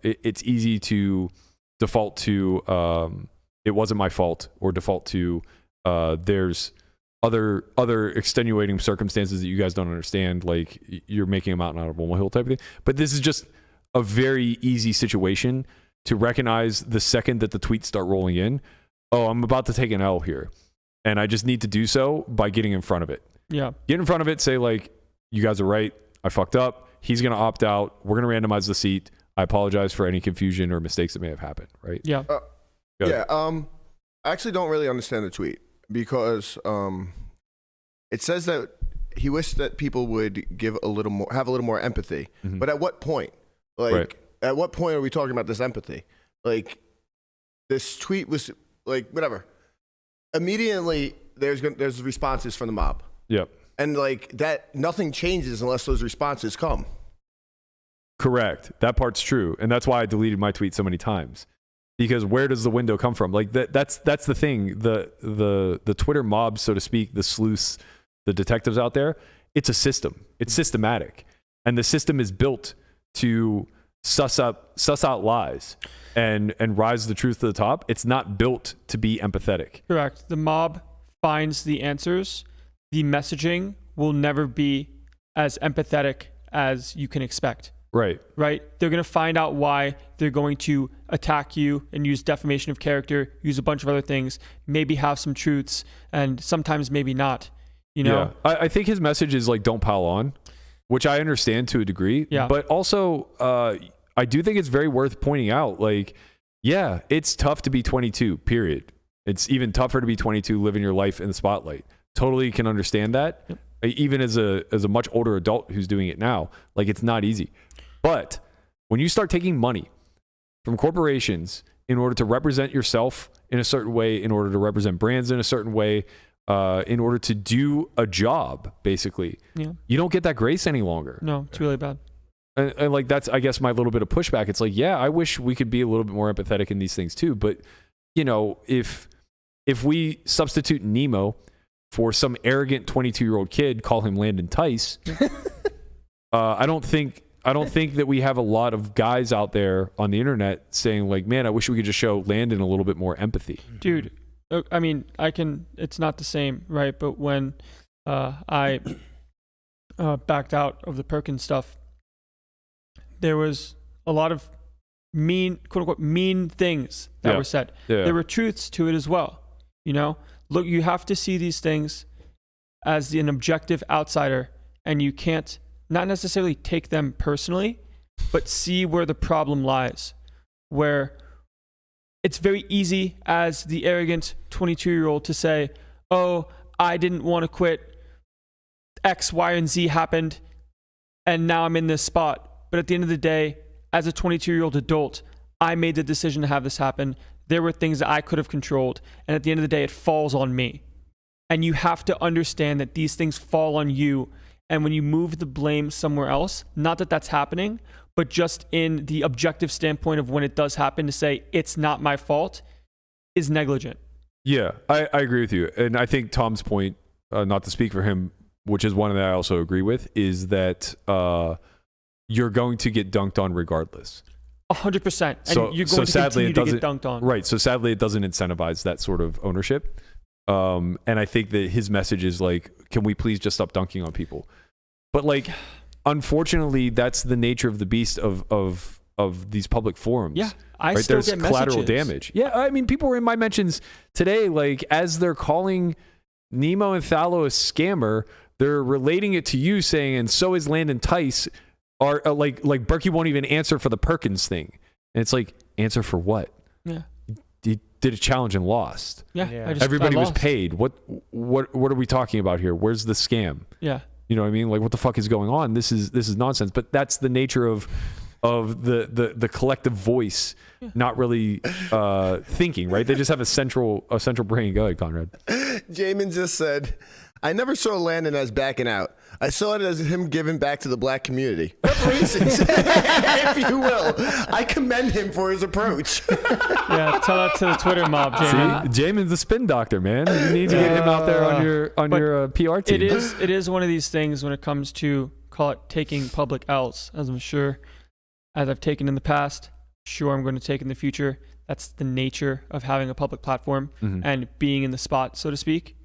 [SPEAKER 3] It's easy to default to it wasn't my fault, or default to there's other extenuating circumstances that you guys don't understand, like you're making a mountain out of a molehill type of thing. But this is just a very easy situation to recognize the second that the tweets start rolling in. Oh, I'm about to take an L here, and I just need to do so by getting in front of it.
[SPEAKER 4] Yeah.
[SPEAKER 3] Get in front of it, say like, you guys are right, I fucked up, he's going to opt out, we're going to randomize the seat, I apologize for any confusion or mistakes that may have happened, right?
[SPEAKER 4] Yeah.
[SPEAKER 2] I actually don't really understand the tweet, because it says that he wished that people would have a little more empathy. Mm-hmm. But at what point? Like, At what point are we talking about this empathy? Like, this tweet was like, whatever. Immediately, there's responses from the mob.
[SPEAKER 3] Yep.
[SPEAKER 2] And like that, nothing changes unless those responses come.
[SPEAKER 3] Correct. That part's true, and that's why I deleted my tweet so many times. Because where does the window come from? Like that's the thing. The Twitter mob, so to speak, the sleuths, the detectives out there. It's a system. It's systematic, and the system is built to suss out lies and rise the truth to the top. It's not built to be empathetic.
[SPEAKER 4] Correct. The mob finds the answers. The messaging will never be as empathetic as you can expect.
[SPEAKER 3] Right.
[SPEAKER 4] They're going to find out why. They're going to attack you and use defamation of character, use a bunch of other things, maybe have some truths, and sometimes maybe not. You know?
[SPEAKER 3] Yeah. I think his message is like, don't pile on, which I understand to a degree.
[SPEAKER 4] Yeah.
[SPEAKER 3] But also, I do think it's very worth pointing out, like, yeah, it's tough to be 22, period. It's even tougher to be 22 living your life in the spotlight. Totally can understand that. Yep. Even as a much older adult who's doing it now, like, it's not easy. But when you start taking money from corporations in order to represent yourself in a certain way, in order to represent brands in a certain way, in order to do a job, basically, you don't get that grace any longer.
[SPEAKER 4] No, it's really bad.
[SPEAKER 3] And like, that's, I guess, my little bit of pushback. It's like, yeah, I wish we could be a little bit more empathetic in these things too. But, you know, if we substitute Nemo for some arrogant 22-year-old kid, call him Landon Tice, I don't think that we have a lot of guys out there on the internet saying like, man, I wish we could just show Landon a little bit more empathy.
[SPEAKER 4] Dude, I mean, it's not the same, right? But when I backed out of the Perkins stuff, there was a lot of mean, quote unquote, mean things that were said. Yeah. There were truths to it as well. You know, look, you have to see these things as an objective outsider, and you can't not necessarily take them personally, but see where the problem lies. Where it's very easy as the arrogant 22-year-old to say, oh, I didn't want to quit. X, Y, and Z happened. and now I'm in this spot. But at the end of the day, as a 22-year-old adult, I made the decision to have this happen. There were things that I could have controlled. And at the end of the day, it falls on me. And you have to understand that these things fall on you. And when you move the blame somewhere else, not that that's happening, but just in the objective standpoint of when it does happen, to say it's not my fault is negligent.
[SPEAKER 3] Yeah, I agree with you. And I think Tom's point, not to speak for him, which is one that I also agree with, is that you're going to get dunked on regardless.
[SPEAKER 4] 100%. And
[SPEAKER 3] So,
[SPEAKER 4] you're
[SPEAKER 3] so
[SPEAKER 4] going to
[SPEAKER 3] sadly,
[SPEAKER 4] continue
[SPEAKER 3] it
[SPEAKER 4] to get
[SPEAKER 3] doesn't,
[SPEAKER 4] dunked on.
[SPEAKER 3] right. So sadly, it doesn't incentivize that sort of ownership. And I think that his message is like, can we please just stop dunking on people? But like, unfortunately, that's the nature of the beast of these public forums.
[SPEAKER 4] Yeah, I
[SPEAKER 3] right?
[SPEAKER 4] still
[SPEAKER 3] There's
[SPEAKER 4] get
[SPEAKER 3] collateral
[SPEAKER 4] messages.
[SPEAKER 3] damage. Yeah, I mean, people were in my mentions today, like as they're calling Nemo and Thallo a scammer, they're relating it to you, saying, and so is Landon Tice. Are like Berkey won't even answer for the Perkins thing, and it's like, answer for what?
[SPEAKER 4] Yeah.
[SPEAKER 3] He did a challenge and lost.
[SPEAKER 4] Yeah.
[SPEAKER 5] Yeah.
[SPEAKER 3] Everybody
[SPEAKER 4] I
[SPEAKER 3] was
[SPEAKER 4] lost.
[SPEAKER 3] paid. What are we talking about here? Where's the scam?
[SPEAKER 4] Yeah.
[SPEAKER 3] You know what I mean? Like, what the fuck is going on? This is nonsense. But that's the nature of the collective voice not really thinking, right? They just have a central brain. Go ahead, Conrad.
[SPEAKER 2] Jamin just said, I never saw Landon as backing out. I saw it as him giving back to the black community. Reparations, if you will. I commend him for his approach.
[SPEAKER 4] Yeah, tell that to the Twitter mob,
[SPEAKER 3] See,
[SPEAKER 4] Jamin.
[SPEAKER 3] Jamin's the spin doctor, man. You need to get him out there on your PR team.
[SPEAKER 4] It is one of these things when it comes to, call it, taking public L's, as I'm sure, as I've taken in the past, sure I'm going to take in the future. That's the nature of having a public platform and being in the spot, so to speak.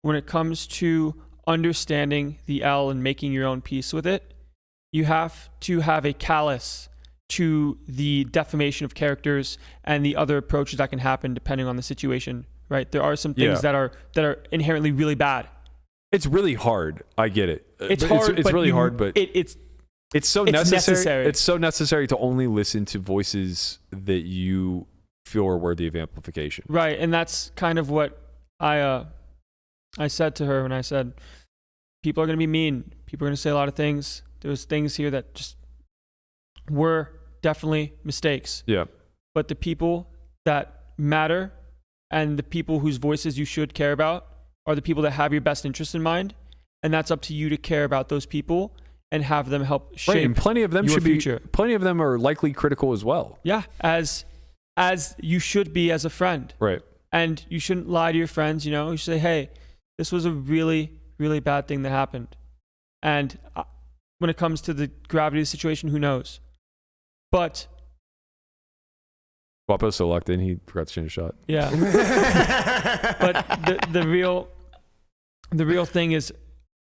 [SPEAKER 4] When it comes to understanding the L and making your own peace with it, you have to have a callous to the defamation of characters and the other approaches that can happen depending on the situation, right? There are some things that are inherently really bad.
[SPEAKER 3] It's really hard. I get it.
[SPEAKER 4] It's
[SPEAKER 3] But
[SPEAKER 4] hard.
[SPEAKER 3] It's really hard, but
[SPEAKER 4] it's
[SPEAKER 3] so necessary. It's so necessary to only listen to voices that you feel are worthy of amplification.
[SPEAKER 4] right, and that's kind of what I said to her when I said, people are going to be mean. People are going to say a lot of things. There's things here that just were definitely mistakes.
[SPEAKER 3] Yeah.
[SPEAKER 4] But the people that matter and the people whose voices you should care about are the people that have your best interest in mind. And that's up to you to care about those people and have them help shape
[SPEAKER 3] Right, and plenty of them
[SPEAKER 4] your
[SPEAKER 3] should
[SPEAKER 4] future.
[SPEAKER 3] be. Plenty of them are likely critical as well.
[SPEAKER 4] Yeah, as you should be as a friend.
[SPEAKER 3] Right.
[SPEAKER 4] And you shouldn't lie to your friends, you know. You should say, hey, this was a really, really bad thing that happened. And when it comes to the gravity of the situation, who knows? But
[SPEAKER 3] Guapo's so locked in, he forgot to change a shot.
[SPEAKER 4] yeah. But the real thing is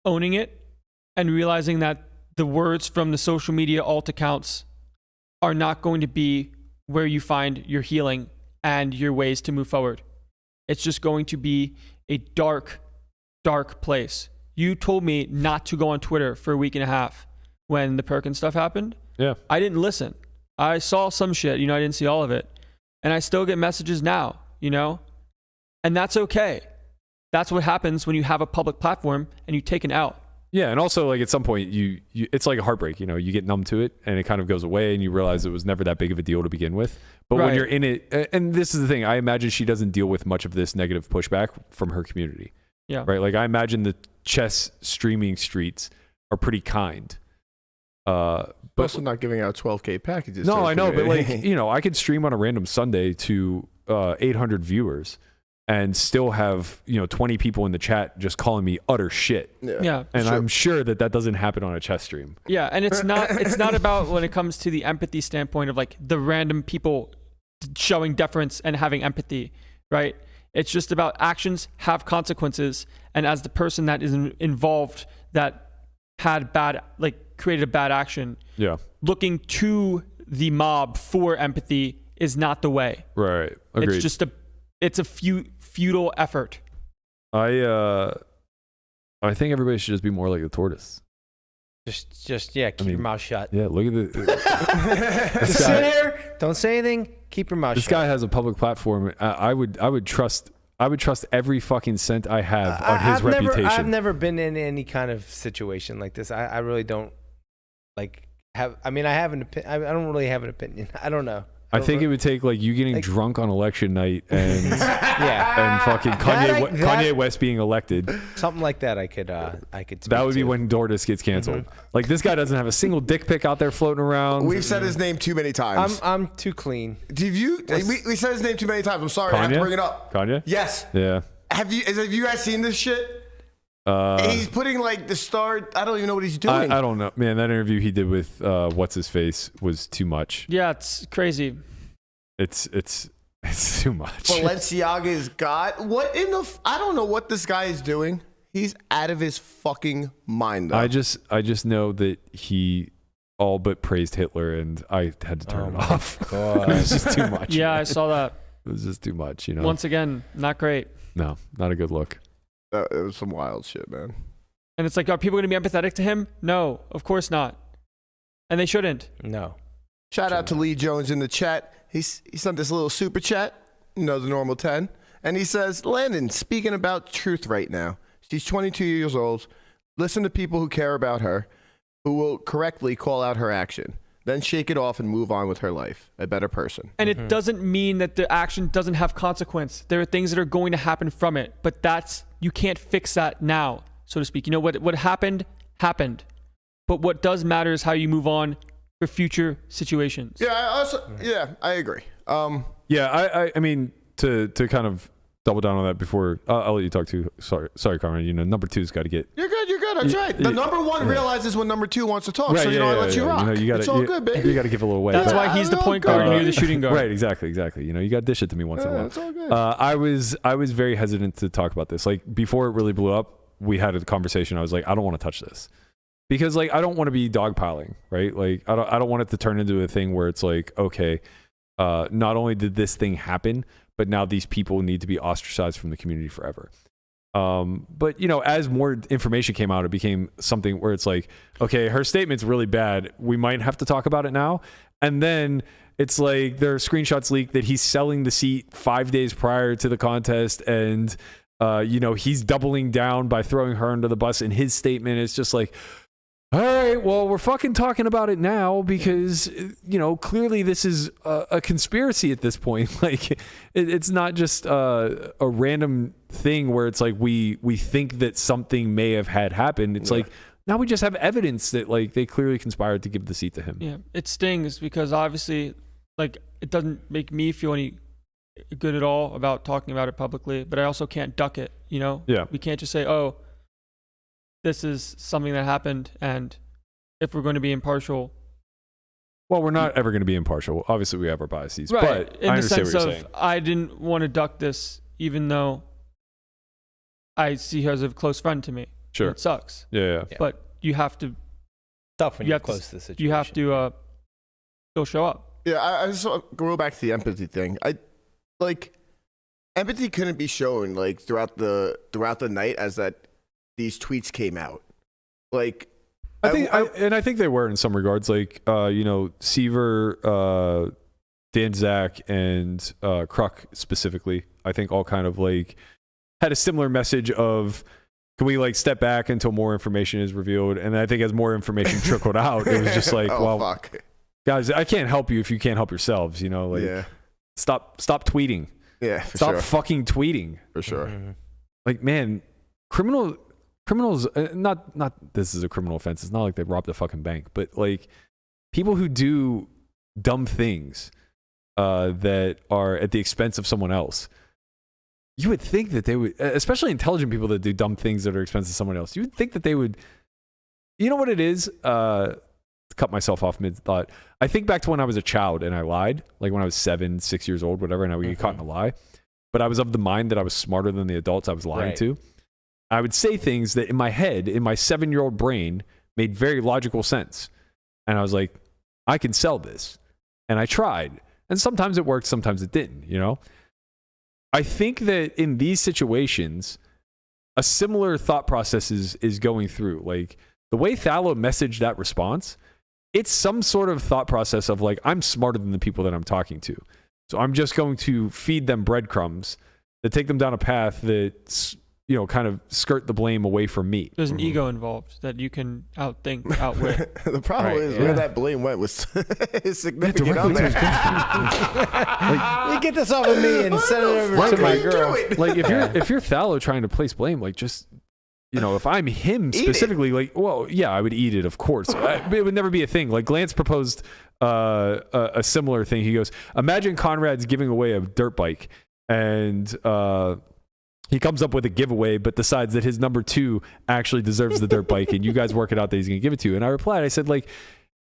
[SPEAKER 4] owning it and realizing that the words from the social media alt accounts are not going to be where you find your healing and your ways to move forward. It's just going to be a dark, dark place. You told me not to go on Twitter for a week and a half when the Perkins stuff happened.
[SPEAKER 3] Yeah.
[SPEAKER 4] I didn't listen. I saw some shit, you know, I didn't see all of it. And I still get messages now, you know? And that's okay. That's what happens when you have a public platform and you take an out.
[SPEAKER 3] Yeah, and also like at some point you it's like a heartbreak, you know, you get numb to it and it kind of goes away and you realize it was never that big of a deal to begin with. But when
[SPEAKER 4] Right.
[SPEAKER 3] you're in it, and this is the thing, I imagine she doesn't deal with much of this negative pushback from her community.
[SPEAKER 4] Yeah.
[SPEAKER 3] Right? Like I imagine the chess streaming streets are pretty kind. But
[SPEAKER 2] Also not giving out 12K packages.
[SPEAKER 3] no,
[SPEAKER 2] to
[SPEAKER 3] I know, but like,
[SPEAKER 2] community.
[SPEAKER 3] you know, I could stream on a random Sunday to 800 viewers and still have, you know, 20 people in the chat just calling me utter shit.
[SPEAKER 4] Yeah.
[SPEAKER 3] And
[SPEAKER 2] Sure.
[SPEAKER 3] I'm sure that doesn't happen on a chess stream.
[SPEAKER 4] Yeah, and it's not about when it comes to the empathy standpoint of like the random people showing deference and having empathy, right? It's just about actions have consequences, and as the person that is involved that had created a bad action,
[SPEAKER 3] Yeah.
[SPEAKER 4] looking to the mob for empathy is not the way.
[SPEAKER 3] Right. Agreed.
[SPEAKER 4] It's just a futile effort.
[SPEAKER 3] I think everybody should just be more like the tortoise.
[SPEAKER 5] Just keep your mouth shut.
[SPEAKER 3] Yeah, look at the
[SPEAKER 5] Just sit here, don't say anything, keep your mouth
[SPEAKER 3] this
[SPEAKER 5] shut.
[SPEAKER 3] guy has a public platform. I would trust every fucking cent I have on his reputation.
[SPEAKER 5] I've never been in any kind of situation like this. I really don't like have. I mean, I have an opinion. I don't really have an opinion. I don't know.
[SPEAKER 3] I think it would take like you getting drunk on election night and
[SPEAKER 5] Yeah,
[SPEAKER 3] and fucking Kanye West being elected.
[SPEAKER 5] something like that. I could. Speak
[SPEAKER 3] That would be
[SPEAKER 5] to.
[SPEAKER 3] when Tortoise gets canceled. Like this guy doesn't have a single dick pic out there floating around.
[SPEAKER 2] We've said his name too many times.
[SPEAKER 5] I'm too clean.
[SPEAKER 2] We said his name too many times. I'm sorry. I have to
[SPEAKER 3] Kanye?
[SPEAKER 2] bring it up.
[SPEAKER 3] Kanye?
[SPEAKER 2] Yes.
[SPEAKER 3] Yeah.
[SPEAKER 2] Have you guys seen this shit? He's putting like the star. I don't even know what he's doing.
[SPEAKER 3] I don't know, man. That interview he did with what's his face was too much.
[SPEAKER 4] Yeah, it's crazy.
[SPEAKER 3] It's too much.
[SPEAKER 2] Balenciaga's got what in the? I don't know what this guy is doing. He's out of his fucking mind. Though.
[SPEAKER 3] I just know that he all but praised Hitler, and I had to turn it off.
[SPEAKER 5] God.
[SPEAKER 3] It was just too much.
[SPEAKER 4] Yeah,
[SPEAKER 3] man.
[SPEAKER 4] I saw that.
[SPEAKER 3] It was just too much. You know.
[SPEAKER 4] Once again, not great.
[SPEAKER 3] No, not a good look.
[SPEAKER 2] It was some wild shit, man.
[SPEAKER 4] And it's like, are people going to be empathetic to him? No, of course not. And they shouldn't.
[SPEAKER 5] No.
[SPEAKER 2] Shout out to Lee Jones in the chat. He sent this little super chat, the normal 10. And he says, Landon, speaking about truth right now. She's 22 years old. Listen to people who care about her, who will correctly call out her action. Then shake it off and move on with her life. A better person.
[SPEAKER 4] And it doesn't mean that the action doesn't have consequence. There are things that are going to happen from it. But you can't fix that now, so to speak. You know, what happened. But what does matter is how you move on for future situations.
[SPEAKER 2] Yeah, I agree.
[SPEAKER 3] Yeah, I mean to kind of double down on that before I'll let you talk to. Sorry, Conrad. You know, number two's got to get.
[SPEAKER 2] You're good. That's right. The number one realizes when number two wants to talk,
[SPEAKER 3] Right,
[SPEAKER 2] so I let you rock.
[SPEAKER 3] You know, you gotta,
[SPEAKER 2] it's all good, baby.
[SPEAKER 3] You got to give a little way.
[SPEAKER 4] That's
[SPEAKER 3] but-
[SPEAKER 4] why he's the point guard and you're the shooting guard.
[SPEAKER 3] Right, exactly. You know, you got to dish it to me once in a while.
[SPEAKER 2] It's all good.
[SPEAKER 3] I was very hesitant to talk about this. Like before it really blew up, we had a conversation. I was like, I don't want to touch this because like I don't want to be dogpiling, right? Like I don't want it to turn into a thing where it's like, okay, not only did this thing happen, but now these people need to be ostracized from the community forever. But you know, as more information came out, it became something where it's like, okay, her statement's really bad. We might have to talk about it now. And then it's like there are screenshots leaked that he's selling the seat 5 days prior to the contest. And, you know, he's doubling down by throwing her under the bus in his statement. It's just like, all right, well, we're fucking talking about it now because, you know, clearly this is a conspiracy at this point. Like, it's not just a random thing where it's like we think that something may have had happened. It's like, now we just have evidence that, like, they clearly conspired to give the seat to him.
[SPEAKER 4] Yeah, it stings because obviously, like, it doesn't make me feel any good at all about talking about it publicly, but I also can't duck it, you know?
[SPEAKER 3] Yeah.
[SPEAKER 4] We can't just say, oh, this is something that happened, and if we're going to be impartial.
[SPEAKER 3] Well, we're not ever going to be impartial. Obviously, we have our biases,
[SPEAKER 4] Right.
[SPEAKER 3] but
[SPEAKER 4] In
[SPEAKER 3] I
[SPEAKER 4] the
[SPEAKER 3] understand
[SPEAKER 4] sense
[SPEAKER 3] what you're
[SPEAKER 4] of,
[SPEAKER 3] saying.
[SPEAKER 4] I didn't want to duck this, even though I see her as a close friend to me.
[SPEAKER 3] Sure.
[SPEAKER 4] It sucks.
[SPEAKER 3] Yeah.
[SPEAKER 4] But you have to,
[SPEAKER 5] Tough when
[SPEAKER 4] You
[SPEAKER 5] you're
[SPEAKER 4] have to-
[SPEAKER 5] close to the situation.
[SPEAKER 4] you have to still show up.
[SPEAKER 2] Yeah, I just want to go back to the empathy thing. Empathy couldn't be shown like throughout the night as that these tweets came out. Like,
[SPEAKER 3] I think they were in some regards, like you know, Seaver, Dan Zach, and Kruk specifically. I think all kind of like had a similar message of, can we like step back until more information is revealed? And I think as more information trickled out, it was just like, well,
[SPEAKER 2] fuck.
[SPEAKER 3] guys, I can't help you if you can't help yourselves. You know, like stop tweeting.
[SPEAKER 2] Yeah, for
[SPEAKER 3] Stop
[SPEAKER 2] sure.
[SPEAKER 3] fucking tweeting.
[SPEAKER 2] For sure.
[SPEAKER 3] Like, man, criminals. Not this is a criminal offense. It's not like they robbed a fucking bank, but like people who do dumb things that are at the expense of someone else. You would think that they would, especially intelligent people that do dumb things that are expensive to someone else. You would think that they would. You know what it is? To cut myself off mid-thought. I think back to when I was a child and I lied, like when I was 7, 6 years old, whatever, and I would get caught in a lie. But I was of the mind that I was smarter than the adults I was lying to. I would say things that in my head, in my 7-year-old brain, made very logical sense. And I was like, I can sell this. And I tried. And sometimes it worked, sometimes it didn't, you know? I think that in these situations, a similar thought process is going through. Like, the way Thallo messaged that response, it's some sort of thought process of like, I'm smarter than the people that I'm talking to. So I'm just going to feed them breadcrumbs that take them down a path that's kind of skirt the blame away from me.
[SPEAKER 4] There's an ego involved that you can outthink, outwit.
[SPEAKER 2] The problem is where that blame went was his significant
[SPEAKER 3] directly
[SPEAKER 2] other.
[SPEAKER 3] to his
[SPEAKER 5] You get this off of me and send it over to my girl.
[SPEAKER 3] Like if you're Thallo trying to place blame, like just if I'm him specifically, like, well, yeah, I would eat it, of course. It would never be a thing. Like Lance proposed a similar thing. He goes, imagine Conrad's giving away a dirt bike, and he comes up with a giveaway, but decides that his number 2 actually deserves the dirt bike, and you guys work it out that he's going to give it to you. And I replied, I said, like,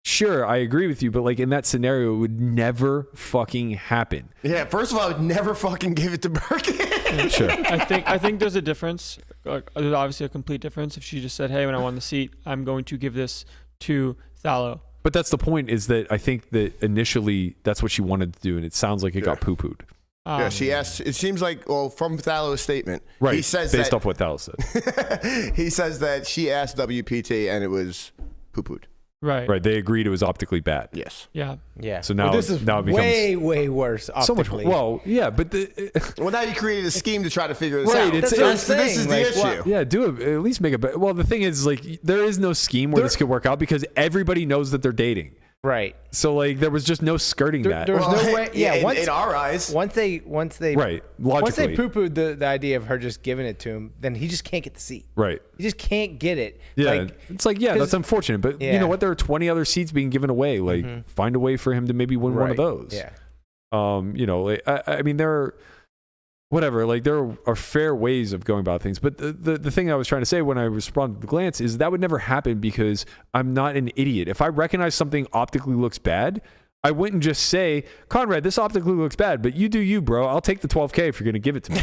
[SPEAKER 3] sure, I agree with you, but like in that scenario, it would never fucking happen.
[SPEAKER 2] Yeah, first of all, I would never fucking give it to Berkey.
[SPEAKER 3] Sure.
[SPEAKER 4] I think there's a difference. There's obviously a complete difference. If she just said, "Hey, when I won the seat, I'm going to give this to Thallo."
[SPEAKER 3] But that's the point. Is that I think that initially that's what she wanted to do, and it sounds like it got poo-pooed.
[SPEAKER 2] Yeah, she asked. It seems like, well, from Thallo's statement,
[SPEAKER 3] Right.
[SPEAKER 2] He says
[SPEAKER 3] based
[SPEAKER 2] that,
[SPEAKER 3] off what Thallo said.
[SPEAKER 2] he says that she asked WPT and it was poo-pooed.
[SPEAKER 4] Right.
[SPEAKER 3] Right. They agreed it was optically bad.
[SPEAKER 2] Yes.
[SPEAKER 4] Yeah.
[SPEAKER 5] Yeah.
[SPEAKER 3] So now,
[SPEAKER 5] this is
[SPEAKER 3] now it becomes
[SPEAKER 5] way worse.
[SPEAKER 3] so much.
[SPEAKER 5] Optically.
[SPEAKER 3] Well, yeah, but
[SPEAKER 2] Well, now you created a scheme to try to figure this
[SPEAKER 3] Right,
[SPEAKER 2] out.
[SPEAKER 3] it's-
[SPEAKER 2] This
[SPEAKER 5] it's-
[SPEAKER 2] is the
[SPEAKER 5] like,
[SPEAKER 2] issue.
[SPEAKER 5] what?
[SPEAKER 3] yeah, at least make it. Well, the thing is, like, there is no scheme where this could work out because everybody knows that they're dating.
[SPEAKER 5] Right.
[SPEAKER 3] So like, there was just no skirting that.
[SPEAKER 5] There was no way. Yeah.
[SPEAKER 2] in our eyes.
[SPEAKER 5] Once they
[SPEAKER 3] Right.
[SPEAKER 5] once they
[SPEAKER 3] Logically.
[SPEAKER 5] poo-pooed the idea of her just giving it to him, then he just can't get the seat.
[SPEAKER 3] Right.
[SPEAKER 5] He just can't get it.
[SPEAKER 3] Yeah.
[SPEAKER 5] Like,
[SPEAKER 3] It's like, yeah, that's unfortunate. But you
[SPEAKER 5] Yeah.
[SPEAKER 3] know what? There are 20 other seats being given away. Like, find a way for him to maybe win one of
[SPEAKER 5] right.
[SPEAKER 3] those.
[SPEAKER 5] Yeah.
[SPEAKER 3] Like, I mean, there are whatever. Like, there are fair ways of going about things. But the thing I was trying to say when I responded to the glance is that would never happen because I'm not an idiot. If I recognize something optically looks bad, I wouldn't just say, Conrad, this optically looks bad, but you do you, bro. I'll take the 12K if you're going to give it to me.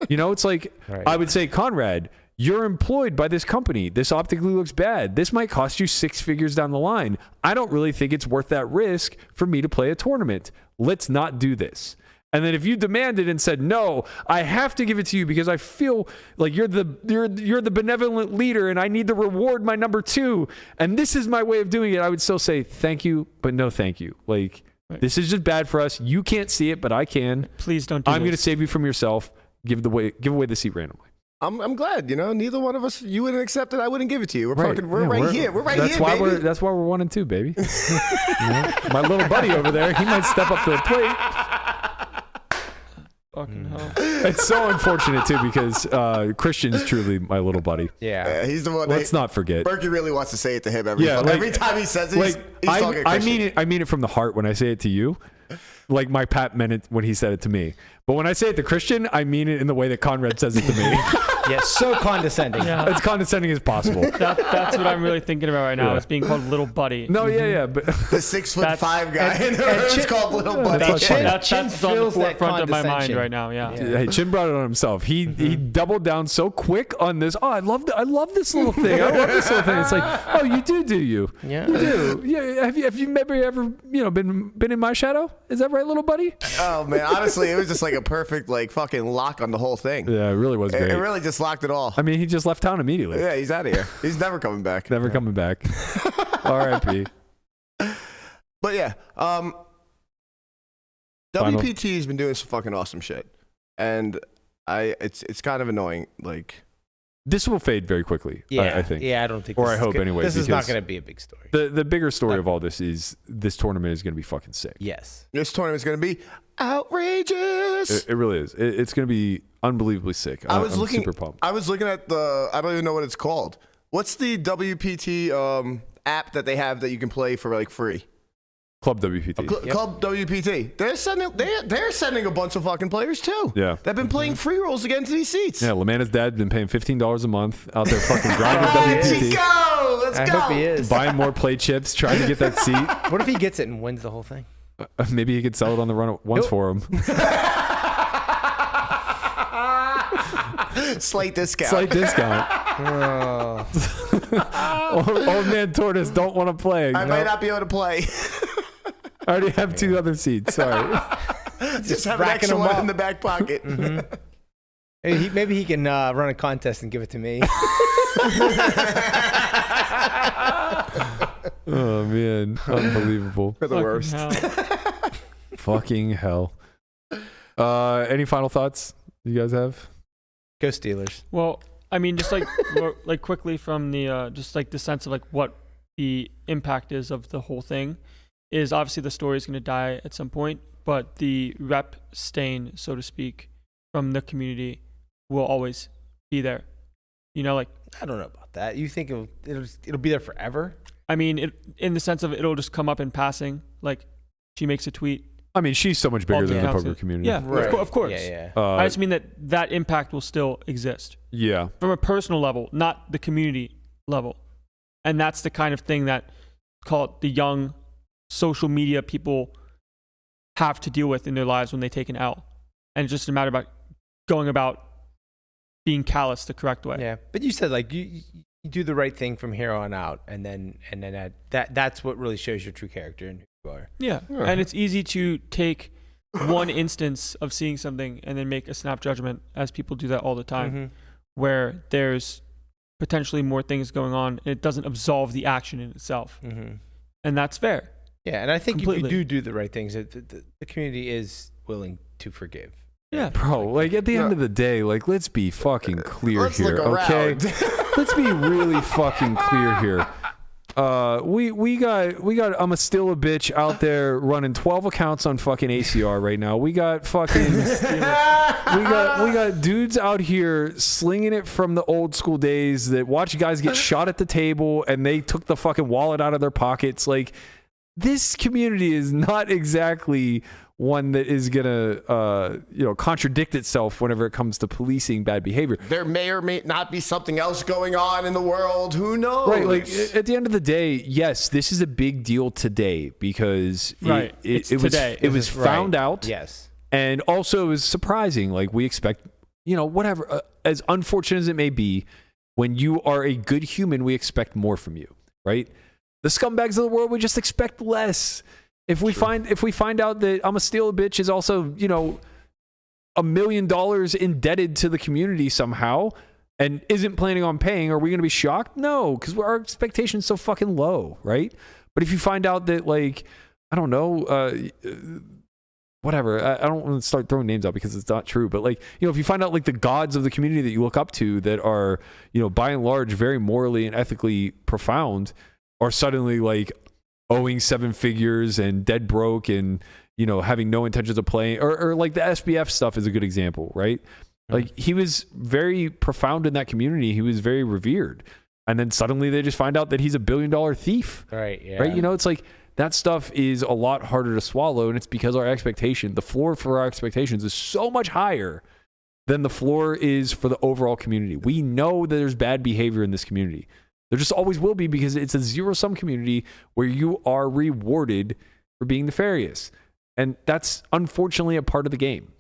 [SPEAKER 3] It's like,
[SPEAKER 5] Right.
[SPEAKER 3] I would say, Conrad, you're employed by this company. This optically looks bad. This might cost you 6 figures down the line. I don't really think it's worth that risk for me to play a tournament. Let's not do this. And then if you demanded and said, no, I have to give it to you because I feel like you're the benevolent leader and I need to reward my number 2. And this is my way of doing it. I would still say, thank you, but no thank you. Like, this is just bad for us. You can't see it, but I can.
[SPEAKER 4] Please don't do
[SPEAKER 3] I'm going to
[SPEAKER 4] this.
[SPEAKER 3] save you from yourself. Give away the seat randomly.
[SPEAKER 2] I'm glad, neither one of us, you wouldn't accept it, I wouldn't give it to you. We're
[SPEAKER 3] Yeah,
[SPEAKER 2] right here. We're right
[SPEAKER 3] that's
[SPEAKER 2] here,
[SPEAKER 3] why
[SPEAKER 2] baby.
[SPEAKER 3] That's why we're 1 and 2, baby. My little buddy over there, he might step up to the plate.
[SPEAKER 4] Fucking hell.
[SPEAKER 3] It's so unfortunate too because Christian's truly my little buddy.
[SPEAKER 5] Yeah.
[SPEAKER 2] He's the one.
[SPEAKER 3] Let's not forget.
[SPEAKER 2] Berkey really wants to say it to him every time he says it.
[SPEAKER 3] Like,
[SPEAKER 2] he's talking
[SPEAKER 3] I
[SPEAKER 2] Christian.
[SPEAKER 3] mean it. I mean it from the heart when I say it to you. Like my Pat meant it when he said it to me. But when I say it to Christian, I mean it in the way that Conrad says it to me.
[SPEAKER 5] Yeah. So condescending.
[SPEAKER 4] Yeah.
[SPEAKER 3] As condescending as possible.
[SPEAKER 4] That's what I'm really thinking about right now.
[SPEAKER 3] Yeah.
[SPEAKER 4] It's being called little buddy.
[SPEAKER 3] No, yeah, but
[SPEAKER 2] the 6'5"
[SPEAKER 4] That's-
[SPEAKER 2] guy in the room is called Little Buddy.
[SPEAKER 3] That's funny.
[SPEAKER 4] That's
[SPEAKER 5] Chin
[SPEAKER 4] on the
[SPEAKER 5] feels that
[SPEAKER 4] forefront of my mind
[SPEAKER 5] condescension.
[SPEAKER 4] right now. Yeah.
[SPEAKER 3] Hey, Chin brought it on himself. He doubled down so quick on this. Oh, I love this little thing. I love this little thing. It's like, oh, you do you?
[SPEAKER 5] Yeah.
[SPEAKER 3] You do. Yeah. Have you maybe ever been in my shadow? Is that right, little buddy?
[SPEAKER 2] Oh man, honestly, it was just like a perfect fucking lock on the whole thing.
[SPEAKER 3] Yeah, it really was great.
[SPEAKER 2] It really just locked it all.
[SPEAKER 3] I mean, he just left town immediately.
[SPEAKER 2] Yeah, he's out of here. He's never coming back.
[SPEAKER 3] Never coming back. R.I.P.
[SPEAKER 2] But yeah,
[SPEAKER 3] Final-
[SPEAKER 2] WPT's been doing some fucking awesome shit, and it's kind of annoying. Like,
[SPEAKER 3] This will fade very quickly.
[SPEAKER 5] Yeah.
[SPEAKER 3] I think.
[SPEAKER 5] Yeah. I don't think.
[SPEAKER 3] Or
[SPEAKER 5] this
[SPEAKER 3] I
[SPEAKER 5] is
[SPEAKER 3] hope
[SPEAKER 5] good.
[SPEAKER 3] anyway,
[SPEAKER 5] This is not
[SPEAKER 3] because
[SPEAKER 5] going to be a big story.
[SPEAKER 3] The bigger story of all this is this tournament is going to be fucking sick.
[SPEAKER 5] Yes.
[SPEAKER 2] this tournament's gonna be outrageous.
[SPEAKER 3] It really is. It's going to be unbelievably sick.
[SPEAKER 2] I'm
[SPEAKER 3] I'm super pumped.
[SPEAKER 2] I was looking at I don't even know what it's called. What's the WPT app that they have that you can play for like free?
[SPEAKER 3] Club WPT.
[SPEAKER 2] Club WPT. They're sending a bunch of fucking players too.
[SPEAKER 3] Yeah.
[SPEAKER 2] They've been playing free rolls again to these seats.
[SPEAKER 3] Yeah, Lamana's dad been paying $15 a month out there fucking grinding
[SPEAKER 2] Let's
[SPEAKER 3] WPT.
[SPEAKER 2] go. Let's
[SPEAKER 5] I
[SPEAKER 2] go.
[SPEAKER 5] hope he is.
[SPEAKER 3] Buying more play chips, trying to get that seat.
[SPEAKER 5] What if he gets it and wins the whole thing?
[SPEAKER 3] Maybe he could sell it on the run at once for him.
[SPEAKER 2] Slight discount.
[SPEAKER 3] Slight discount. Old man Tortoise don't want to play.
[SPEAKER 2] I might not be able to play.
[SPEAKER 3] I already have 2 other seats. Sorry.
[SPEAKER 2] Just have an
[SPEAKER 5] racking
[SPEAKER 2] extra
[SPEAKER 5] them
[SPEAKER 2] one
[SPEAKER 5] up.
[SPEAKER 2] in the back pocket.
[SPEAKER 5] Maybe he can run a contest and give it to me.
[SPEAKER 3] Oh man, unbelievable.
[SPEAKER 2] For the worst.
[SPEAKER 4] Hell.
[SPEAKER 3] Fucking hell. Any final thoughts you guys have?
[SPEAKER 5] Go Steelers.
[SPEAKER 4] Well, I mean, just like like quickly from the just like the sense of like what the impact is of the whole thing is obviously the story is going to die at some point, but the rep stain, so to speak, from the community will always be there. You know, like
[SPEAKER 5] I don't know about that. You think it'll be there forever?
[SPEAKER 4] I mean, in the sense of it'll just come up in passing. Like she makes a tweet.
[SPEAKER 3] I mean, she's so much bigger than the poker community.
[SPEAKER 4] Yeah,
[SPEAKER 5] Right.
[SPEAKER 4] of course.
[SPEAKER 5] Yeah.
[SPEAKER 4] I just mean that impact will still exist.
[SPEAKER 3] Yeah.
[SPEAKER 4] From a personal level, not the community level. And that's the kind of thing that, call it the young social media people have to deal with in their lives when they take an L. And it's just a matter about going about being callous the correct way.
[SPEAKER 5] Yeah, but you said like you do the right thing from here on out, and then that's what really shows your true character and who you are.
[SPEAKER 4] Yeah. And it's easy to take one instance of seeing something and then make a snap judgment, as people do that all the time, where there's potentially more things going on and it doesn't absolve the action in itself. And that's fair.
[SPEAKER 5] Yeah, and I think
[SPEAKER 4] Completely.
[SPEAKER 5] if you do the right things, the community is willing to forgive.
[SPEAKER 4] Yeah.
[SPEAKER 3] Bro, like at the end of the day, like let's be fucking clear
[SPEAKER 2] Let's
[SPEAKER 3] here,
[SPEAKER 2] look
[SPEAKER 3] okay?
[SPEAKER 2] around.
[SPEAKER 3] Let's be really fucking clear here. We got I'm a still a bitch out there running 12 accounts on fucking ACR right now. We got fucking we got dudes out here slinging it from the old school days that watch guys get shot at the table and they took the fucking wallet out of their pockets. Like this community is not exactly one that is gonna contradict itself whenever it comes to policing bad behavior.
[SPEAKER 2] There may or may not be something else going on in the world. Who knows?
[SPEAKER 3] Right, like at the end of the day, yes, this is a big deal today because it was found out.
[SPEAKER 5] Yes,
[SPEAKER 3] and also it was surprising. Like we expect, whatever, as unfortunate as it may be, when you are a good human, we expect more from you, right? The scumbags of the world, we just expect less. If we find out that I'm a steal a bitch is also, $1 million indebted to the community somehow and isn't planning on paying, are we going to be shocked? No, because our expectation's so fucking low, right? But if you find out that, like, I don't know, whatever, I don't want to start throwing names out because it's not true, but like, if you find out like the gods of the community that you look up to that are, by and large, very morally and ethically profound are suddenly like owing 7 figures and dead broke and, having no intentions of playing or like the SBF stuff is a good example, right? Like he was very profound in that community. He was very revered. And then suddenly they just find out that he's a $1 billion thief.
[SPEAKER 5] Right. Yeah.
[SPEAKER 3] Right. It's like that stuff is a lot harder to swallow. And it's because the floor for our expectations is so much higher than the floor is for the overall community. We know that there's bad behavior in this community. There just always will be because it's a zero-sum community where you are rewarded for being nefarious. And that's unfortunately a part of the game,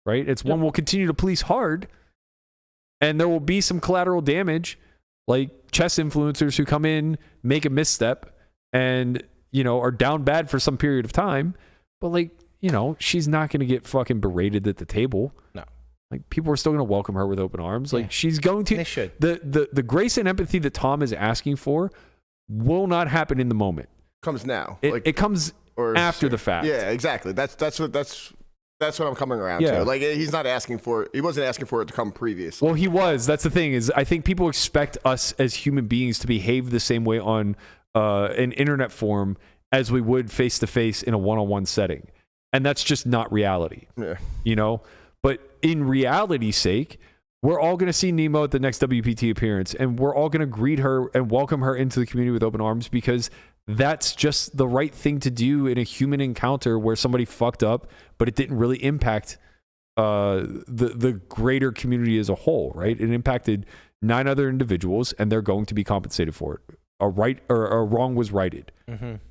[SPEAKER 3] right? It's one we'll continue to police hard, and there will be some collateral damage, like chess influencers who come in, make a misstep, and, are down bad for some period of time. But, like, she's not going to get fucking berated at the table. No. Like people are still going to welcome her with open arms. Like she's going to.
[SPEAKER 5] They should.
[SPEAKER 3] The grace and empathy that Tom is asking for will not happen in the moment.
[SPEAKER 2] Comes now.
[SPEAKER 3] It comes after the fact.
[SPEAKER 2] Yeah, exactly. That's what I'm coming around to. Like he wasn't asking for it to come previously.
[SPEAKER 3] Well, he was. That's the thing is I think people expect us as human beings to behave the same way on an internet forum as we would face to face in a one-on-one setting, and that's just not reality.
[SPEAKER 2] Yeah.
[SPEAKER 3] But in reality's sake, we're all going to see Nemo at the next WPT appearance, and we're all going to greet her and welcome her into the community with open arms because that's just the right thing to do in a human encounter where somebody fucked up, but it didn't really impact the greater community as a whole, right? It impacted 9 other individuals, and they're going to be compensated for it. A right or a wrong was righted.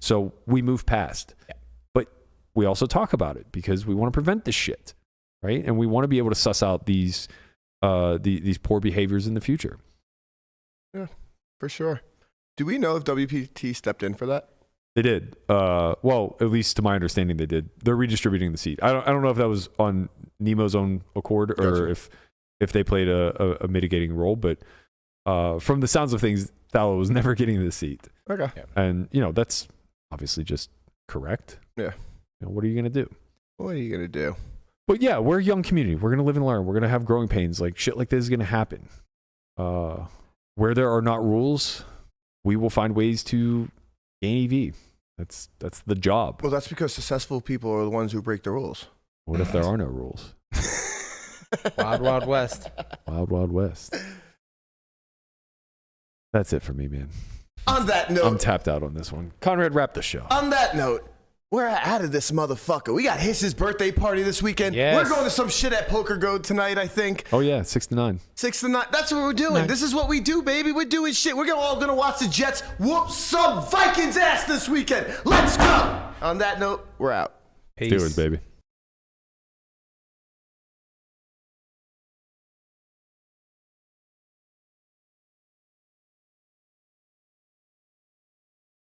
[SPEAKER 3] So we move past. Yeah. But we also talk about it because we want to prevent this shit. Right, and we want to be able to suss out these poor behaviors in the future.
[SPEAKER 2] Yeah, for sure. Do we know if WPT stepped in for that?
[SPEAKER 3] They did. Well, at least to my understanding, they did. They're redistributing the seat. I don't know if that was on Nemo's own accord or if they played a mitigating role, but from the sounds of things, Thallo was never getting the seat.
[SPEAKER 2] Okay,
[SPEAKER 3] and that's obviously just correct.
[SPEAKER 2] Yeah.
[SPEAKER 3] What are you gonna do?
[SPEAKER 2] What are you gonna do?
[SPEAKER 3] But yeah, we're a young community. We're gonna live and learn. We're gonna have growing pains. Like shit like this is gonna happen. Where there are not rules, we will find ways to gain EV. That's the job.
[SPEAKER 2] Well, that's because successful people are the ones who break the rules.
[SPEAKER 3] What if there are no rules?
[SPEAKER 5] Wild Wild West.
[SPEAKER 3] Wild Wild West. That's it for me, man.
[SPEAKER 2] On that note,
[SPEAKER 3] I'm tapped out on this one. Conrad, wrap the show.
[SPEAKER 2] On that note, we're out of this motherfucker. We got his birthday party this weekend.
[SPEAKER 5] Yes.
[SPEAKER 2] We're going to some shit at Poker Go tonight, I think.
[SPEAKER 3] Oh yeah, 6 to 9.
[SPEAKER 2] 6 to 9. That's what we're doing.
[SPEAKER 4] Nice.
[SPEAKER 2] This is what we do, baby. We're doing shit. We're all gonna watch the Jets whoop some Vikings ass this weekend. Let's go. On that note, we're out.
[SPEAKER 5] Peace.
[SPEAKER 3] Steelers, baby.